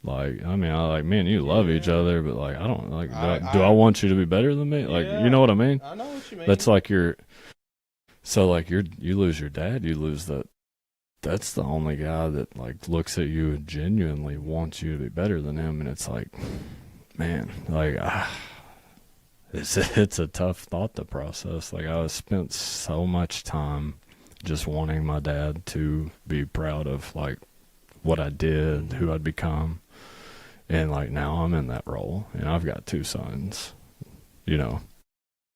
Like, I mean, me and you love each other, but like, I don't like, do I want you to be better than me? Like, you know what I mean? I know what you mean. That's like you lose your dad, you lose that's the only guy that like looks at you and genuinely wants you to be better than him. And it's like, man, like, it's a tough thought to process. Like I spent so much time just wanting my dad to be proud of like what I did, who I'd become. And like now I'm in that role and I've got two sons, you know,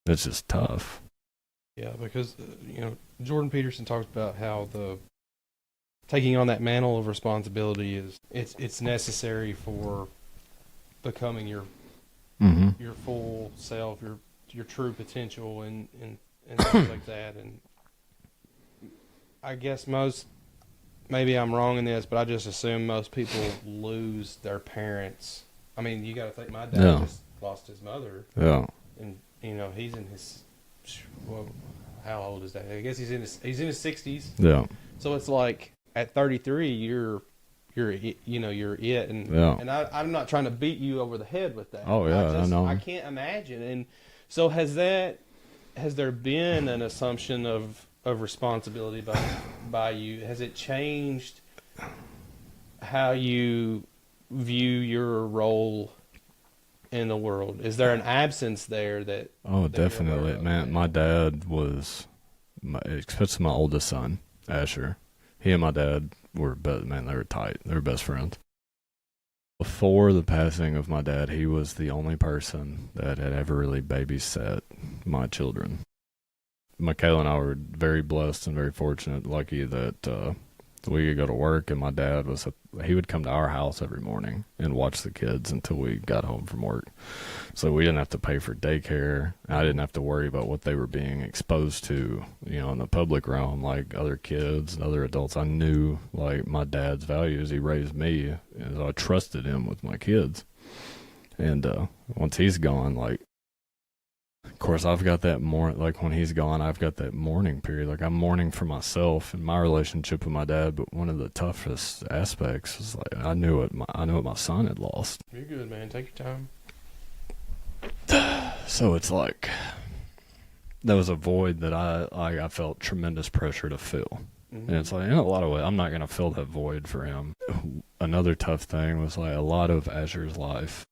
it's just tough. Yeah, because, you know, Jordan Peterson talks about how taking on that mantle of responsibility it's necessary for becoming your full self, your true potential and things like that. And I guess maybe I'm wrong in this, but I just assume most people lose their parents. I mean, you got to think my dad just lost his mother. Yeah. And, you know, he's in his, well, how old is that? I guess he's in his 60s. Yeah. So it's like at 33, you're it, and I'm not trying to beat you over the head with that. Oh yeah, I know. I can't imagine. And so has there been an assumption of responsibility by you? Has it changed how you view your role in the world? Is there an absence there that? Oh, definitely, man. My dad was, especially my oldest son, Asher. He and my dad were, man, they were tight. They were best friends. Before the passing of my dad, he was the only person that had ever really babysat my children. Michaela and I were very blessed and very fortunate, lucky that we could go to work, and my dad he would come to our house every morning and watch the kids until we got home from work. So we didn't have to pay for daycare. I didn't have to worry about what they were being exposed to, you know, in the public realm, like other kids and other adults. I knew, like, my dad's values. He raised me, and so I trusted him with my kids. And once he's gone, like, of course, I've got that like when he's gone, I've got that mourning period. Like I'm mourning for myself and my relationship with my dad. But one of the toughest aspects was like I knew what my son had lost. You're good, man. Take your time. So it's like there was a void that I felt tremendous pressure to fill. Mm-hmm. And it's like in a lot of ways, I'm not going to fill that void for him. Another tough thing was like a lot of Asher's life.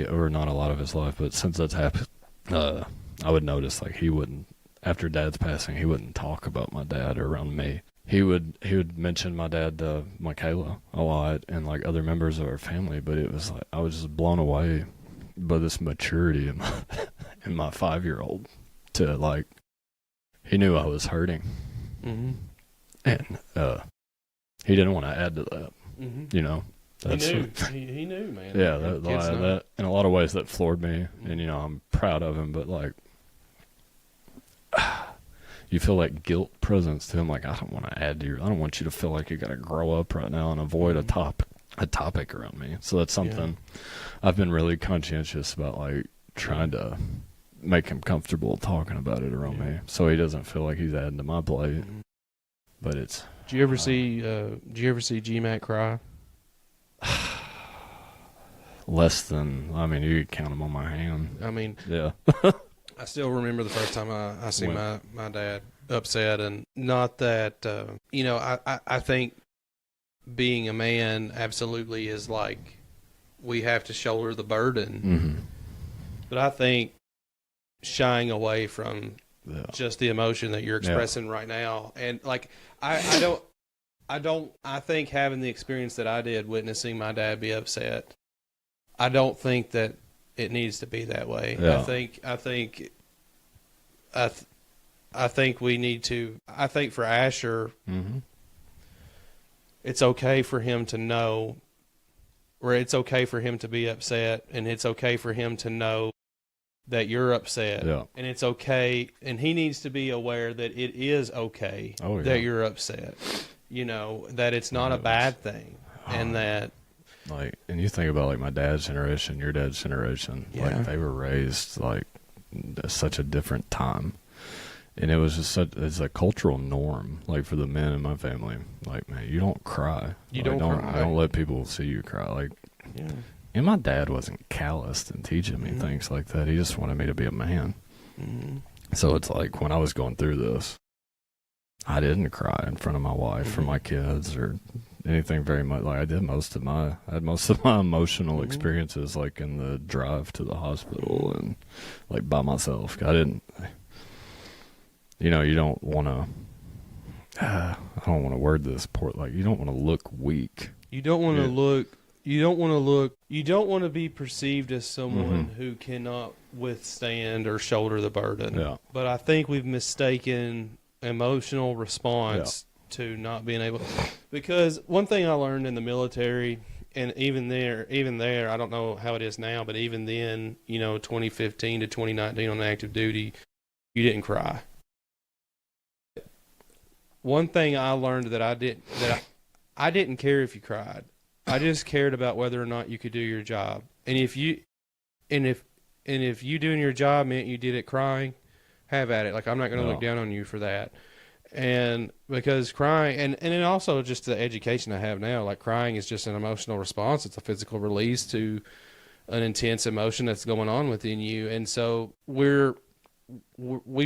Or not a lot of his life, but since that's happened. I would notice like he wouldn't, after Dad's passing, he wouldn't talk about my dad around me. He would mention my dad to Michaela a lot and like other members of our family, but it was like I was just blown away but this maturity in my 5-year-old to like, he knew I was hurting, Mm-hmm. and he didn't want to add to that. Mm-hmm. You know, He knew. He knew, man. yeah, Kids know. that in a lot of ways that floored me, and you know, I'm proud of him, but like, you feel like guilt presence to him. Like, I don't want to add to your. I don't want you to feel like you got to grow up right now and avoid a topic around me. So that's something I've been really conscientious about, like trying to make him comfortable talking about it around me, so he doesn't feel like he's adding to my plate. Mm-hmm. But it's. Did you ever see GMAC cry? Less than. I mean, you could count them on my hand. I mean, Yeah. I still remember the first time I seen my dad upset, and not that you know, I think being a man absolutely is like we have to shoulder the burden, Mm-hmm. but I think shying away from just the emotion that you're expressing right now, and like I think having the experience that I did witnessing my dad be upset, I don't think that it needs to be that way. Yeah. I think we need to. I think for Asher, Mm-hmm. it's okay for him to know, or it's okay for him to be upset, and it's okay for him to know that you're upset. Yeah. And it's okay, and he needs to be aware that it is okay that you're upset. You know, that it's not a bad thing, and that. Like, and you think about like my dad's generation, your dad's generation, like they were raised like such a different time, and it was just it's a cultural norm, like for the men in my family. Like, man, you don't cry. You like, don't cry. Don't let people see you cry. Like, and my dad wasn't calloused in teaching me things like that. He just wanted me to be a man. Mm-hmm. So it's like when I was going through this, I didn't cry in front of my wife or my kids or anything very much. Like I had most of my emotional experiences like in the drive to the hospital and like by myself. I didn't, you know, you don't want to, I don't want to word this poor, like you don't want to look weak. You don't want to look, you don't want to be perceived as someone who cannot withstand or shoulder the burden. Yeah. But I think we've mistaken emotional response to not being able, because one thing I learned in the military, and even there, I don't know how it is now, but even then, you know, 2015 to 2019 on active duty, you didn't cry. One thing I learned that I didn't care if you cried. I just cared about whether or not you could do your job. And if you doing your job meant you did it crying, have at it. Like, I'm not going to look down on you for that. And because crying, and then also just the education I have now, like crying is just an emotional response. It's a physical release to an intense emotion that's going on within you. And so we've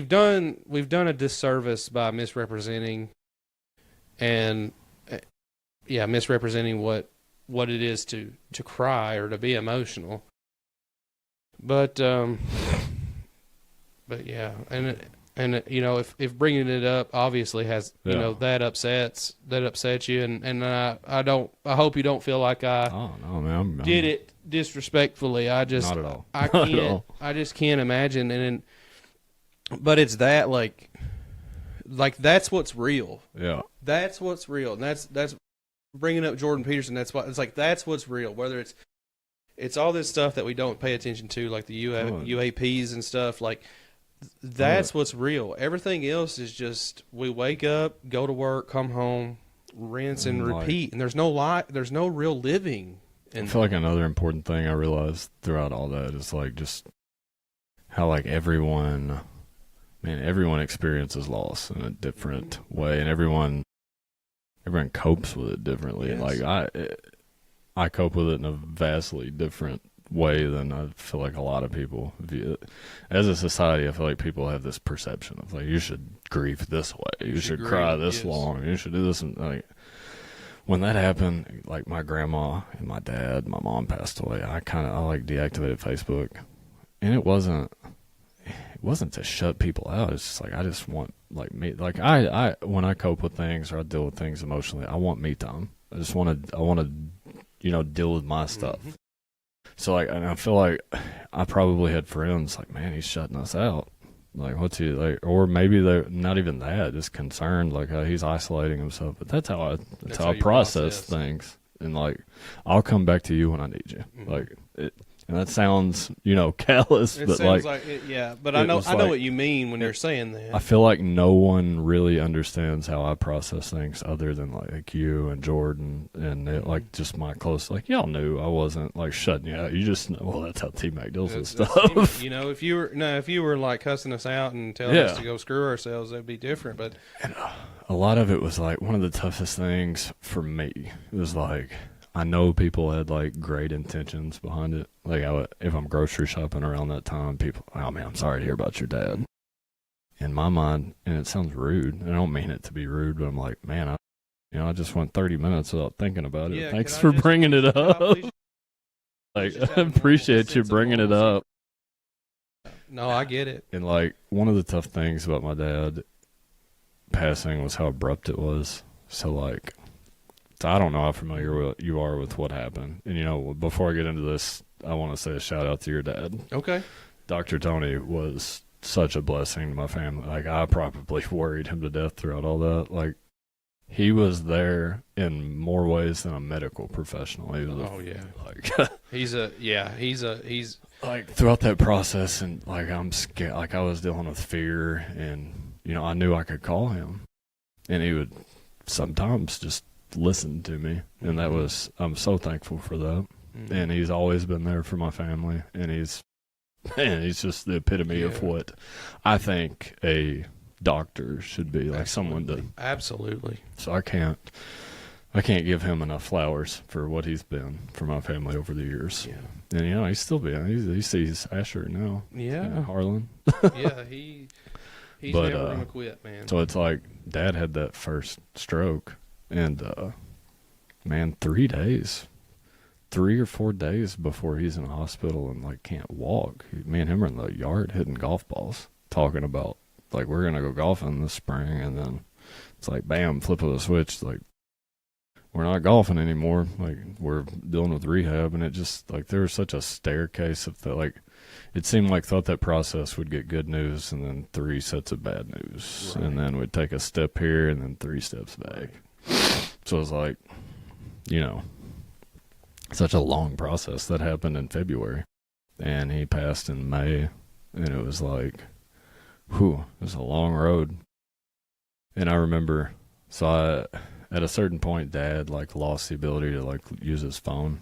done a disservice by misrepresenting misrepresenting what it is to cry or to be emotional. But yeah, and you know, if bringing it up obviously has, you know, that upsets you, and I hope you don't feel like I did it disrespectfully. I just not at all. I can't I just can't imagine. But it's that like that's what's real. Yeah, that's what's real, and that's bringing up Jordan Peterson. That's what it's like. That's what's real. Whether it's all this stuff that we don't pay attention to, like the UAPs and stuff. Like that's what's real. Everything else is just we wake up, go to work, come home, rinse and repeat. And there's no real living. I feel like another important thing I realized throughout all that is like just how like everyone experiences loss in a different way, and everyone copes with it differently. Yes. Like I cope with it in a vastly different way than I feel like a lot of people view it. As a society, I feel like people have this perception of like you should grieve this way, you should cry this long, you should do this. And like when that happened, like my grandma and my dad, my mom passed away. I like deactivated Facebook, and it wasn't to shut people out. It's just like I just want like me. Like I when I cope with things or I deal with things emotionally, I want me time. I want to deal with my stuff. So like, and I feel like I probably had friends like, man, he's shutting us out. Like, what's he like? Or maybe they're not even that, just concerned, like he's isolating himself. But that's how I process things. And like, I'll come back to you when I need you. Mm-hmm. Like it, and that sounds, callous, it but sounds like it, yeah. But I know what you mean when you're saying that. I feel like no one really understands how I process things other than like you and Jordan and it, like just my close. Like y'all knew I wasn't like shutting you out. You just know. Well, that's how T-Mac deals with stuff. If you were like cussing us out and telling us to go screw ourselves, that'd be different. But and, a lot of it was like one of the toughest things for me. It was like, I know people had like great intentions behind it. Like if I'm grocery shopping around that time, people, oh man, I'm sorry to hear about your dad. In my mind, and it sounds rude, and I don't mean it to be rude, but I'm like, man, I just went 30 minutes without thinking about it. Thanks for bringing it up. Like, I appreciate you bringing it up. No, I get it. And like, one of the tough things about my dad passing was how abrupt it was. So like, I don't know how familiar you are with what happened. And, before I get into this, I want to say a shout out to your dad. Okay. Dr. Tony was such a blessing to my family. Like, I probably worried him to death throughout all that. Like, he was there in more ways than a medical professional. He was like, he's like, throughout that process, and like, I'm scared. Like, I was dealing with fear, and, I knew I could call him, and he would sometimes just listen to me, and that was, I'm so thankful for that. And he's always been there for my family, and he's just the epitome of what I think a doctor should be, like someone to. Absolutely. So I can't give him enough flowers for what he's been for my family over the years. Yeah. And he's still being, he sees Asher now. Yeah. Harlan. Yeah, he's never gonna quit, man. So it's like Dad had that first stroke, and man, 3 or 4 days before he's in the hospital and like can't walk, me and him are in the yard hitting golf balls, talking about like, we're gonna go golfing this spring, and then it's like, bam, flip of the switch, like, we're not golfing anymore, like, we're dealing with rehab. And it just like, there was such a staircase of that. Like, it seemed like thought that process would get good news and then 3 sets of bad news, right. And then we'd take a step here and then 3 steps back. So it was like, such a long process that happened in February, and he passed in May, and it was like, it was a long road. And I remember, at a certain point, Dad like lost the ability to like use his phone.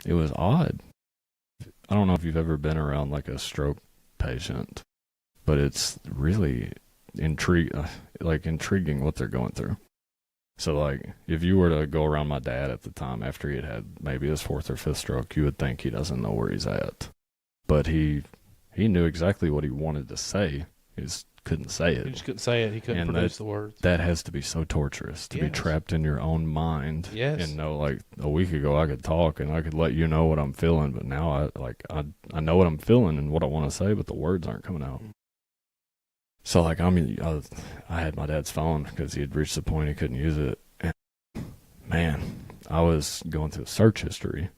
It was odd. I don't know if you've ever been around like a stroke patient, but it's really intriguing what they're going through. So, like, if you were to go around my dad at the time after he had maybe his 4th or 5th stroke, you would think he doesn't know where he's at. But he knew exactly what he wanted to say. He just couldn't say it. He just couldn't say it. He couldn't produce the words. That has to be so torturous, to be trapped in your own mind. Yes. And know, like, a week ago I could talk and I could let you know what I'm feeling, but now I know what I'm feeling and what I want to say, but the words aren't coming out. So, like, I had my dad's phone because he had reached the point he couldn't use it. And, man, I was going through a search history,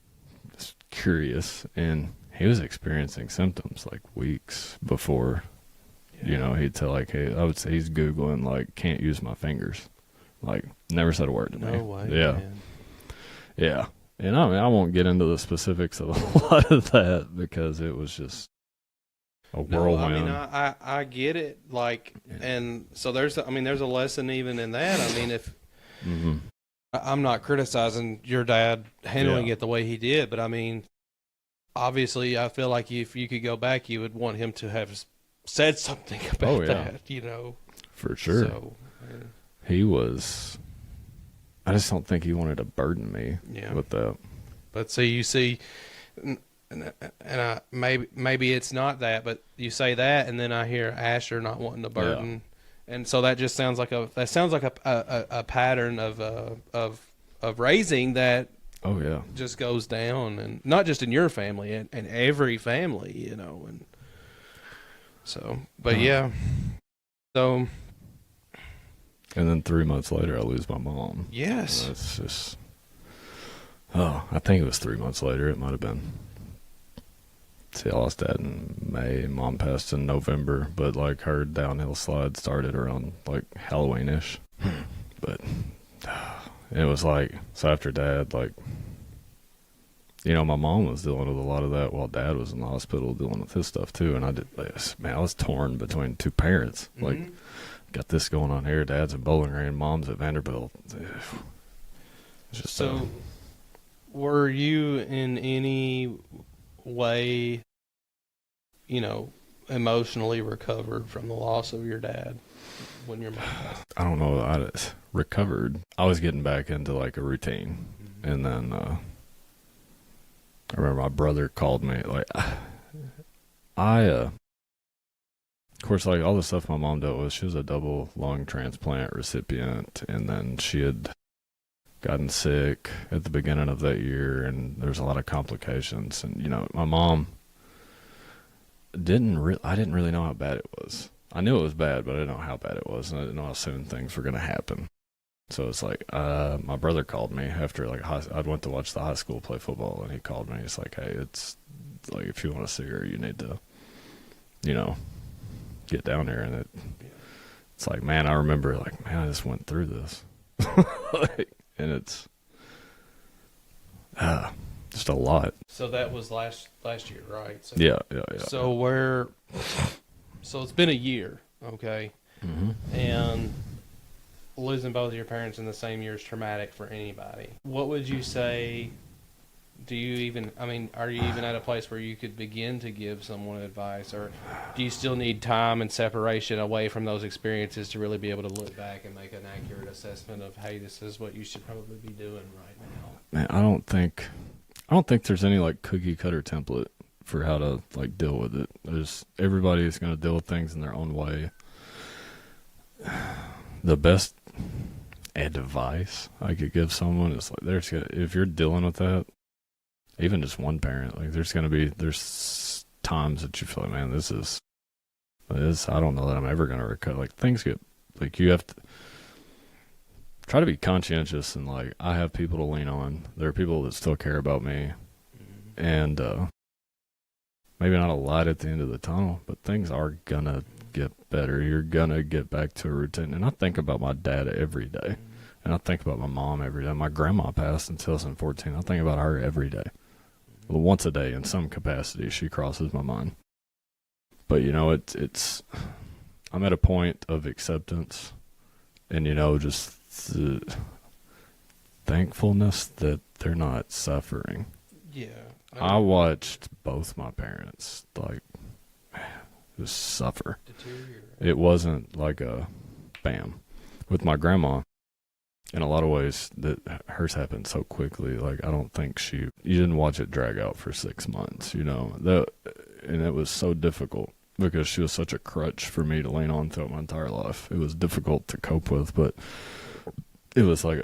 just curious, and he was experiencing symptoms, like, weeks before, he'd tell, like, hey, I would say he's Googling, like, can't use my fingers. Like, never said a word to me. No way, yeah. Man. Yeah. And, I won't get into the specifics of a lot of that because it was just a whirlwind. No, I mean, I get it. Like, and so there's a lesson even in that. I mean, if I'm not criticizing your dad handling it the way he did, but I mean, obviously, I feel like if you could go back, you would want him to have said something about that. For sure. So, he was. I just don't think he wanted to burden me with that. But see. And maybe it's not that, but you say that, and then I hear Asher not wanting to burden, and so that just sounds like a pattern of raising that. Oh yeah, just goes down, and not just in your family, and every family, and so. But so. And then 3 months later, I lose my mom. Yes, that's just. Oh, I think it was 3 months later. It might have been See, I lost dad in May. Mom passed in November, but like her downhill slide started around like Halloween-ish. But it was like, so after dad, like, you know, my mom was dealing with a lot of that while dad was in the hospital dealing with his stuff too. And I was torn between two parents. Like, got this going on here. Dad's at Bowling Green, mom's at Vanderbilt. It's just so. Were you in any way, you know, emotionally recovered from the loss of your dad when your mom passed? I don't know. I recovered. I was getting back into like a routine, and then I remember my brother called me. Like, of course, like all the stuff my mom dealt with. She was a double lung transplant recipient, and then she had gotten sick at the beginning of that year, and there's a lot of complications. And you know, my mom I didn't really know how bad it was. I knew it was bad, but I didn't know how bad it was, and I didn't know how soon things were going to happen. So it's like, my brother called me after like I went to watch the high school play football, and he called me. He's like, hey, it's like, if you want to see her, you need to, you know, get down here. And it's like, man, I remember like, man, I just went through this. Like, and it's just a lot. So that was last year, right? So, yeah. So it's been a year, okay? And losing both of your parents in the same year is traumatic for anybody. What would you say? Are you even at a place where you could begin to give someone advice, or do you still need time and separation away from those experiences to really be able to look back and make an accurate assessment of, hey, this is what you should probably be doing right now? Man, I don't think there's any like cookie cutter template for how to like deal with it. Everybody is going to deal with things in their own way. The best advice I could give someone is like, if you're dealing with that, even just one parent, like there's times that you feel like, man, this I don't know that I'm ever going to recover. Like things get, like you have to try to be conscientious, and like I have people to lean on. There are people that still care about me, and maybe not a light at the end of the tunnel, but things are gonna get better. You're gonna get back to a routine. And I think about my dad every day, and I think about my mom every day. My grandma passed in 2014. I think about her every day. Well, once a day in some capacity, she crosses my mind. But you know, it's I'm at a point of acceptance, and you know, just the thankfulness that they're not suffering. Yeah. I watched both my parents like just suffer. It wasn't like a bam. With my grandma, in a lot of ways, that hers happened so quickly. Like I don't think you didn't watch it drag out for 6 months, you know. And it was so difficult because she was such a crutch for me to lean on throughout my entire life. It was difficult to cope with, but it was like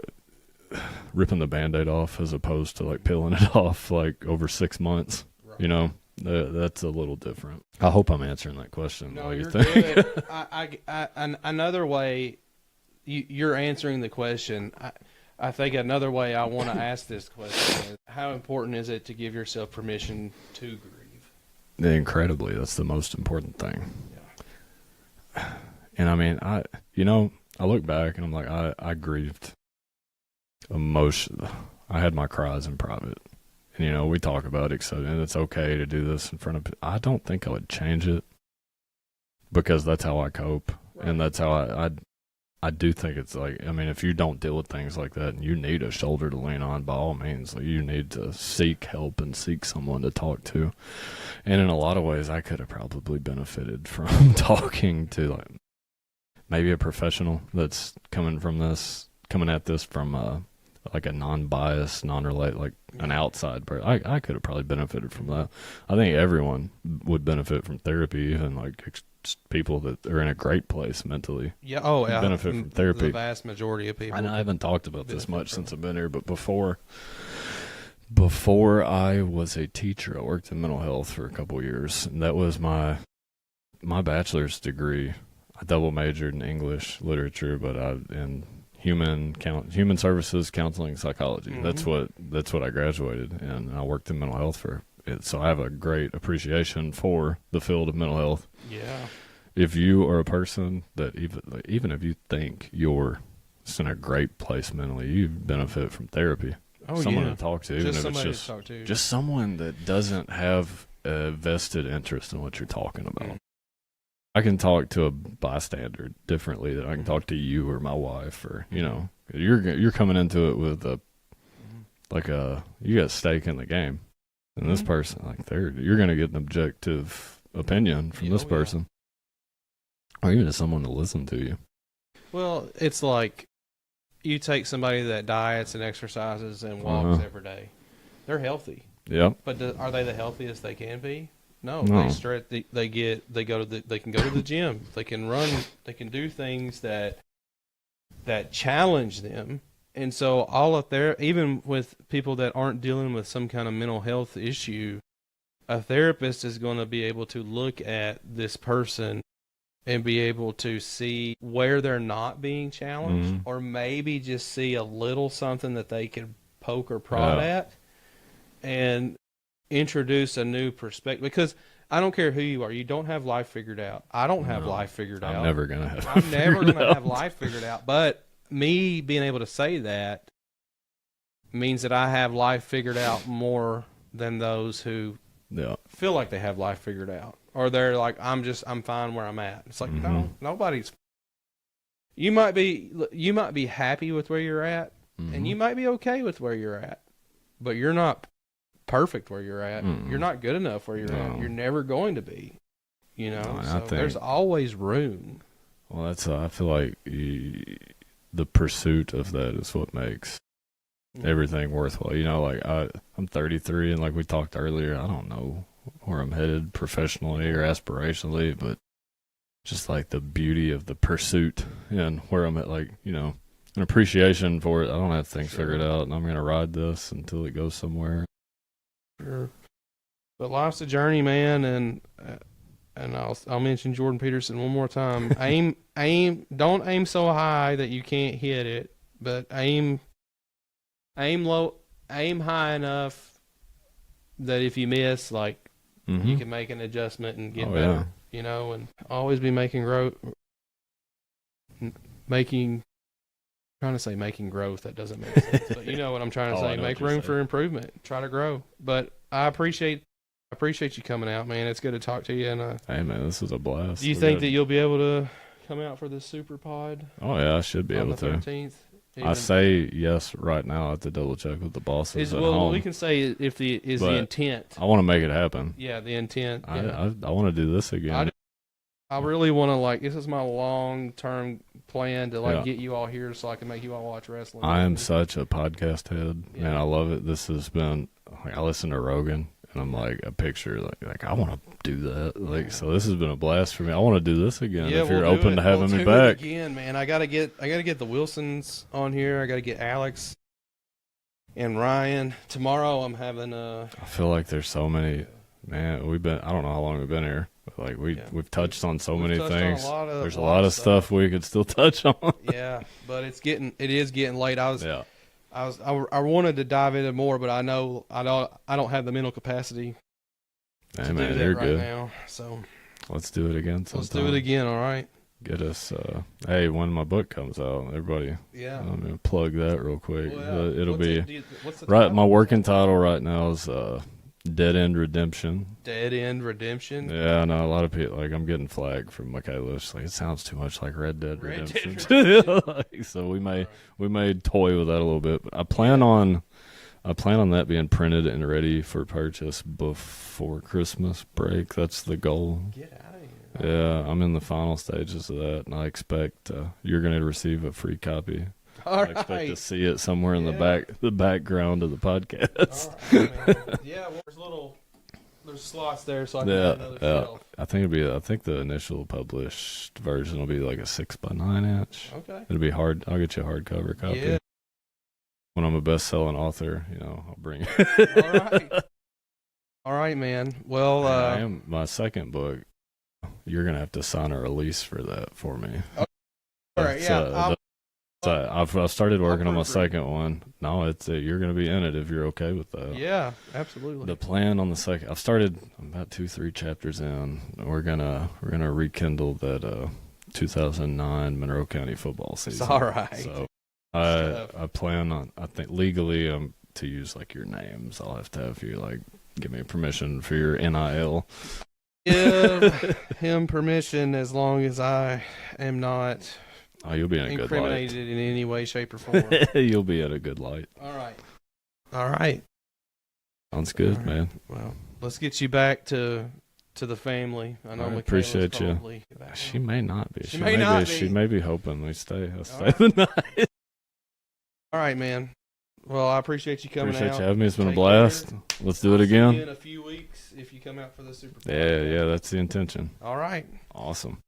ripping the Band-Aid off as opposed to like peeling it off like over 6 months. Right. You know, that's a little different. I hope I'm answering that question. No, you're good. Another way, you're answering the question. I think another way I want to ask this question is, how important is it to give yourself permission to grieve? Incredibly. That's the most important thing. Yeah. And I mean, I look back and I'm like, I grieved emotion. I had my cries in private, and you know, we talk about it, and it's okay to do this in front of. I don't think I would change it because that's how I cope, right. And that's how I do think it's like, I mean, if you don't deal with things like that and you need a shoulder to lean on, by all means, like, you need to seek help and seek someone to talk to. And in a lot of ways, I could have probably benefited from talking to like maybe a professional that's coming at this from like a non-biased, non-relate, like an outside person. I could have probably benefited from that. I think everyone would benefit from therapy, even like people that are in a great place mentally. Yeah, benefit from therapy. The vast majority of people. And I haven't talked about this much since I've been here, but before I was a teacher, I worked in mental health for a couple of years, and that was my bachelor's degree. I double majored in English literature, but in human services, counseling, psychology. Mm-hmm. That's what I graduated, and I worked in mental health for So I have a great appreciation for the field of mental health. Yeah. If you are a person that even if you think you're just in a great place mentally, you benefit from therapy. Someone to talk to, even if it's just someone that doesn't have a vested interest in what you're talking about. I can talk to a bystander differently than I can talk to you or my wife, or you're coming into it with you got stake in the game, and this person you're gonna get an objective opinion from this person, or even someone to listen to you. Well, it's like you take somebody that diets and exercises and walks every day. They're healthy. Yep. But are they the healthiest they can be? No. They can go to the gym. They can run. They can do things that challenge them. And so all up there, even with people that aren't dealing with some kind of mental health issue, a therapist is going to be able to look at this person and be able to see where they're not being challenged, or maybe just see a little something that they can poke or prod at and introduce a new perspective. Because I don't care who you are, you don't have life figured out. I don't have life figured out. I'm never going to have have life figured out. But me being able to say that means that I have life figured out more than those who feel like they have life figured out. Or they're like, I'm fine where I'm at. It's like, no, nobody's. You might be happy with where you're at, and you might be okay with where you're at, but you're not perfect where you're at. You're not good enough where you're at. You're never going to be. So there's always room. Well, I feel like the pursuit of that is what makes everything worthwhile. I'm 33, and like we talked earlier, I don't know where I'm headed professionally or aspirationally, but just like the beauty of the pursuit and where I'm at, an appreciation for it. I don't have things figured out, and I'm going to ride this until it goes somewhere. Sure. But life's a journey, man, and I'll mention Jordan Peterson one more time. Don't aim so high that you can't hit it, but aim low, aim high enough that if you miss, you can make an adjustment and get better. And always be making growth. Making growth, that doesn't make sense. But you know what I'm trying to say. Make room for improvement. Try to grow. But I appreciate you coming out, man. It's good to talk to you. And hey, man, this was a blast. Do you think that you'll be able to come out for this super pod? Oh yeah, I should be able to. 13th? I say yes right now. I have to double check with the bosses at home. We can say the intent. I want to make it happen. Yeah, the intent. I want to do this again. I really want to this is my long-term plan to get you all here so I can make you all watch wrestling. I am such a podcast head, man. I love it. This has been I listen to Rogan, and I'm a picture I want to do that. So this has been a blast for me. I want to do this again. If you're open to having me back again, man. I gotta get the Wilsons on here. I gotta get Alex and Ryan. Tomorrow I'm having I feel like there's so many. Man, I don't know how long we've been here. But we've touched on so many things. There's a lot of stuff we could still touch on. Yeah, but it is getting late. I wanted to dive into more, but I know I don't have the mental capacity to do that right now. So let's do it again sometime. Let's do it again, all right? Get us when my book comes out, everybody. Yeah. I'm gonna plug that real quick. Well, It'll be right. My working title right now is Dead End Redemption. Dead End Redemption? Yeah, I know. A lot of people, I'm getting flagged from Michaela. It's it sounds too much like Red Dead Redemption. So we may toy with that a little bit. But I plan on that being printed and ready for purchase before Christmas break. That's the goal. Get out of here. Yeah, I'm in the final stages of that, and I expect you're going to receive a free copy. I expect to see it somewhere in the background of the podcast. Well, there's slots there, so I can have another shelf. I think the initial published version will be a 6x9 inch. Okay. It'll be hard. I'll get you a hardcover copy. Yeah. When I'm a best-selling author, I'll bring it. All right. All right, man. Well, I am my second book. You're gonna have to sign a release for that for me. All right. Yeah. So I've started working on my proofread. second one. No, it's you're going to be in it if you're okay with that. Yeah, absolutely. The plan on the second, I'm about 2-3 chapters in. We're gonna rekindle that 2009 Monroe County football season. It's all right. So I plan on, I think legally to use like your names. I'll have to have you like give me permission for your NIL. Give him permission as long as I am not Oh, you'll be in a good light. incriminated in any way, shape, or form. You'll be in a good light. All right. Sounds good, All right. man. Well, let's get you back to the family. I know I Michaela's appreciate you. probably back She home. may not be. She may not be. She may be hoping we stay. I'll stay right. the night. All right, man. Well, I appreciate you coming Appreciate out. you having me. It's been a Take blast. care. Let's do it I'll see you again. in a few weeks if you come out for the Super Bowl. Yeah, that's the intention. All right. Awesome.